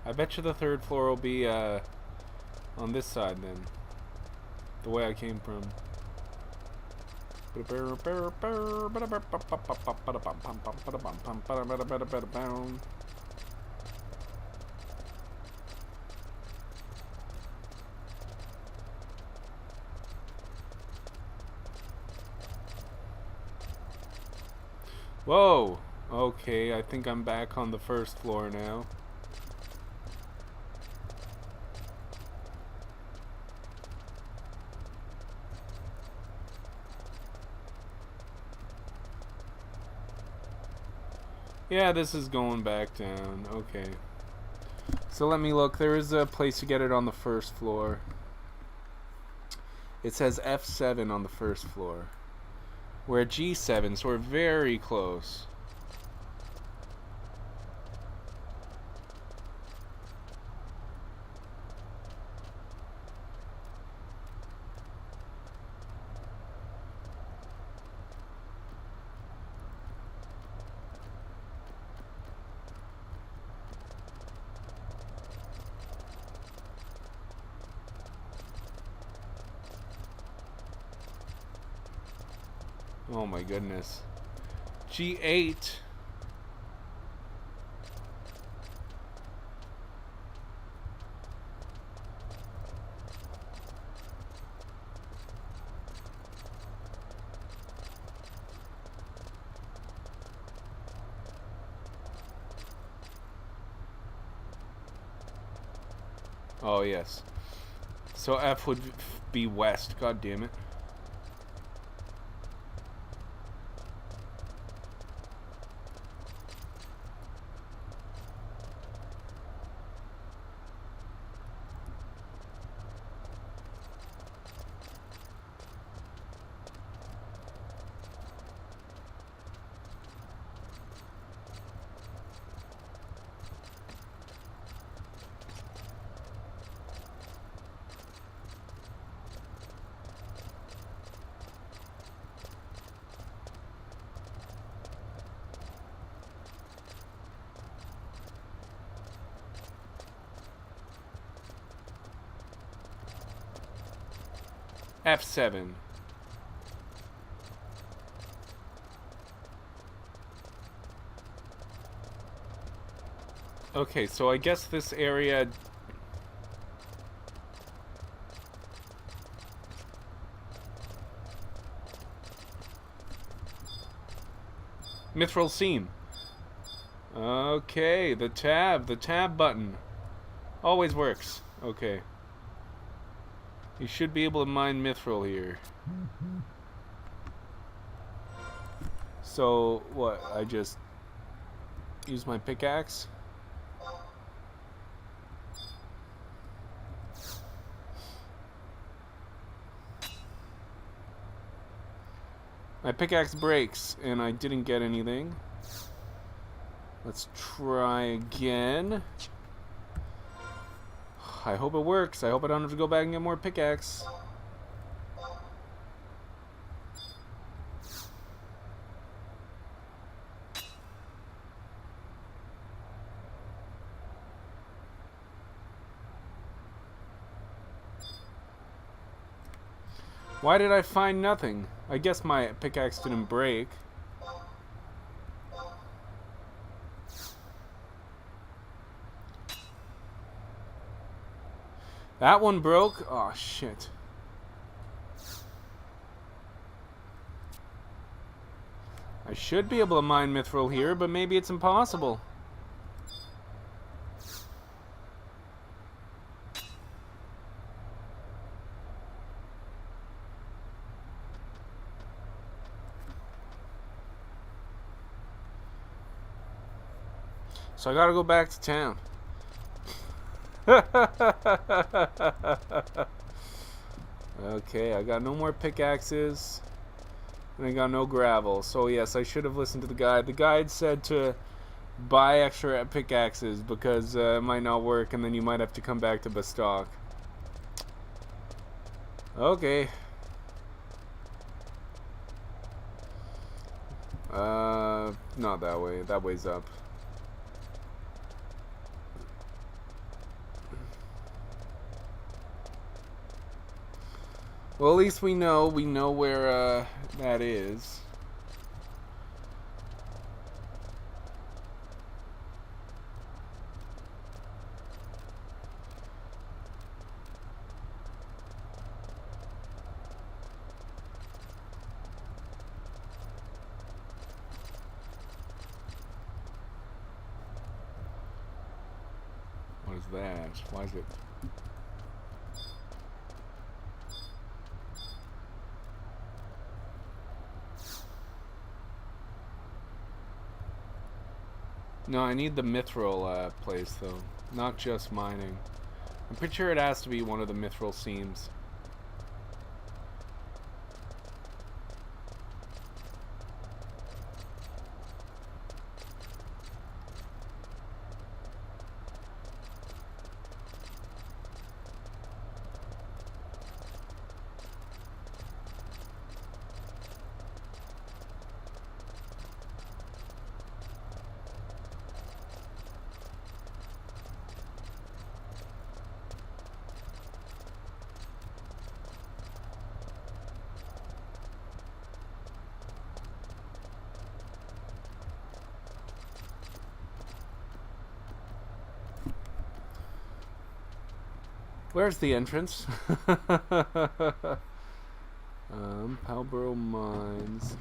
I bet you the third floor will be on this side then. The way I came from. Whoa! Okay, I think I'm back on the first floor now. Yeah, this is going back down. Okay. So let me look. There is a place to get it on the first floor. It says F7 on the first floor. We're at G7, so we're very close. Oh my goodness. G8. Oh yes. So F would be west. God damn it. F7. Okay, so I guess this area... Mithril seam. Okay, the tab button. Always works. Okay. You should be able to mine mithril here. So, what? I just use my pickaxe? My pickaxe breaks, and I didn't get anything. Let's try again. I hope it works. I hope I don't have to go back and get more pickaxe. Why did I find nothing? I guess my pickaxe didn't break. That one broke? Oh, shit. I should be able to mine mithril here, but maybe it's impossible. So I gotta go back to town. Okay, I got no more pickaxes. And I got no gravel. So yes, I should have listened to the guide. The guide said to buy extra pickaxes because it might not work and then you might have to come back to BASTOK. Okay. Not that way. That way's up. Well, at least we know where that is. What is that? Why is it? No, I need the mithril place though, not just mining. I'm pretty sure it has to be one of the mithril seams. Where's the entrance? Palborough Mines.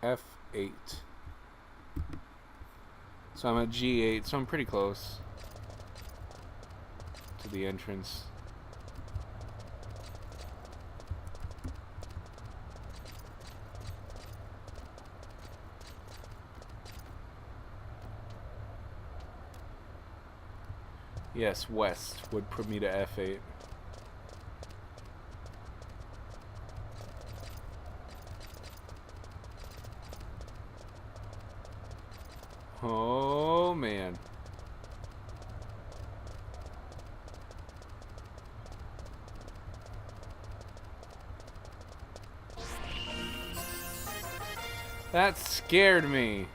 F8. So I'm at G8, so I'm pretty close to the entrance. Yes, west would put me to F8. Oh man. That scared me.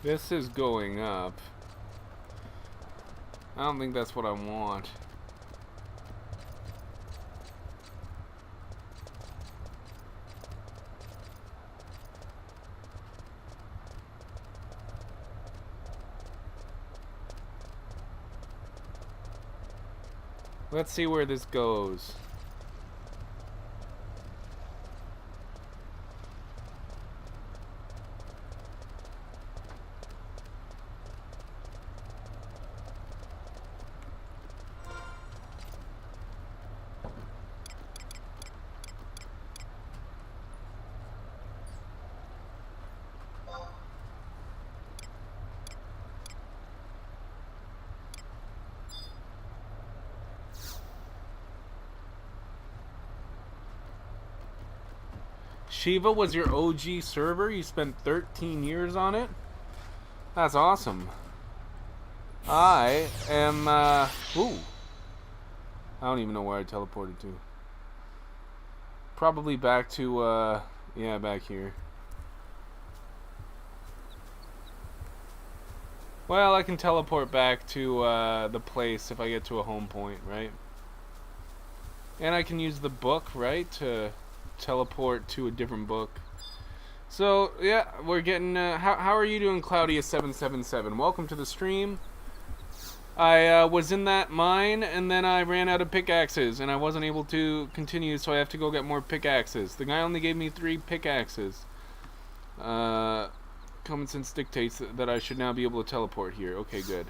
This is going up. I don't think that's what I want. Let's see where this goes. Shiva was your OG server? You spent 13 years on it? That's awesome. I am, ooh. I don't even know where I teleported to. Probably back to, yeah, back here. Well, I can teleport back to, the place if I get to a home point, right? And I can use the book, right, to teleport to a different book. So yeah, we're getting. How are you doing, Claudia777? Welcome to the stream. I was in that mine, and then I ran out of pickaxes, and I wasn't able to continue, so I have to go get more pickaxes. The guy only gave me 3 pickaxes. Common sense dictates that I should now be able to teleport here. Okay, good.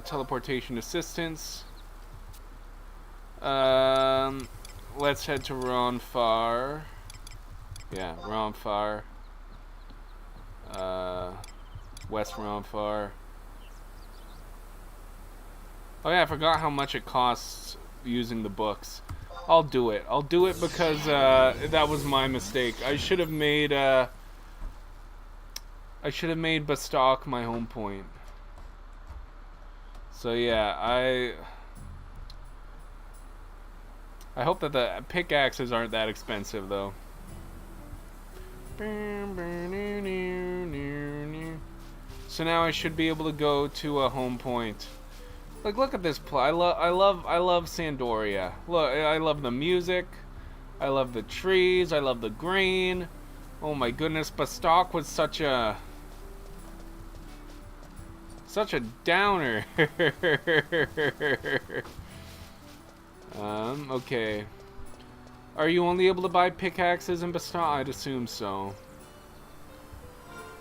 Teleportation assistance. Let's head to Ronfar. Yeah, Ronfar. West Ronfar. Oh yeah, I forgot how much it costs using the books. I'll do it. I'll do it because that was my mistake. I should have made BASTOK my home point. So yeah, I hope that the pickaxes aren't that expensive though. So now I should be able to go to a home point. Like, look at this I love Sandoria. Look, I love the music. I love the trees. I love the green. Oh my goodness, BASTOK was such a downer. Okay. Are you only able to buy pickaxes in BASTOK? I'd assume so.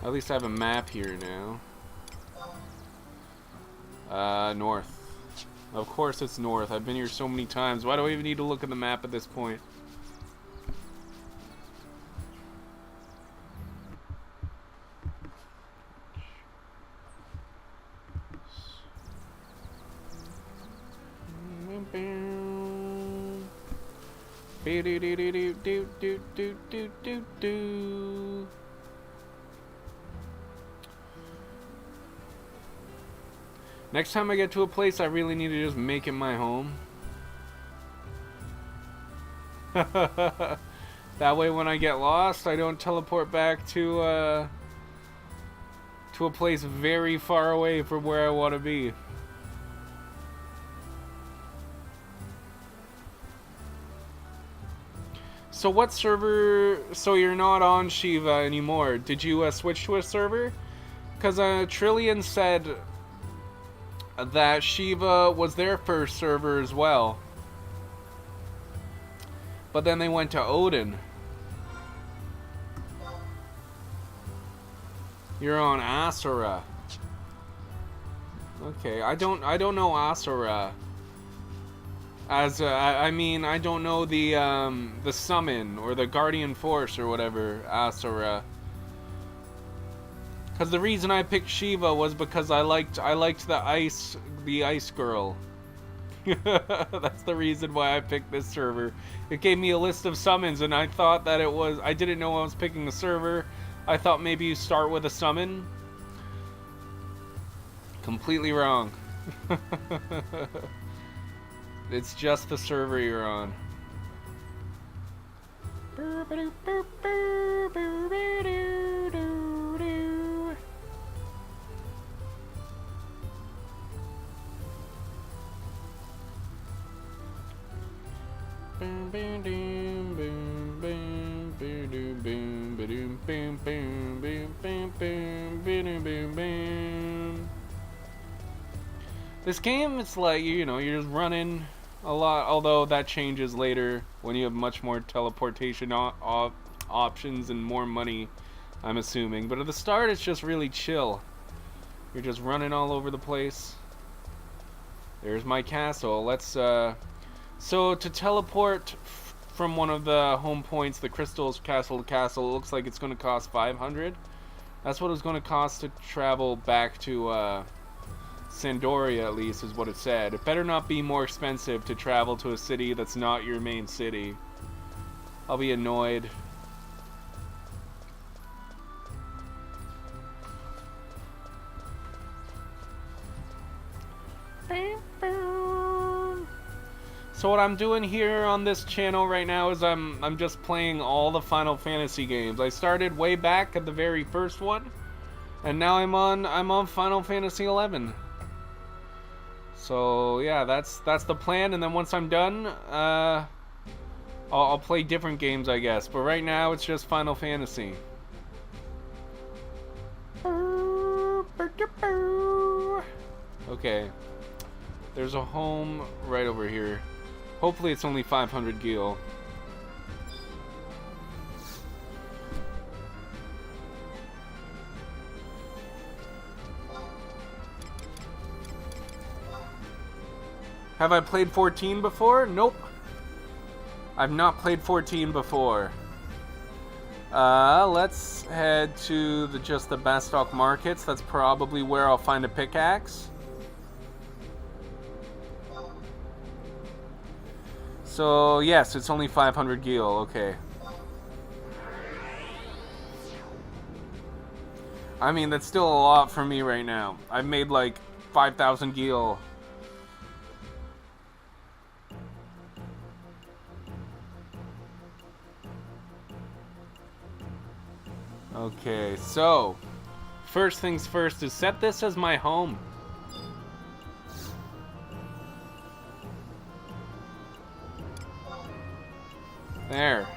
At least I have a map here now. North. Of course it's north. I've been here so many times. Why do I even need to look at the map at this point? Next time I get to a place, I really need to just make it my home. That way when I get lost, I don't teleport back to a place very far away from where I want to be. So what server... So you're not on Shiva anymore. Did you switch to a server? Because Trillian said that Shiva was their first server as well. But then they went to Odin. You're on Asura. Okay, I don't know Asura. As I mean, I don't know the summon or the guardian force or whatever, Asura. Because the reason I picked Shiva was because I liked the ice girl. That's the reason why I picked this server. It gave me a list of summons, and I thought that it was... I didn't know I was picking a server. I thought maybe you start with a summon. Completely wrong. It's just the server you're on. This game, it's like, you know, you're just running a lot, although that changes later when you have much more teleportation options and more money, I'm assuming. But at the start, it's just really chill. You're just running all over the place. There's my castle. Let's, so to teleport from one of the home points, the Crystal's castle to castle, it looks like it's going to cost 500. That's what it's going to cost to travel back to, Sandoria, at least, is what it said. It better not be more expensive to travel to a city that's not your main city. I'll be annoyed. So what I'm doing here on this channel right now is I'm just playing all the Final Fantasy games. I started way back at the very first one, and now I'm on Final Fantasy 11. So yeah, that's the plan, and then once I'm done, I'll play different games, I guess. But right now, it's just Final Fantasy. Okay. There's a home right over here. Hopefully it's only 500 gil. Have I played 14 before? Nope. I've not played 14 before. Let's head to just the BASTOK markets. That's probably where I'll find a pickaxe. So, yes, it's only 500 gil. Okay. I mean, that's still a lot for me right now. I've made like 5,000 gil. Okay, so first things first is set this as my home. There,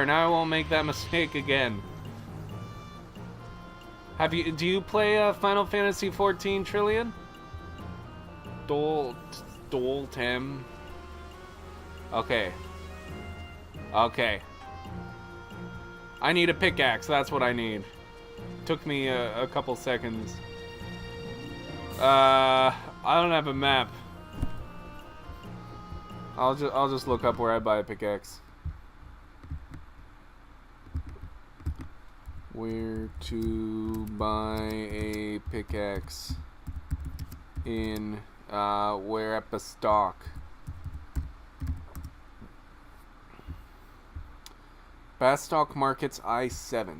now I won't make that mistake again. Do you play Final Fantasy 14 Trillion? Tim. Okay. I need a pickaxe, that's what I need. Took me a couple seconds. I don't have a map. I'll just look up where I buy a pickaxe. Where to buy a pickaxe in where at BASTOK. BASTOK Markets I-7.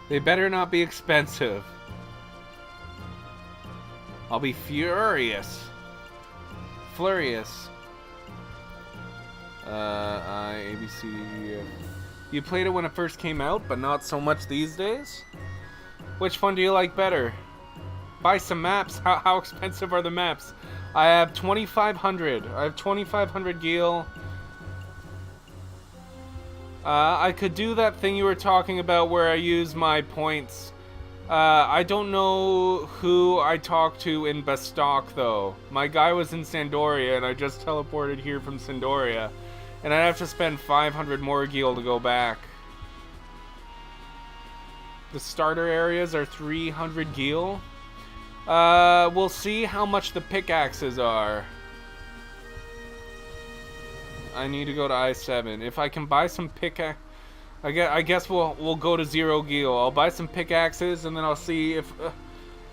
They better not be expensive. I'll be furious. Flurious. ABC. You played it when it first came out, but not so much these days? Which one do you like better? Buy some maps. How expensive are the maps? I have 2,500. I have 2,500 gil. I could do that thing you were talking about where I use my points. I don't know who I talked to in BASTOK though. My guy was in Sandoria and I just teleported here from Sandoria. And I'd have to spend 500 more gil to go back. The starter areas are 300 gil. We'll see how much the pickaxes are. I need to go to I-7. If I can buy some pickaxe, I guess we'll go to 0 gil. I'll buy some pickaxes and then I'll see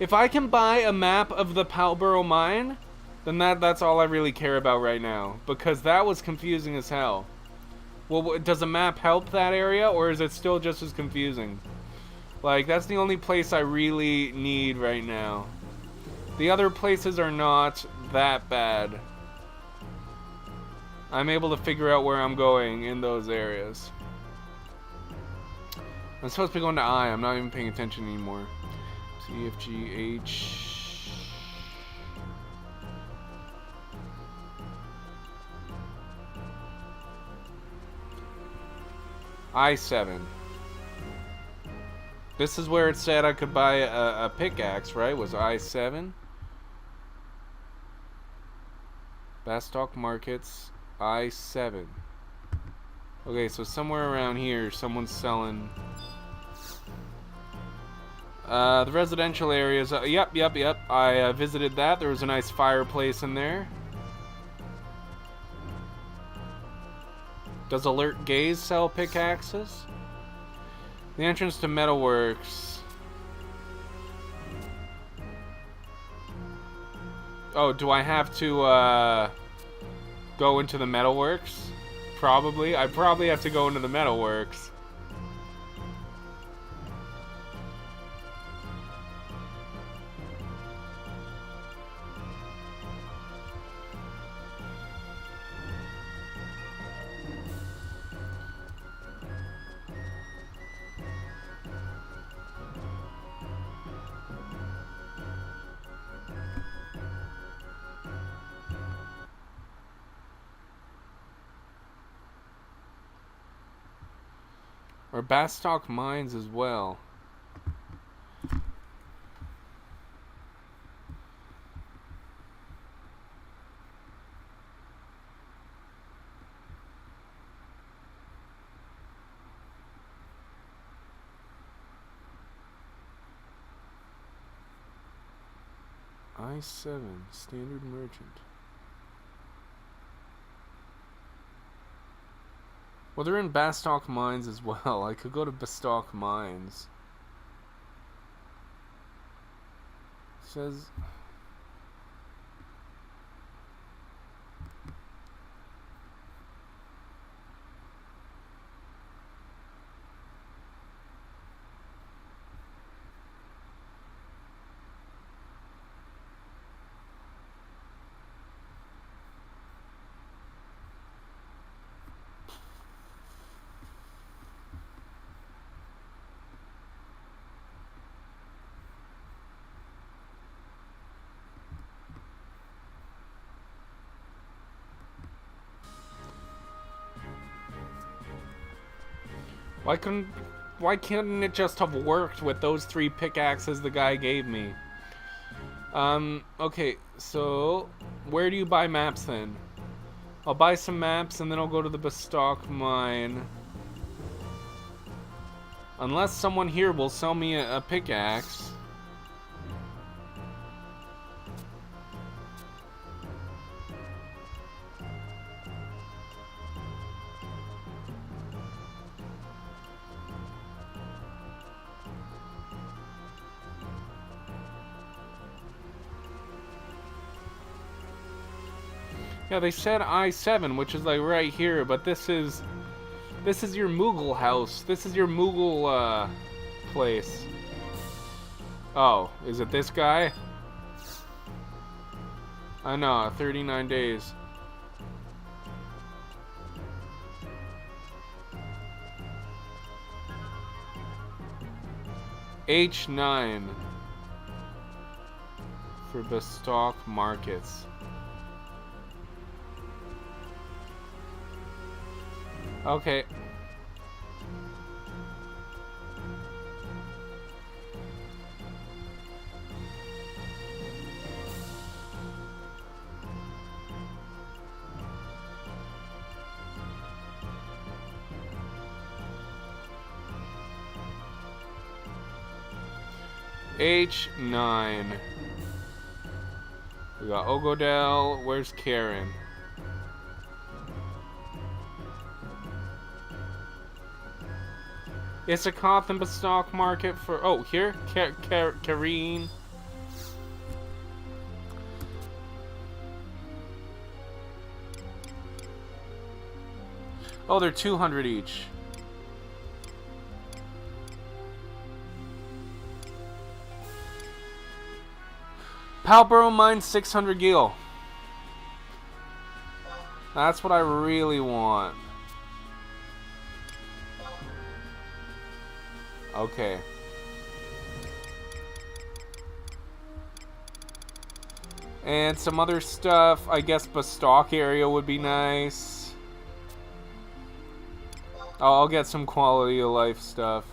if I can buy a map of the Palborough mine, then that's all I really care about right now, because that was confusing as hell. Well, does a map help that area, or is it still just as confusing? Like, that's the only place I really need right now. The other places are not that bad. I'm able to figure out where I'm going in those areas. I'm supposed to be going to I. I'm not even paying attention anymore. C, F, G, H. I-7. This is where it said I could buy a pickaxe, right? Was I-7? BASTOK Markets, I-7. Okay, so somewhere around here, someone's selling. The residential areas. Yep. I visited that. There was a nice fireplace in there. Does Alert Gaze sell pickaxes? The entrance to Metalworks. Oh, do I have to go into the Metalworks? Probably. I probably have to go into the Metalworks. Or BASTOK mines as well. I-7, standard merchant. Well, they're in BASTOK mines as well. I could go to BASTOK mines. It says... Why couldn't it just have worked with those 3 pickaxes the guy gave me? Okay, so where do you buy maps then? I'll buy some maps and then I'll go to the BASTOK mine. Unless someone here will sell me a pickaxe. Yeah, they said I-7, which is like right here, but this is your Moogle house. This is your Moogle place. Oh, is it this guy? I know, 39 days. H9 for BASTOK markets. Okay. H9. We got Ogodel. Where's Karen? It's a Gotham BASTOK market for... Oh, here? Kareen. Oh, they're 200 each. Palborough mines 600 gil. That's what I really want. Okay. And some other stuff. I guess BASTOK area would be nice. Oh, I'll get some quality of life stuff.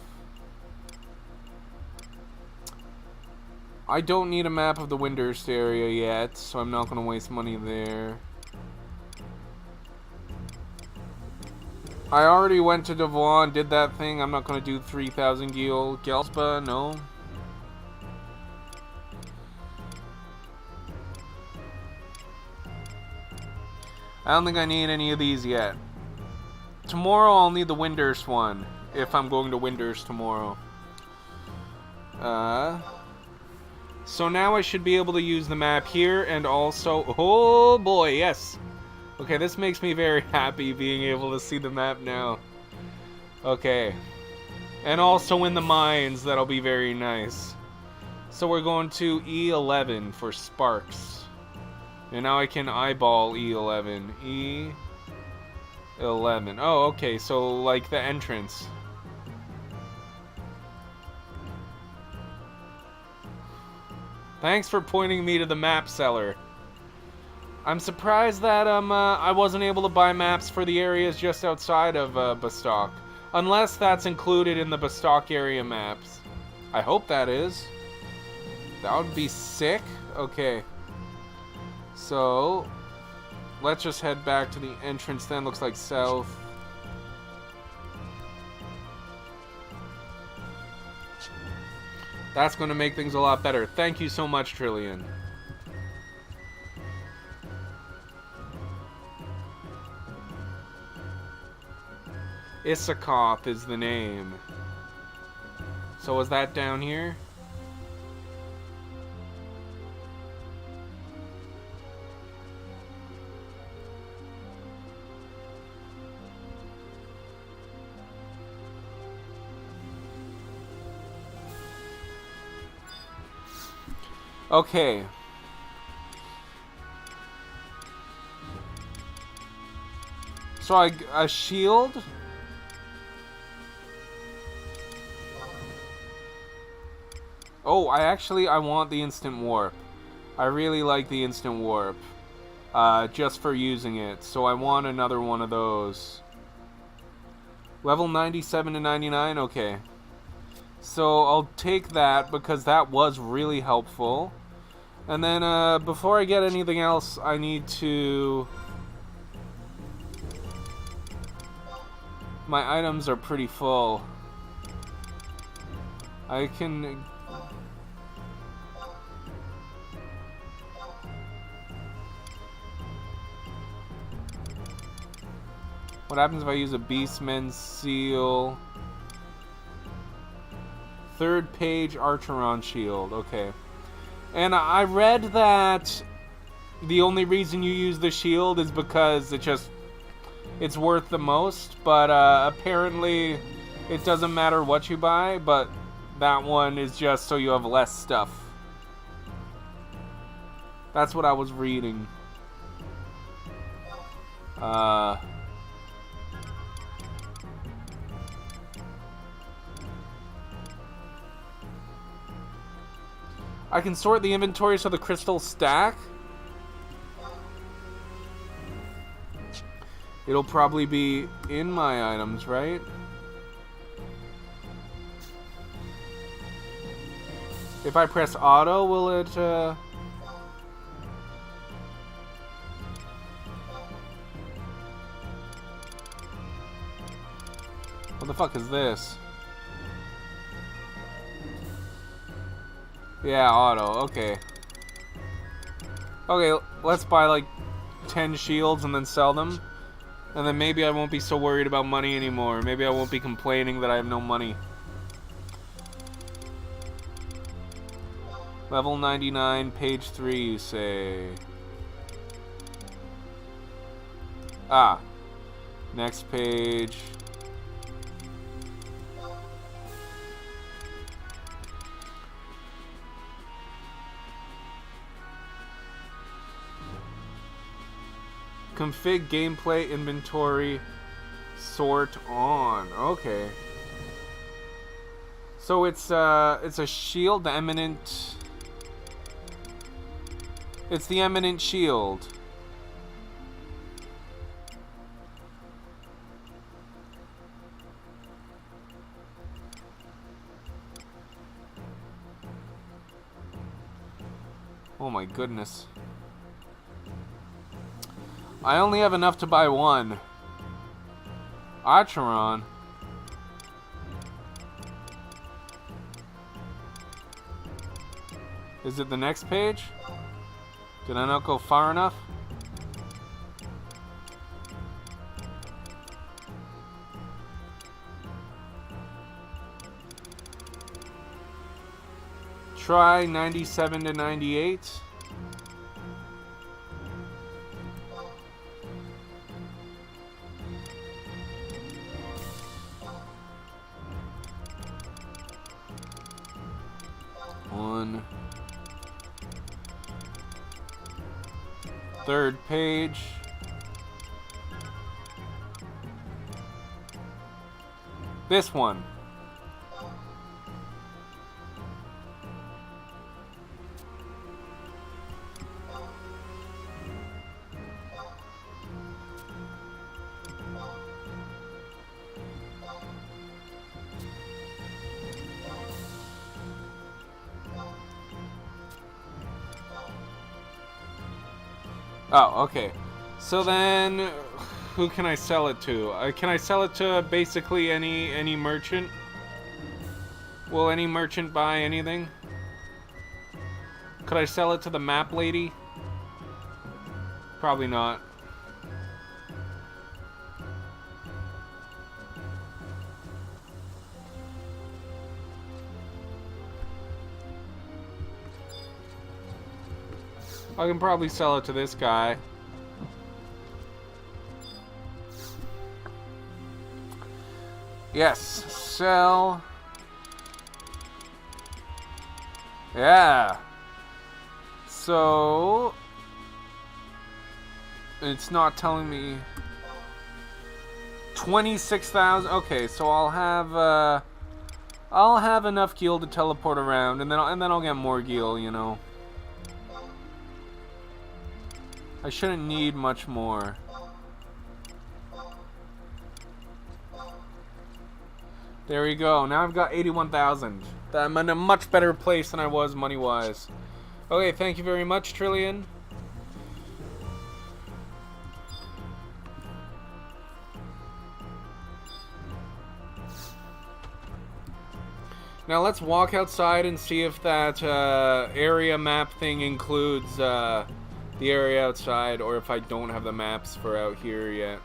I don't need a map of the Windhurst area yet, so I'm not going to waste money there. I already went to Devon, did that thing. I'm not going to do 3,000 gil. Gelspa, no. I don't think I need any of these yet. Tomorrow I'll need the Windhurst one, if I'm going to Windhurst tomorrow. So now I should be able to use the map here, and also... Oh boy, yes! Okay, this makes me very happy being able to see the map now. Okay. And also in the mines, that'll be very nice. So we're going to E11 for Sparks. And now I can eyeball E11. E11. Oh, okay, so like the entrance. Thanks for pointing me to the map seller. I'm surprised that I wasn't able to buy maps for the areas just outside of BASTOK. Unless that's included in the BASTOK area maps. I hope that is. That would be sick. Okay. So, let's just head back to the entrance then. Looks like south. That's going to make things a lot better. Thank you so much, Trillian. Issakoth is the name. So is that down here? Okay. So a shield? Oh, I want the instant warp. I really like the instant warp. Just for using it. So I want another one of those. Level 97 to 99? Okay. So I'll take that because that was really helpful. And then before I get anything else, I need to... My items are pretty full. I can... What happens if I use a Beastman's Seal? Third page Archeron Shield. Okay. And I read that the only reason you use the shield is because it's worth the most. But apparently it doesn't matter what you buy. But that one is just so you have less stuff. That's what I was reading. I can sort the inventory so the crystals stack. It'll probably be in my items, right? If I press auto, will it... What the fuck is this? Yeah, auto. Okay. Okay, let's buy like 10 shields and then sell them. And then maybe I won't be so worried about money anymore. Maybe I won't be complaining that I have no money. Level 99, page 3, you say. Ah. Next page. Config gameplay inventory sort on. Okay. So it's a shield, the eminent. It's the eminent shield. Oh my goodness. I only have enough to buy one. Archeron. Is it the next page? Did I not go far enough? Try 97 to 98. Third page. This one. Oh, okay. So then, who can I sell it to? Can I sell it to basically any merchant? Will any merchant buy anything? Could I sell it to the map lady? Probably not. I can probably sell it to this guy. Yes, sell. Yeah. So it's not telling me 26,000. Okay, so I'll have enough gil to teleport around, and then I'll get more gil, you know. I shouldn't need much more. There we go. Now I've got 81,000. I'm in a much better place than I was money-wise. Okay, thank you very much, Trillion. Now let's walk outside and see if that area map thing includes the area outside, or if I don't have the maps for out here yet.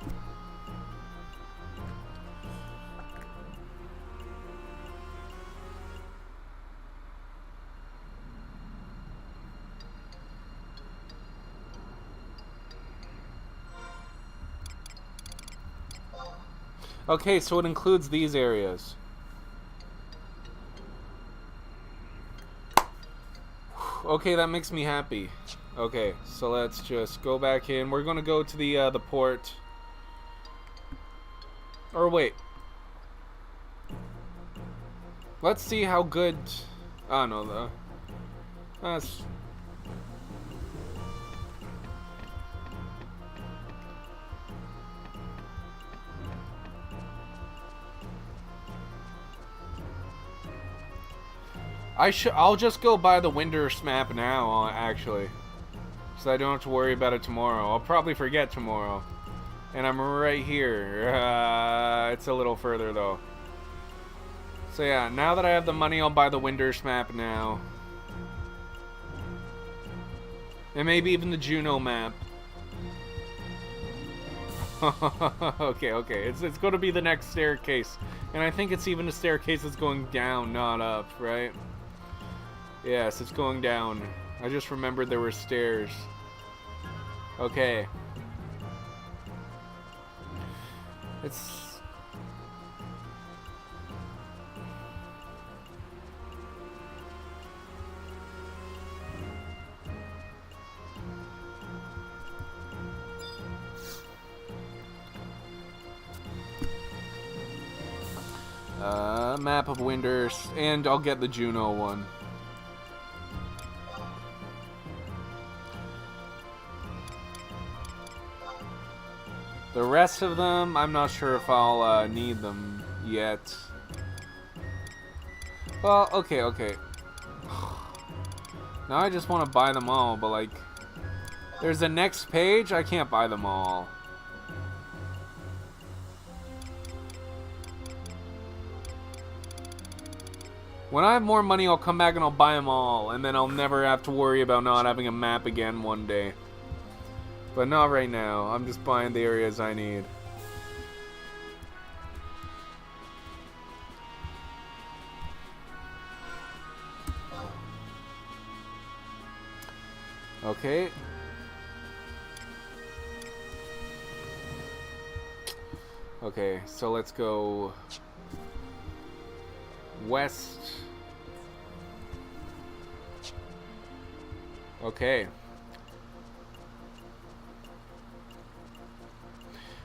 Okay, so it includes these areas. Okay, that makes me happy. Okay, so let's just go back in. We're gonna go to the port. Or wait. Let's see how good. Oh no, that's. I'll just go buy the Windurst map now, actually. So I don't have to worry about it tomorrow. I'll probably forget tomorrow. And I'm right here. It's a little further, though. So yeah, now that I have the money, I'll buy the Windurst map now. And maybe even the Juno map. okay. It's going to be the next staircase. And I think it's even a staircase that's going down, not up, right? Yes, it's going down. I just remembered there were stairs. Okay. It's... map of Windurst, and I'll get the Juno one. The rest of them, I'm not sure if I'll need them yet. Well, okay. Now I just want to buy them all, but like, there's a next page, I can't buy them all. When I have more money, I'll come back and I'll buy them all, and then I'll never have to worry about not having a map again one day. But not right now. I'm just buying the areas I need. Okay. Okay, so let's go west. Okay.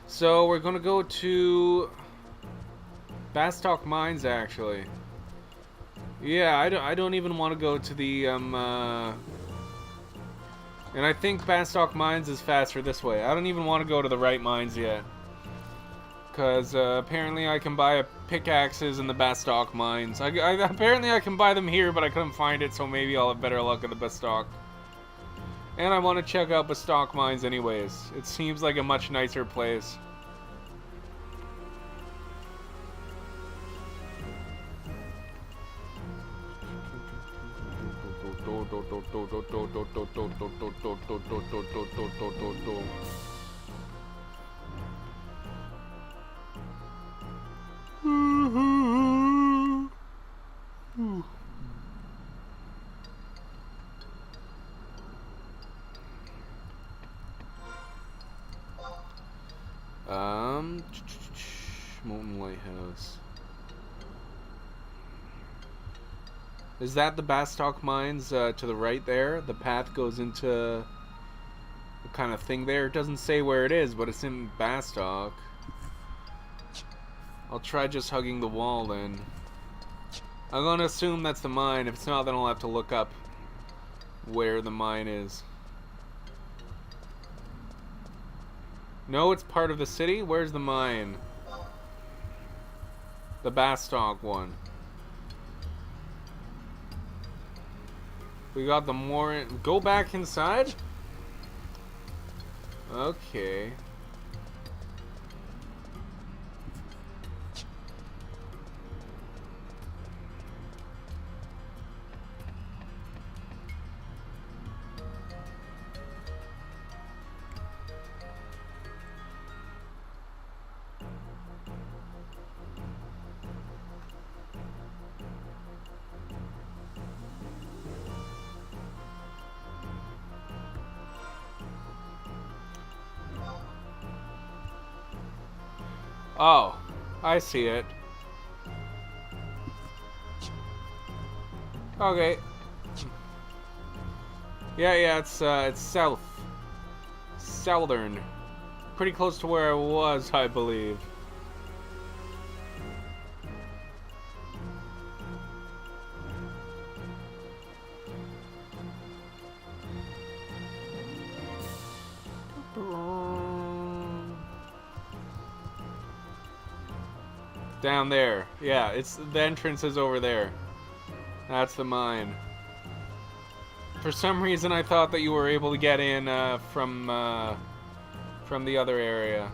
So we're gonna go to BASTOK Mines, actually. Yeah, I don't even want to go to the and I think BASTOK Mines is faster this way. I don't even want to go to the right mines yet, because apparently I can buy pickaxes in the BASTOK Mines. Apparently I can buy them here, but I couldn't find it, so maybe I'll have better luck at the BASTOK. And I want to check out BASTOK Mines anyways. It seems like a much nicer place. Molten Lighthouse. Is that the BASTOK Mines to the right there? The path goes into the kind of thing there. It doesn't say where it is, but it's in BASTOK. I'll try just hugging the wall then. I'm gonna assume that's the mine. If it's not, then I'll have to look up where the mine is. No, it's part of the city? Where's the mine? The BASTOK one. We got the more... Go back inside? Okay. Oh, I see it. Okay. Yeah, it's south. Southern. Pretty close to where I was, I believe. Down there. Yeah, it's the entrance is over there. That's the mine. For some reason I thought that you were able to get in from the other area.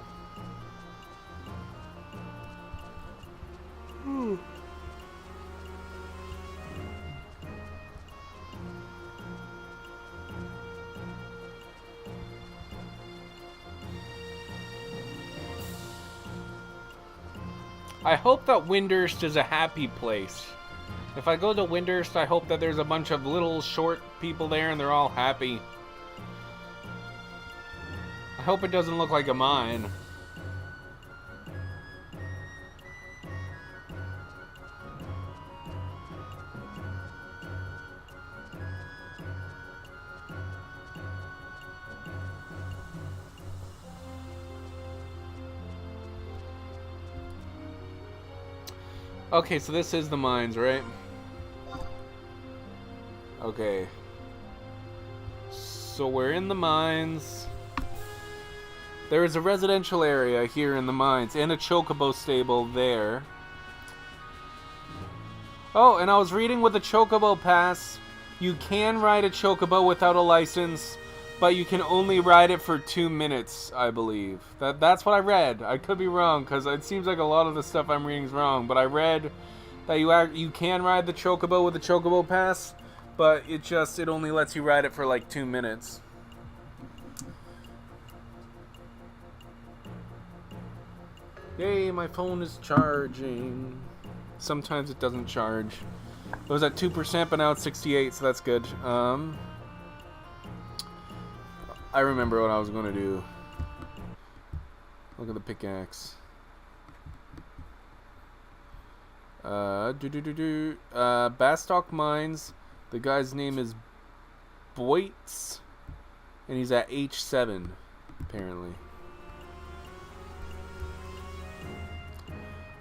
I hope that Windurst is a happy place. If I go to Windurst, I hope that there's a bunch of little short people there and they're all happy. I hope it doesn't look like a mine. Okay, so this is the mines, right? Okay. So we're in the mines. There is a residential area here in the mines and a chocobo stable there. Oh, and I was reading with the chocobo pass, you can ride a chocobo without a license, but you can only ride it for 2 minutes, I believe. That's what I read. I could be wrong, because it seems like a lot of the stuff I'm reading is wrong. But I read that you can ride the chocobo with the chocobo pass, but it only lets you ride it for like 2 minutes. Yay, my phone is charging. Sometimes it doesn't charge. It was at 2%, but now it's 68, so that's good. I remember what I was going to do. Look at the pickaxe. BASTOK Mines. The guy's name is Boytz, and he's at H7, apparently.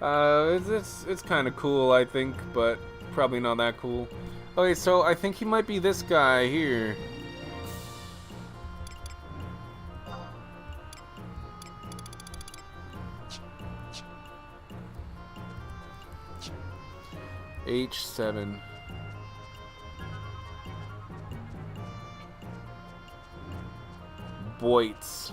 It's kind of cool, I think, but probably not that cool. Okay, so I think he might be this guy here. H7. Boits.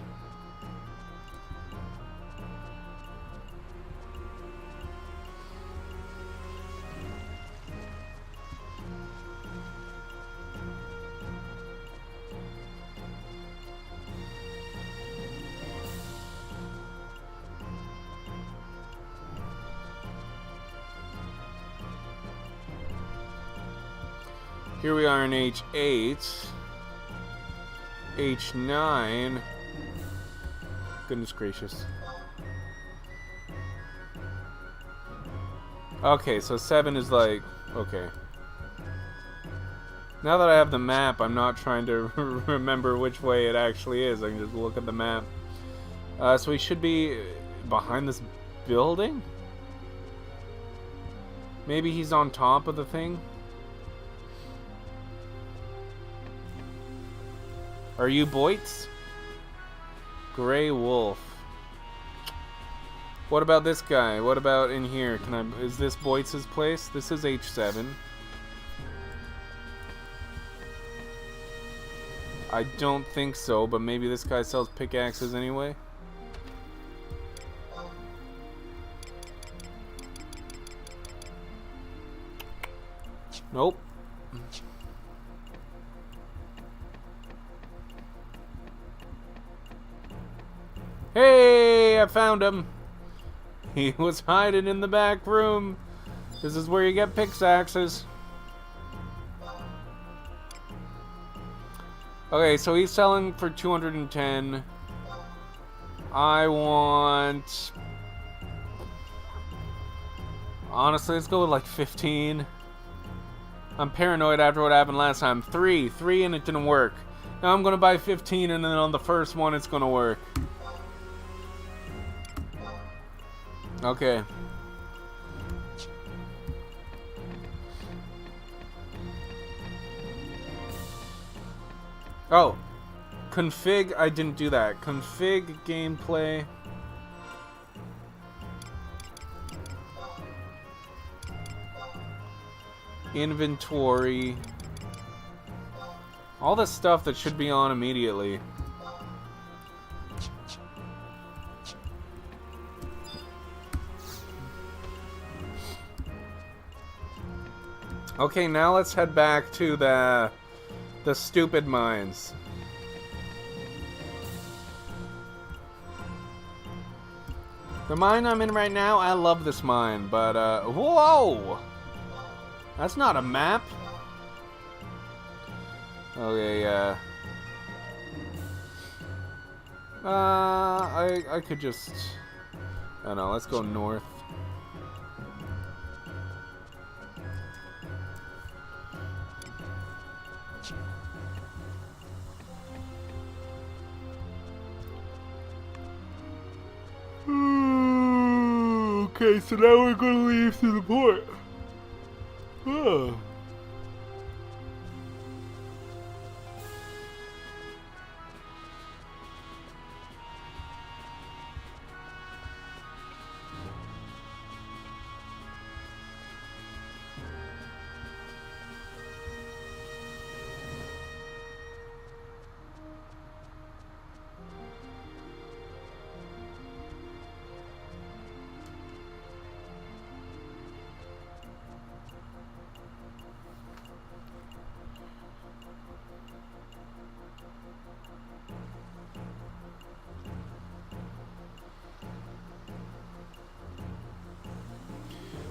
Here we are in H8. H9. Goodness gracious. Okay, so 7 is like... Okay. Now that I have the map, I'm not trying to remember which way it actually is. I can just look at the map. So we should be behind this building? Maybe he's on top of the thing? Are you Boits? Grey Wolf. What about this guy? What about in here? Can I? Is this Boits' place? This is H7. I don't think so, but maybe this guy sells pickaxes anyway. Nope. Hey, I found him. He was hiding in the back room. This is where you get pickaxes. Okay, so he's selling for 210. I want... Honestly, let's go with like 15. I'm paranoid after what happened last time. 3 and it didn't work. Now I'm gonna buy 15 and then on the first one it's gonna work. Okay. Oh. Config, I didn't do that. Config gameplay. Inventory. All the stuff that should be on immediately. Okay, now let's head back to the stupid mines. The mine I'm in right now, I love this mine, but whoa! That's not a map. Okay, I could just, I don't know, let's go north. Okay, so now we're going to leave through the port. Oh.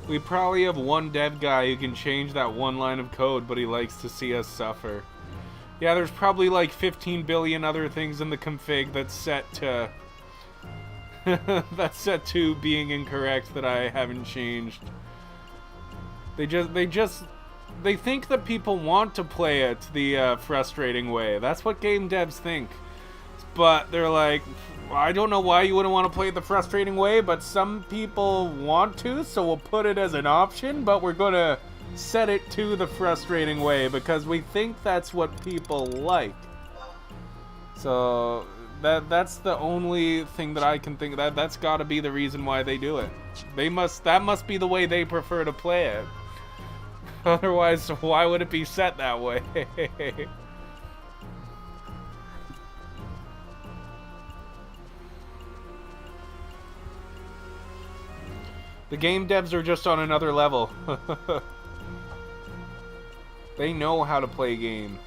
We probably have one dev guy who can change that one line of code, but he likes to see us suffer. Yeah, there's probably like 15 billion other things in the config that's set to that's set to being incorrect that I haven't changed. They think that people want to play it the frustrating way. That's what game devs think. But they're like, I don't know why you wouldn't want to play it the frustrating way, but some people want to, so we'll put it as an option, but we're going to set it to the frustrating way because we think that's what people like. So that's the only thing that I can think of. That's got to be the reason why they do it. That must be the way they prefer to play it. Otherwise, why would it be set that way? The game devs are just on another level. They know how to play a game.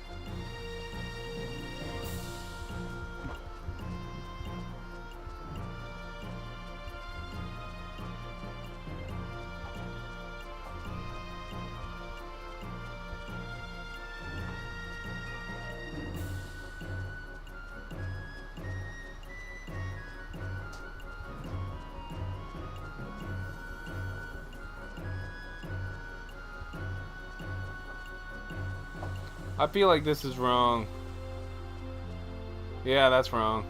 I feel like this is wrong. Yeah, that's wrong.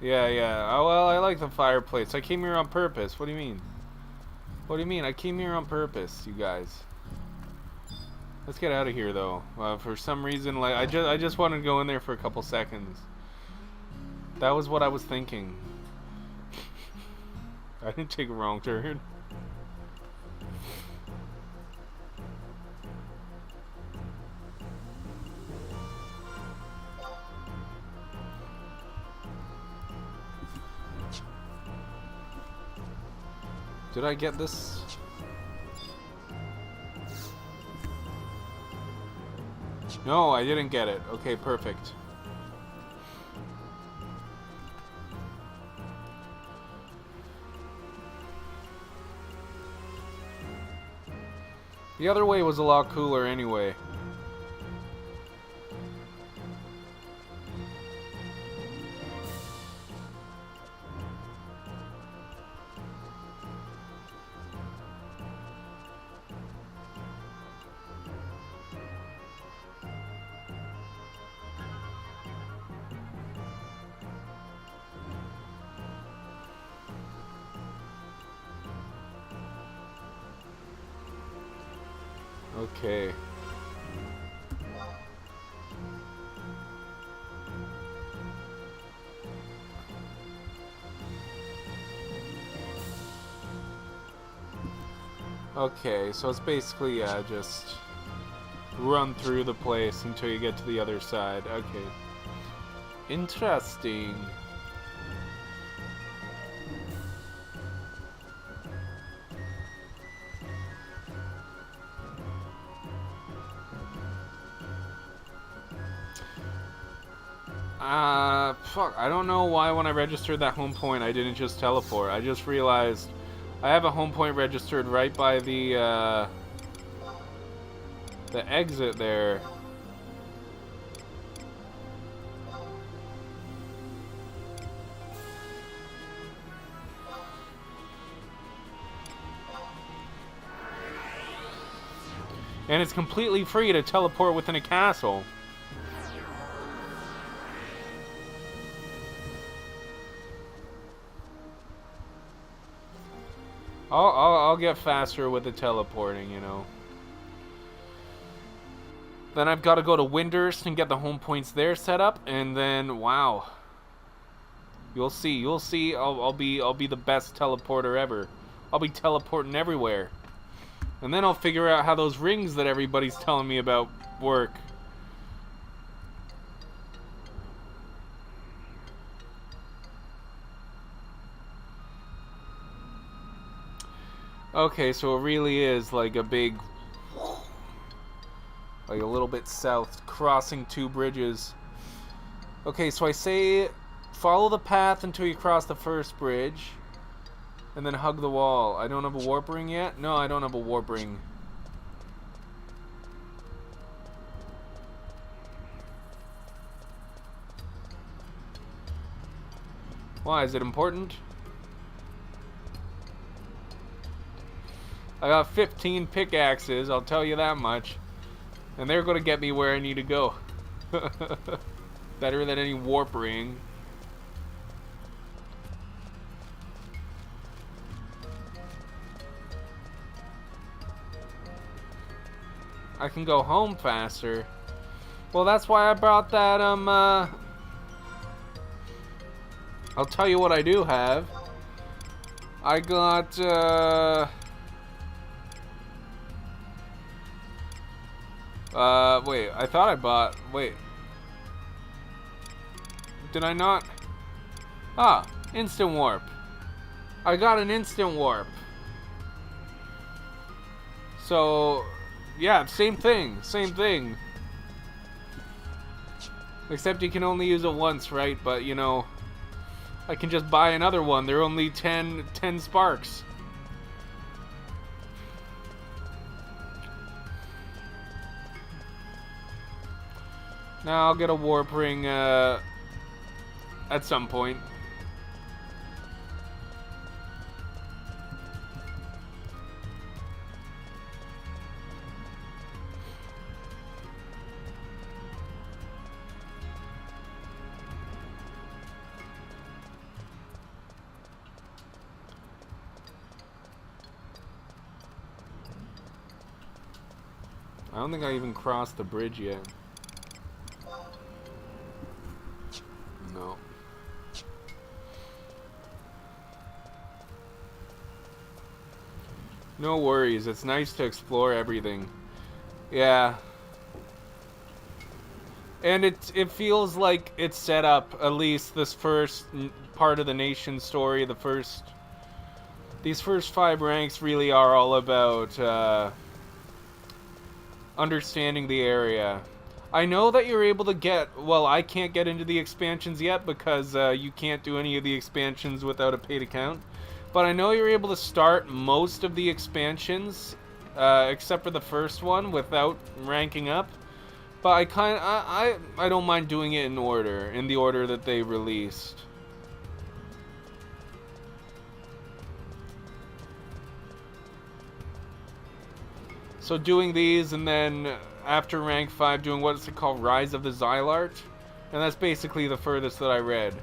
Yeah. Oh, well, I like the fireplace. I came here on purpose. What do you mean? What do you mean? I came here on purpose, you guys. Let's get out of here, though. For some reason, like I just wanted to go in there for a couple seconds. That was what I was thinking. I didn't take a wrong turn. Did I get this? No, I didn't get it. Okay, perfect. The other way was a lot cooler anyway. Okay. Okay, so it's basically just run through the place until you get to the other side. Okay. Interesting. Fuck, I don't know why when I registered that home point I didn't just teleport. I just realized I have a home point registered right by the exit there. And it's completely free to teleport within a castle. I'll get faster with the teleporting, you know. Then I've got to go to Windurst and get the home points there set up, and then wow, you'll see. I'll be the best teleporter ever. I'll be teleporting everywhere, and then I'll figure out how those rings that everybody's telling me about work. Okay, so it really is like a big, like a little bit south, crossing two bridges. Okay, so I say follow the path until you cross the first bridge, and then hug the wall. I don't have a warp ring yet? No, I don't have a warp ring. Why, is it important? I got 15 pickaxes, I'll tell you that much. And they're gonna get me where I need to go. Better than any warp ring. I can go home faster. Well, that's why I brought that, I'll tell you what I do have. I got, wait, I thought I bought, wait. Did I not? Ah, instant warp. I got an instant warp. So, yeah, same thing. Same thing. Except you can only use it once, right? But, you know, I can just buy another one. They're only 10 sparks. Now I'll get a warp ring at some point. I don't think I even crossed the bridge yet. No. No worries, it's nice to explore everything. Yeah. And it feels like it's set up, at least this first part of the nation story, these first 5 ranks really are all about understanding the area. I know that you're able to get, well, I can't get into the expansions yet because you can't do any of the expansions without a paid account. But I know you're able to start most of the expansions, except for the first one, without ranking up. But I don't mind doing it in the order that they released. So doing these, and then after rank 5 doing what's it called, Rise of the Xylart, and that's basically the furthest that I read.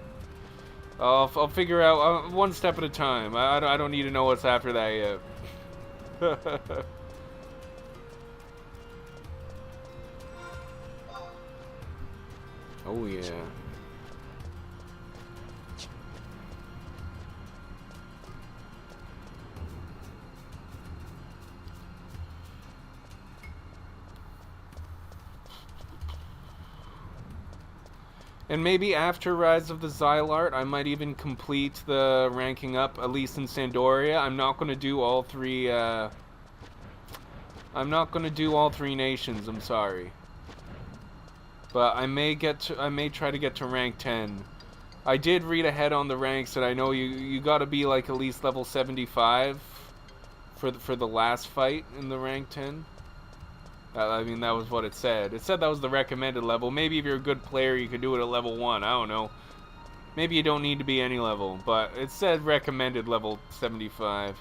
I'll figure out one step at a time. I don't need to know what's after that yet. Oh yeah. And maybe after Rise of the Xylart, I might even complete the ranking up, at least in Sandoria. I'm not going to do all 3, I'm not going to do all 3 nations, I'm sorry. But I may try to get to rank 10. I did read ahead on the ranks, and I know you got to be like at least level 75 for the last fight in the rank 10. I mean, that was what it said. It said that was the recommended level. Maybe if you're a good player, you could do it at level 1. I don't know. Maybe you don't need to be any level, but it said recommended level 75.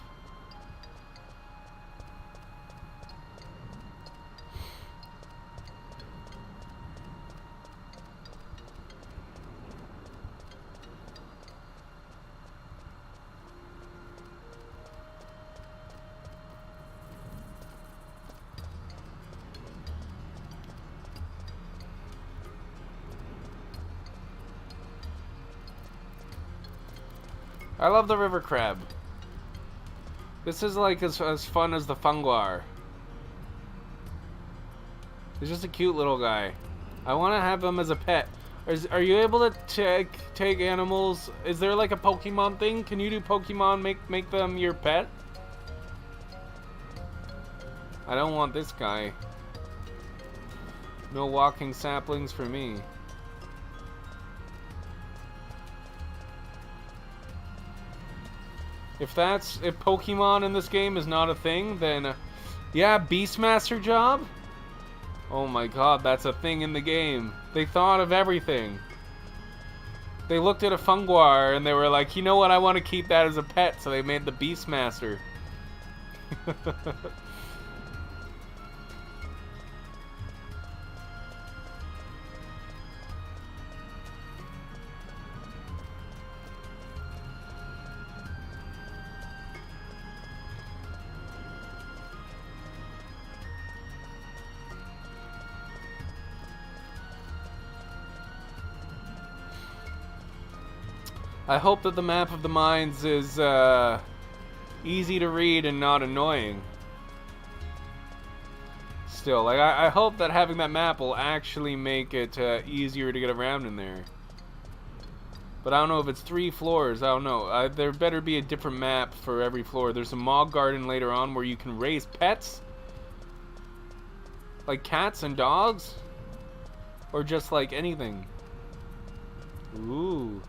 I love the river crab. This is like as fun as the funguar. He's just a cute little guy. I want to have him as a pet. Are you able to take animals? Is there like a Pokemon thing? Can you do Pokemon make them your pet? I don't want this guy. No walking saplings for me. If Pokemon in this game is not a thing, then yeah, Beastmaster job? Oh my god, that's a thing in the game. They thought of everything. They looked at a funguar and they were like, you know what, I want to keep that as a pet, so they made the Beastmaster. I hope that the map of the mines is easy to read and not annoying. Still, like I hope that having that map will actually make it easier to get around in there. But I don't know if it's 3 floors. I don't know. There better be a different map for every floor. There's a Mog Garden later on where you can raise pets. Like cats and dogs. Or just like anything. Ooh.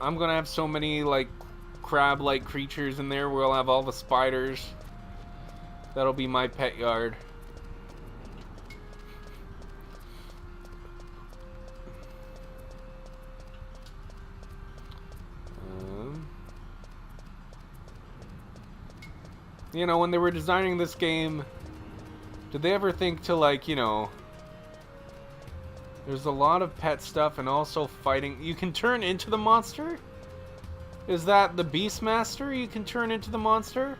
I'm gonna have so many like crab-like creatures in there where I'll have all the spiders. That'll be my pet yard. You know, when they were designing this game, did they ever think to, like, you know, there's a lot of pet stuff and also fighting. You can turn into the monster? Is that the Beastmaster you can turn into the monster?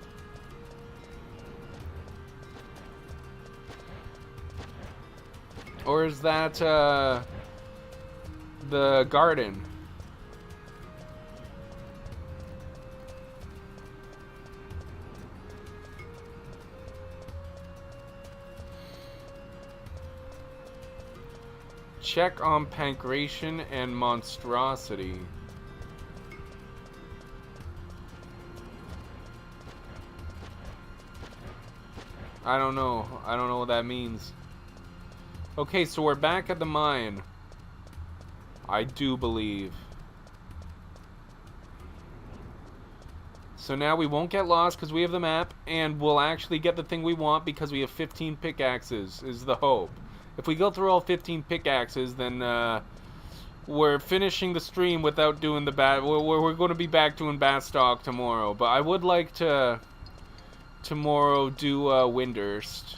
Or is that the garden? Check on pancration and monstrosity. I don't know. I don't know what that means. Okay, so we're back at the mine. I do believe. So now we won't get lost because we have the map, and we'll actually get the thing we want because we have 15 pickaxes, is the hope. If we go through all 15 pickaxes, then we're finishing the stream without doing the we're going to be back doing BASTOK tomorrow. But I would like to tomorrow do Windurst.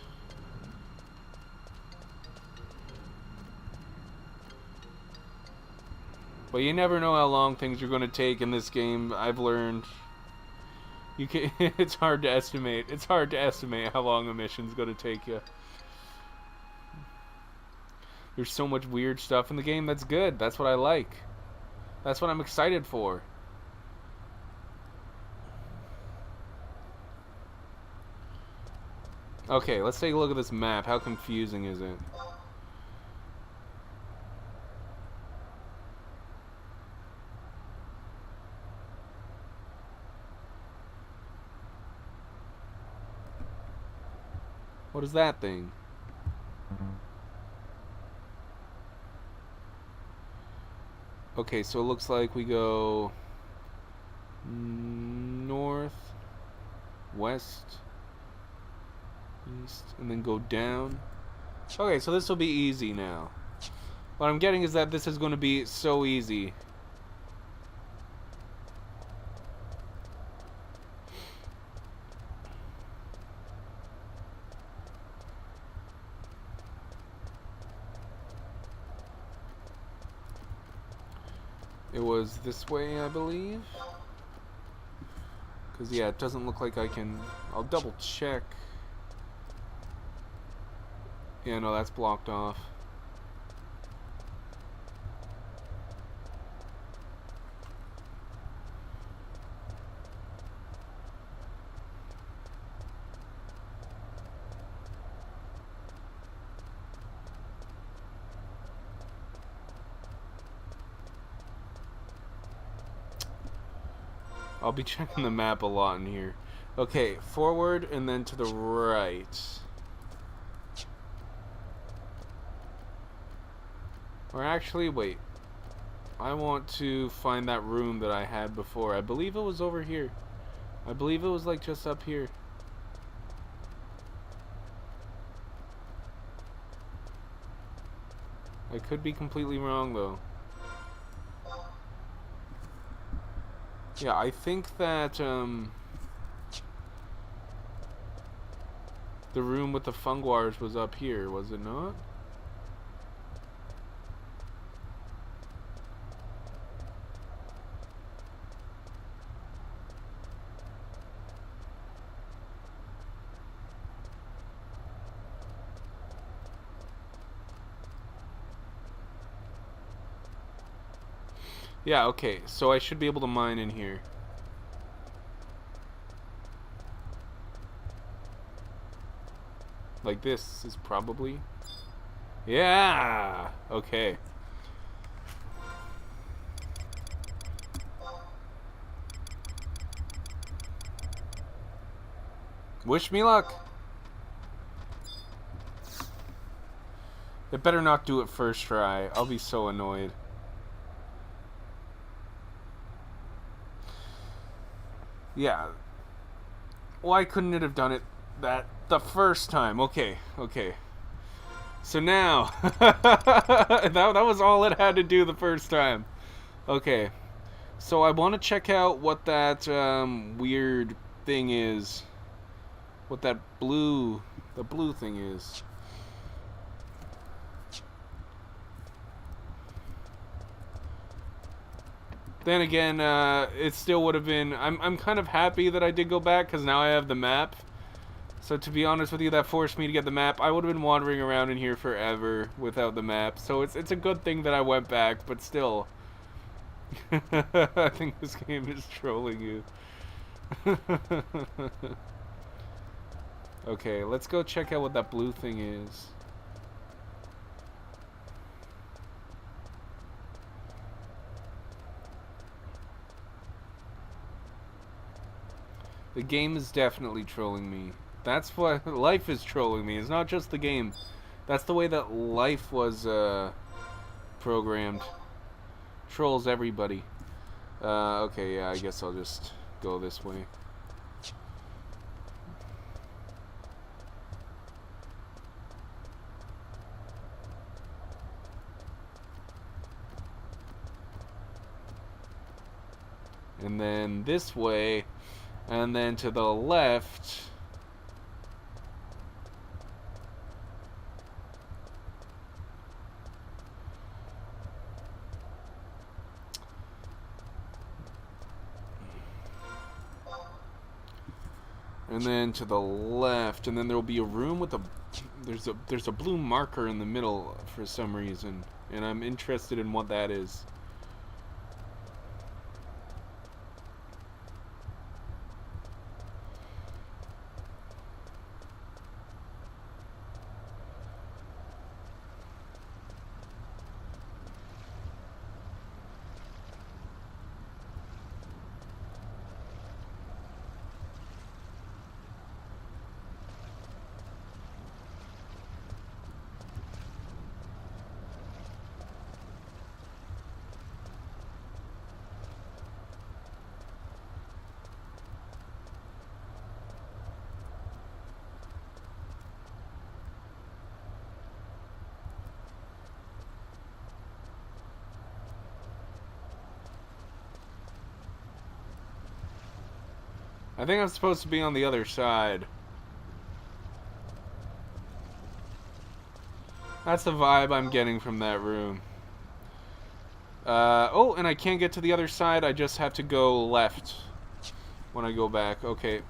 But you never know how long things are going to take in this game. I've learned. You can. It's hard to estimate. It's hard to estimate how long a mission's going to take you. There's so much weird stuff in the game that's good. That's what I like. That's what I'm excited for. Okay, let's take a look at this map. How confusing is it? What is that thing? Okay, so it looks like we go north, west, east, and then go down. Okay, so this will be easy now. What I'm getting is that this is going to be so easy. It was this way, I believe. Because, yeah, it doesn't look like I can... I'll double check. Yeah, no, that's blocked off. I'll be checking the map a lot in here. Okay, forward and then to the right. Or actually, wait. I want to find that room that I had before. I believe it was over here. I believe it was like just up here. I could be completely wrong though. Yeah, I think that the room with the funguars was up here, was it not? Yeah, okay, so I should be able to mine in here. Like this is probably... Yeah! Okay. Wish me luck. It better not do it first try. I'll be so annoyed. Yeah. Why couldn't it have done it the first time? Okay, okay. So now, that was all it had to do the first time. Okay. So I want to check out what that weird thing is. What that the blue thing is. Then again, it still would have been... I'm kind of happy that I did go back, because now I have the map. So to be honest with you, that forced me to get the map. I would have been wandering around in here forever without the map. So it's a good thing that I went back, but still. I think this game is trolling you. Okay, let's go check out what that blue thing is. The game is definitely trolling me. That's why life is trolling me. It's not just the game. That's the way that life was programmed. Trolls everybody. Okay, yeah, I guess I'll just go this way. And then this way. And then to the left. And then to the left, and then there will be a room with there's a blue marker in the middle for some reason, and I'm interested in what that is. I think I'm supposed to be on the other side. That's the vibe I'm getting from that room. Oh, and I can't get to the other side. I just have to go left when I go back. Okay.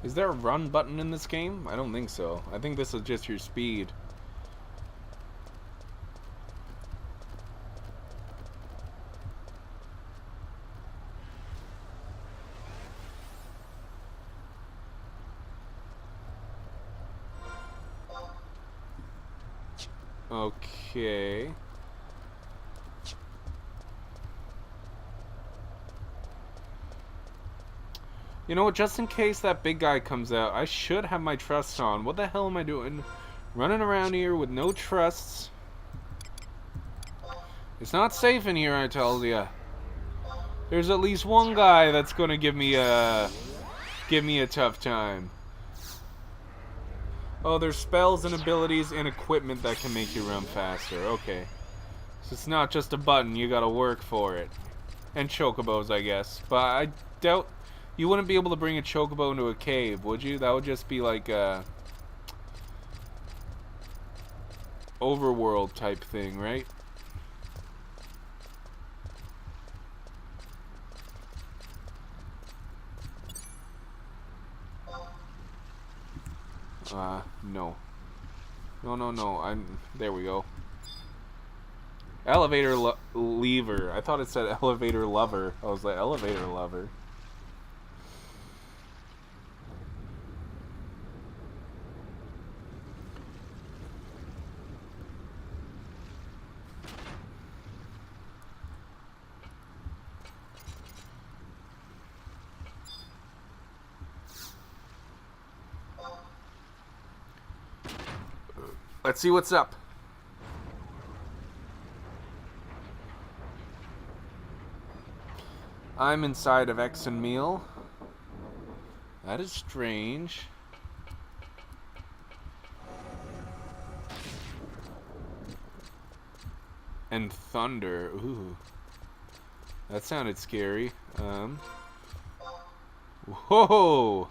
Is there a run button in this game? I don't think so. I think this is just your speed. Okay. You know what, just in case that big guy comes out, I should have my trusts on. What the hell am I doing? Running around here with no trusts. It's not safe in here, I tell ya. There's at least one guy that's gonna give me a tough time. Oh, there's spells and abilities and equipment that can make you run faster. Okay. So it's not just a button, you gotta work for it. And chocobos, I guess. But I doubt you wouldn't be able to bring a chocobo into a cave, would you? That would just be like a overworld type thing, right? No. No. There we go. Elevator lever. I thought it said elevator lover. I was like, elevator lover. Let's see what's up. I'm inside of Exon Meal. That is strange. And thunder. Ooh. That sounded scary. Whoa!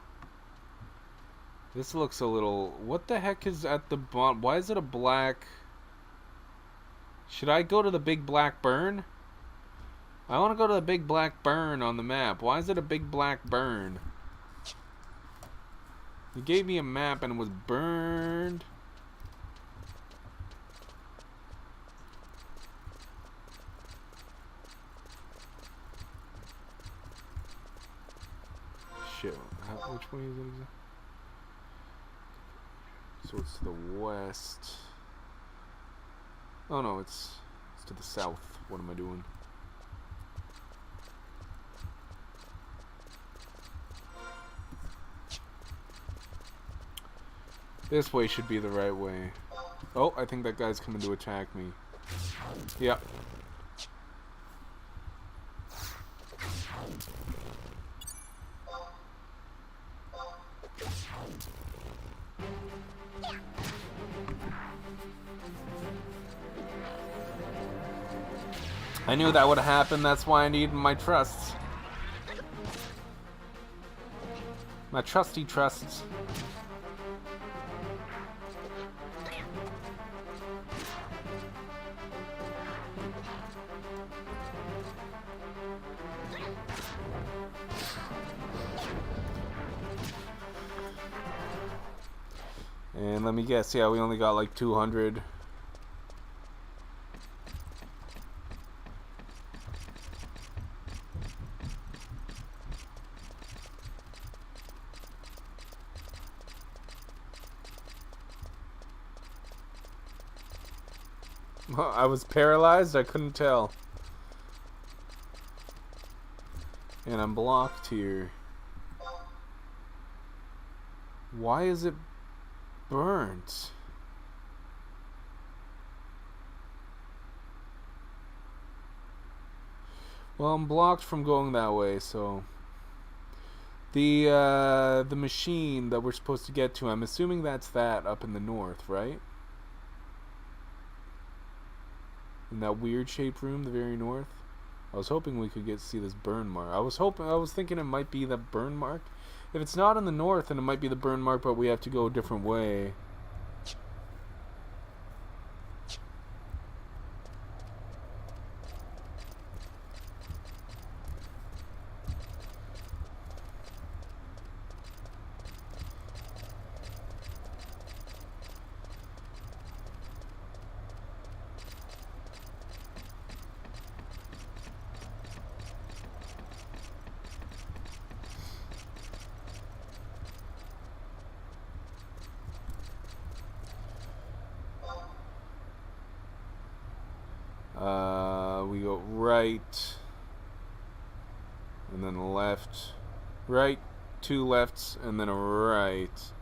This looks a little... What the heck is at the bottom? Why is it a black... Should I go to the big black burn? I want to go to the big black burn on the map. Why is it a big black burn? You gave me a map and it was burned. Shit. Which way is it exactly? So it's to the west. Oh no, it's to the south. What am I doing? This way should be the right way. Oh, I think that guy's coming to attack me. Yep. I knew that would happen, that's why I needed my trusts. My trusty trusts. And let me guess, yeah, we only got like 200. I was paralyzed, I couldn't tell. And I'm blocked here. Why is it burnt? Well, I'm blocked from going that way, so the machine that we're supposed to get to, I'm assuming that's that up in the north, right? In that weird shaped room, the very north. I was hoping we could see this burn mark. I was thinking it might be the burn mark. If it's not in the north, then it might be the burn mark, but we have to go a different way. We go right, and then left, right, two lefts, and then a right,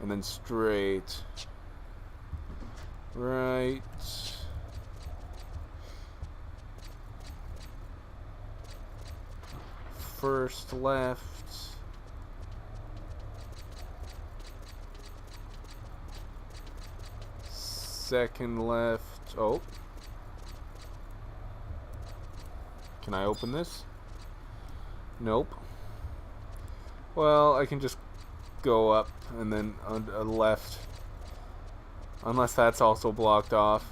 and then straight, right, first left, second left, oh. Can I open this? Nope. Well, I can just go up and then on the left. Unless that's also blocked off.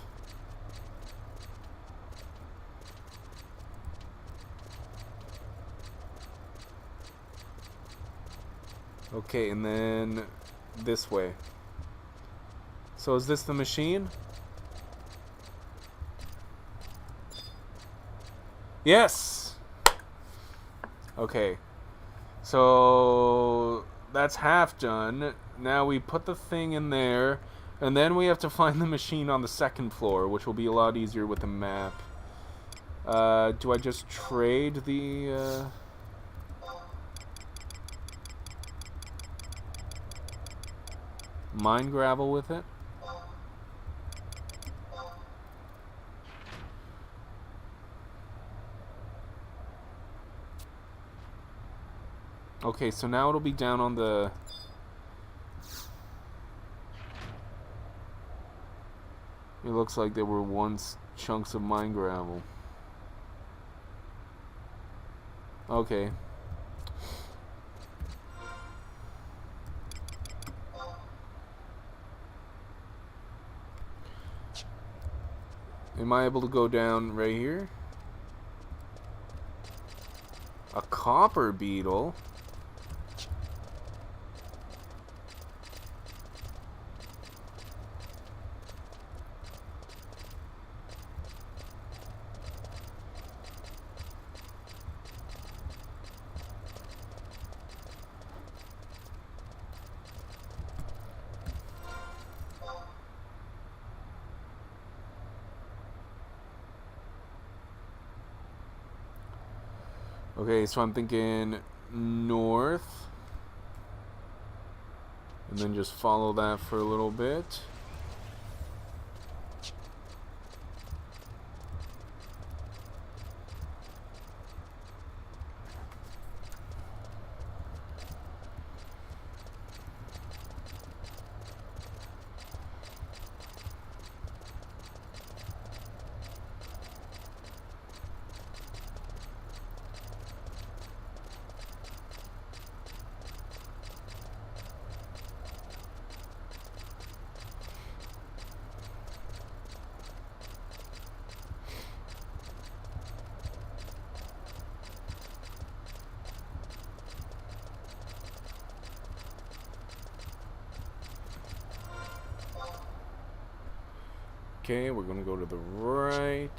Okay, and then this way. So is this the machine? Yes! Okay. So that's half done. Now we put the thing in there, and then we have to find the machine on the second floor, which will be a lot easier with the map. Do I just trade the... mine gravel with it? Okay, so now it'll be down on the... It looks like there were once chunks of mine gravel. Okay. Am I able to go down right here? A copper beetle? Okay, so I'm thinking north. And then just follow that for a little bit. Okay, we're gonna go to the right.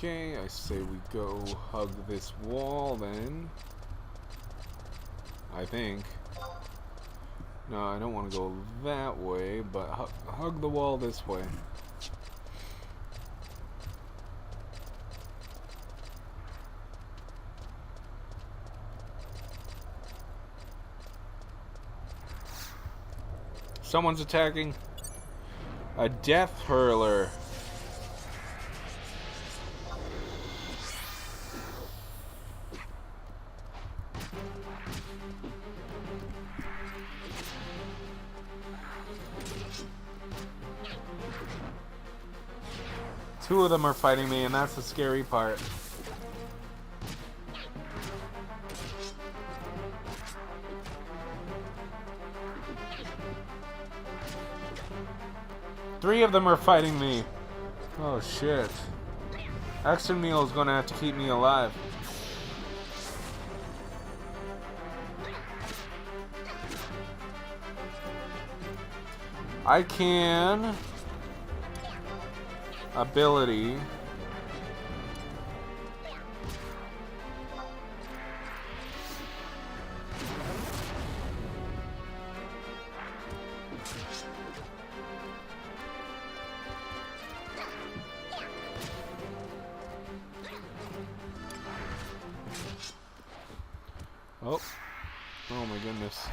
Okay, I say we go hug this wall then. I think. No, I don't want to go that way, but hug the wall this way. Someone's attacking. A death hurler. Two of them are fighting me, and that's the scary part. Three of them are fighting me. Oh shit. Extra meal is gonna have to keep me alive. I can... ability. Oh. Oh my goodness.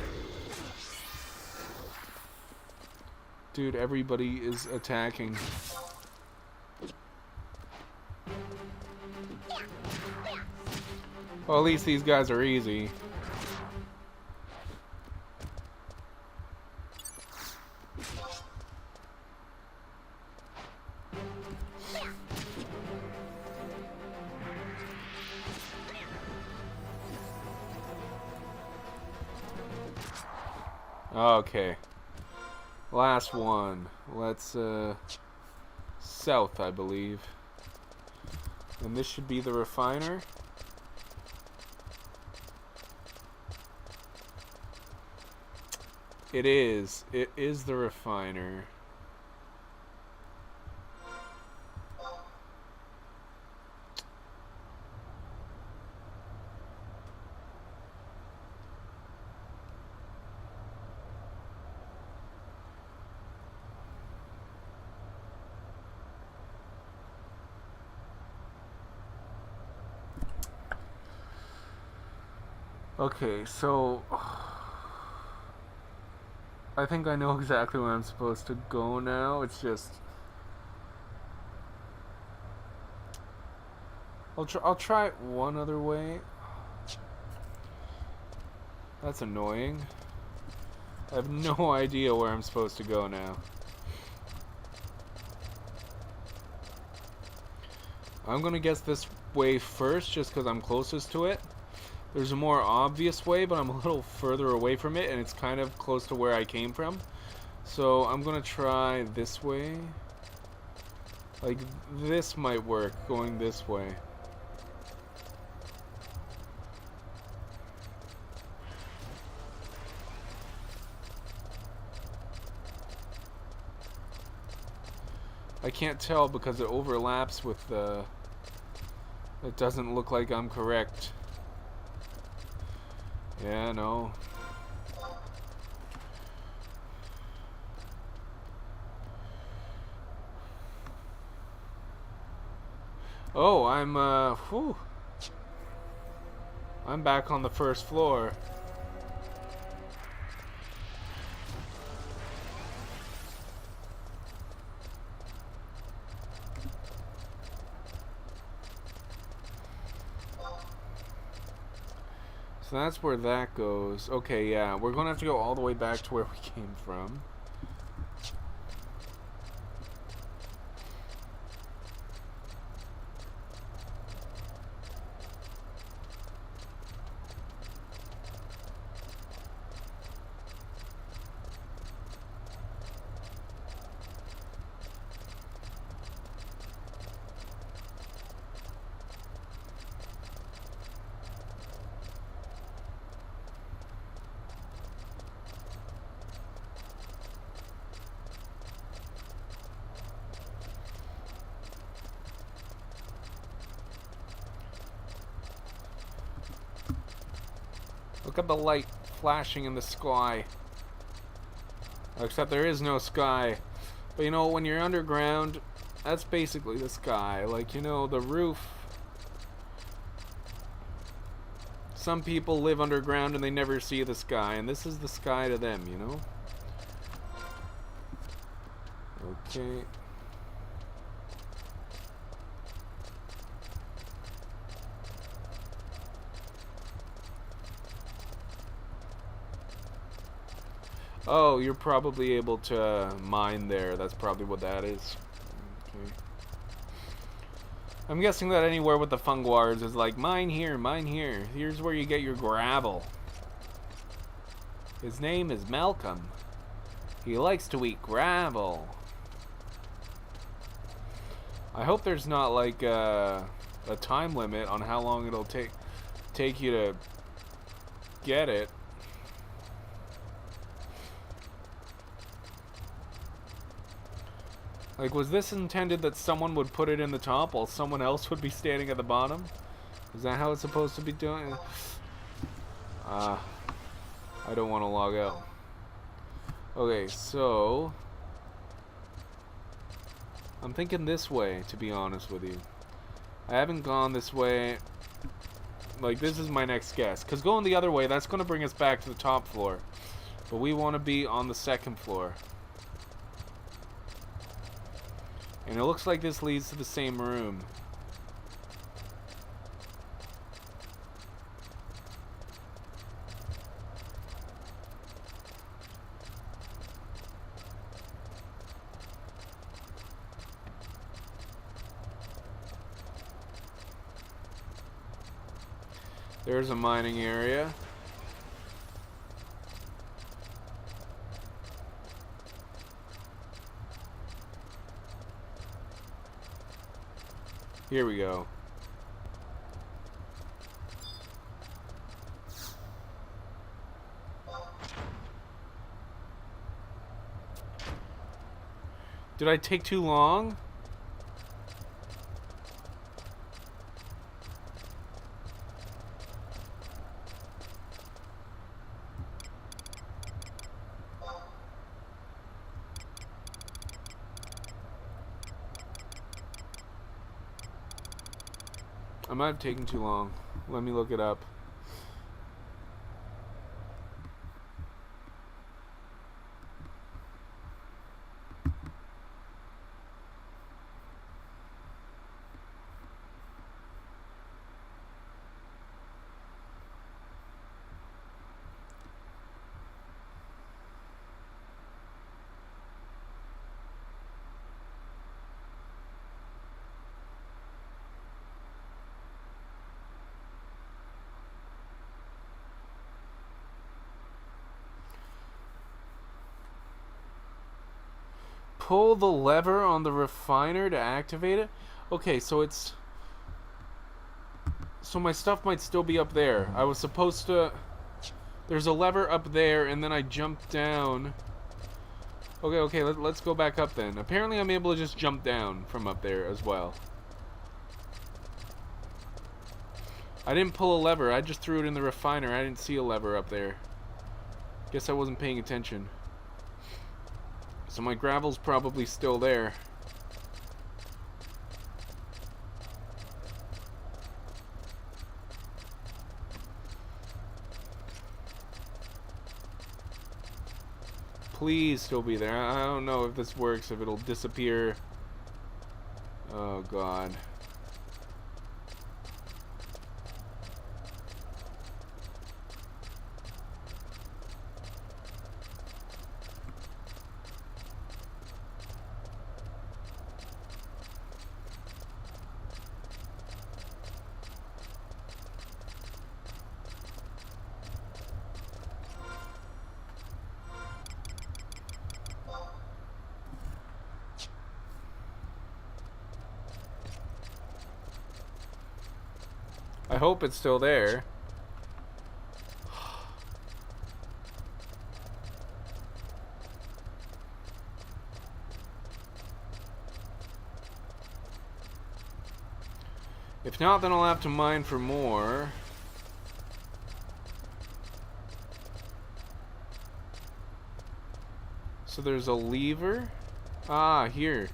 Dude, everybody is attacking. Well, at least these guys are easy. Okay. Last one. Let's, south, I believe. And this should be the refiner. It is. It is the refiner. Okay, so I think I know exactly where I'm supposed to go now. It's just I'll try it one other way. That's annoying. I have no idea where I'm supposed to go now. I'm gonna guess this way first just because I'm closest to it. There's a more obvious way, but I'm a little further away from it, and it's kind of close to where I came from. So I'm gonna try this way. Like, this might work, going this way. I can't tell because it overlaps with the... It doesn't look like I'm correct. Yeah, no. Oh, whew. I'm back on the first floor. So that's where that goes. Okay, yeah, we're gonna have to go all the way back to where we came from. Look at the light flashing in the sky. Except there is no sky. But you know, when you're underground, that's basically the sky. Like, you know, the roof. Some people live underground and they never see the sky, and this is the sky to them, you know? Okay. Oh, you're probably able to mine there. That's probably what that is. Okay. I'm guessing that anywhere with the funguars is like, mine here, mine here. Here's where you get your gravel. His name is Malcolm. He likes to eat gravel. I hope there's not like a time limit on how long it'll take you to get it. Like, was this intended that someone would put it in the top while someone else would be standing at the bottom? Is that how it's supposed to be doing? I don't want to log out. Okay, so... I'm thinking this way, to be honest with you. I haven't gone this way Like, this is my next guess. Because going the other way, that's going to bring us back to the top floor. But we want to be on the second floor. And it looks like this leads to the same room. There's a mining area. Here we go. Did I take too long? I might have taken too long. Let me look it up. Pull the lever on the refiner to activate it? Okay, so it's... So my stuff might still be up there. I was supposed to... There's a lever up there, and then I jumped down. Okay, let's go back up then. Apparently I'm able to just jump down from up there as well. I didn't pull a lever, I just threw it in the refiner. I didn't see a lever up there. Guess I wasn't paying attention. So my gravel's probably still there. Please still be there. I don't know if this works, if it'll disappear. Oh God. I hope it's still there. If not, then I'll have to mine for more. So there's a lever. Ah, here.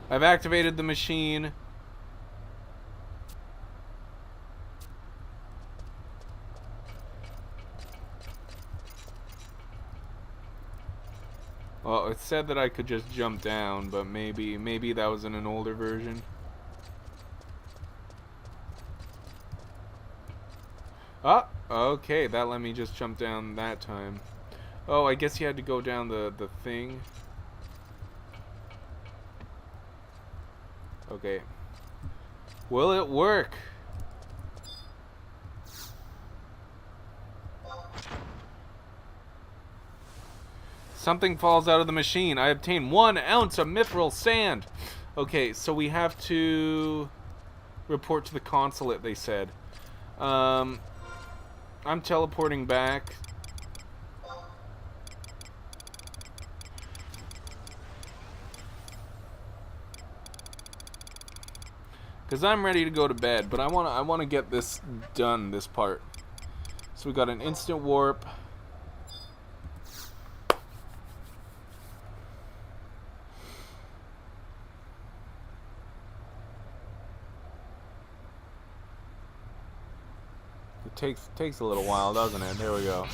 I've activated the machine. Well, it said that I could just jump down, but maybe that was in an older version. Ah, okay, that let me just jump down that time. Oh, I guess you had to go down the thing. Okay. Will it work? Something falls out of the machine. I obtain 1 ounce of mithril sand. Okay, so we have to report to the consulate, they said. I'm teleporting back. Because I'm ready to go to bed, but I want to get this done, this part. So we got an instant warp. takes a little while, doesn't it? There we go.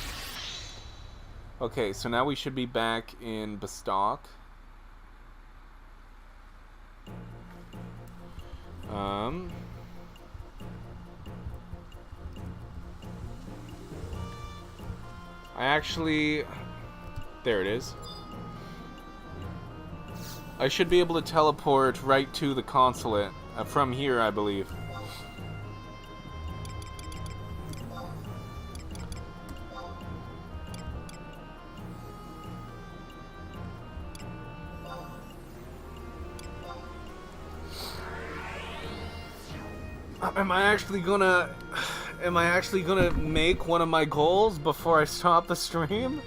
Okay, so now we should be back in BASTOK. I actually... There it is. I should be able to teleport right to the consulate from here, I believe. Am I actually gonna make one of my goals before I stop the stream?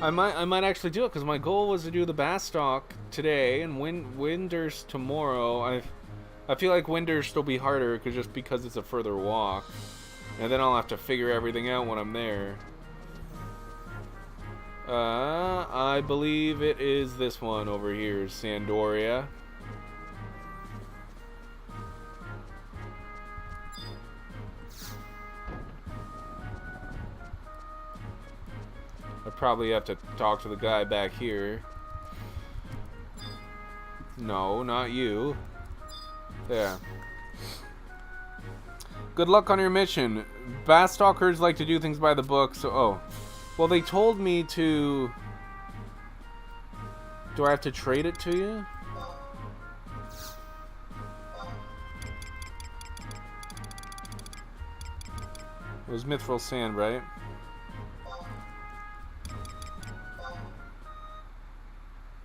I might actually do it, because my goal was to do the BASTOK today and Windurst tomorrow. I feel like Windurst will be harder just because it's a further walk, and then I'll have to figure everything out when I'm there. I believe it is this one over here, Sandoria. I probably have to talk to the guy back here. No, not you. There. Good luck on your mission. BASTOKers like to do things by the book, so... Oh. Well, they told me to... Do I have to trade it to you? It was Mithril Sand, right?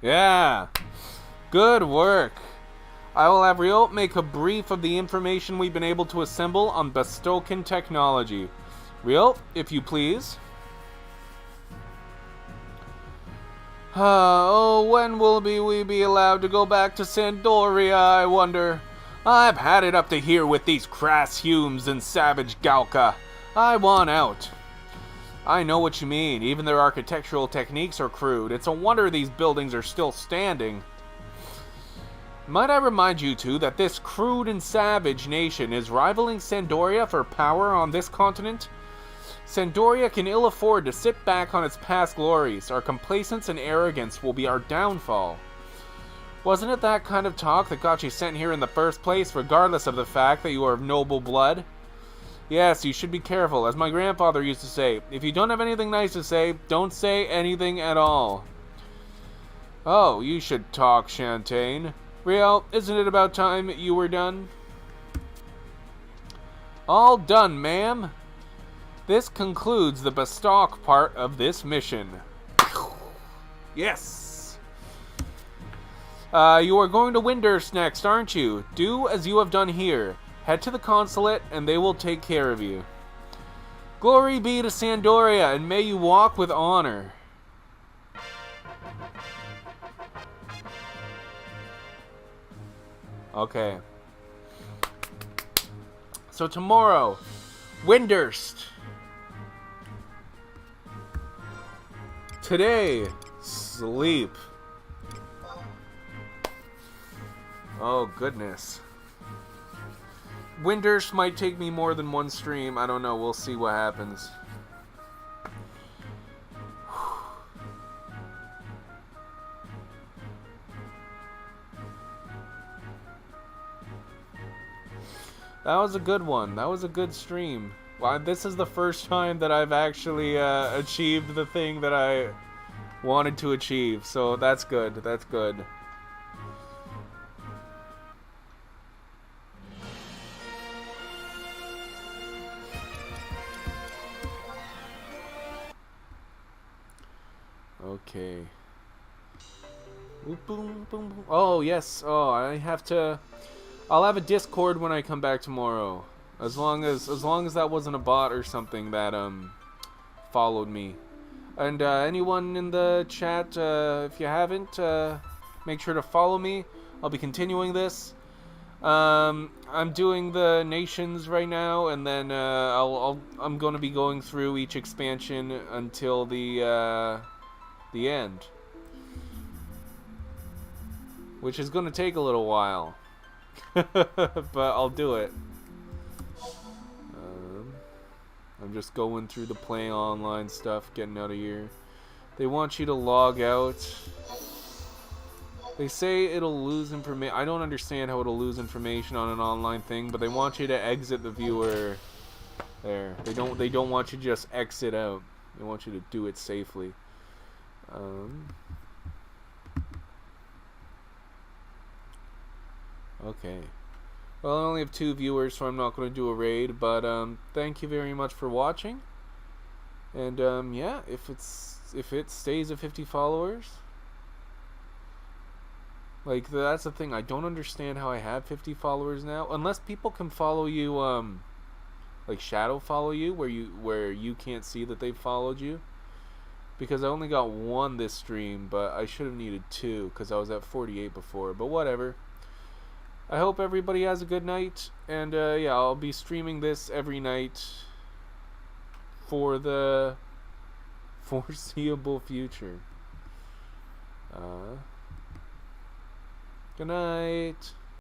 Yeah! Good work! I will have Riot make a brief of the information we've been able to assemble on BASTOKan technology. Riot, if you please. When will we be allowed to go back to Sandoria, I wonder? I've had it up to here with these crass Humes and savage Galka. I want out. I know what you mean. Even their architectural techniques are crude. It's a wonder these buildings are still standing. Might I remind you two that this crude and savage nation is rivaling Sandoria for power on this continent? Sandoria can ill afford to sit back on its past glories. Our complacence and arrogance will be our downfall. Wasn't it that kind of talk that got you sent here in the first place, regardless of the fact that you are of noble blood? Yes, you should be careful. As my grandfather used to say, if you don't have anything nice to say, don't say anything at all. Oh, you should talk, Shantaine. Riel, isn't it about time you were done? All done, ma'am. This concludes the BASTOK part of this mission. Yes! You are going to Windurst next, aren't you? Do as you have done here. Head to the consulate, and they will take care of you. Glory be to Sandoria, and may you walk with honor. Okay. So tomorrow, Windurst. Today, sleep. Oh, goodness. Windurst might take me more than one stream. I don't know. We'll see what happens. That was a good one. That was a good stream. Well, this is the first time that I've actually achieved the thing that I wanted to achieve. So that's good. That's good. Okay. Boom, boom, boom. Oh, yes. Oh, I have to... I'll have a Discord when I come back tomorrow. As long as that wasn't a bot or something that followed me. And anyone in the chat, if you haven't, make sure to follow me. I'll be continuing this. I'm doing the nations right now, and then I'm going to be going through each expansion until the end, which is going to take a little while. But I'll do it. I'm just going through the play online stuff, getting out of here. They want you to log out. They say it'll lose information. I don't understand how it'll lose information on an online thing, but they want you to exit the viewer. There. They don't want you to just exit out. They want you to do it safely. Okay. Well, I only have 2 viewers, so I'm not going to do a raid, but thank you very much for watching. And yeah, if it stays at 50 followers, like, that's the thing. I don't understand how I have 50 followers now, unless people can follow you, like shadow follow you, where you can't see that they followed you. Because I only got 1 this stream, but I should have needed 2 because I was at 48 before. But whatever. I hope everybody has a good night, and yeah, I'll be streaming this every night for the foreseeable future. Good night.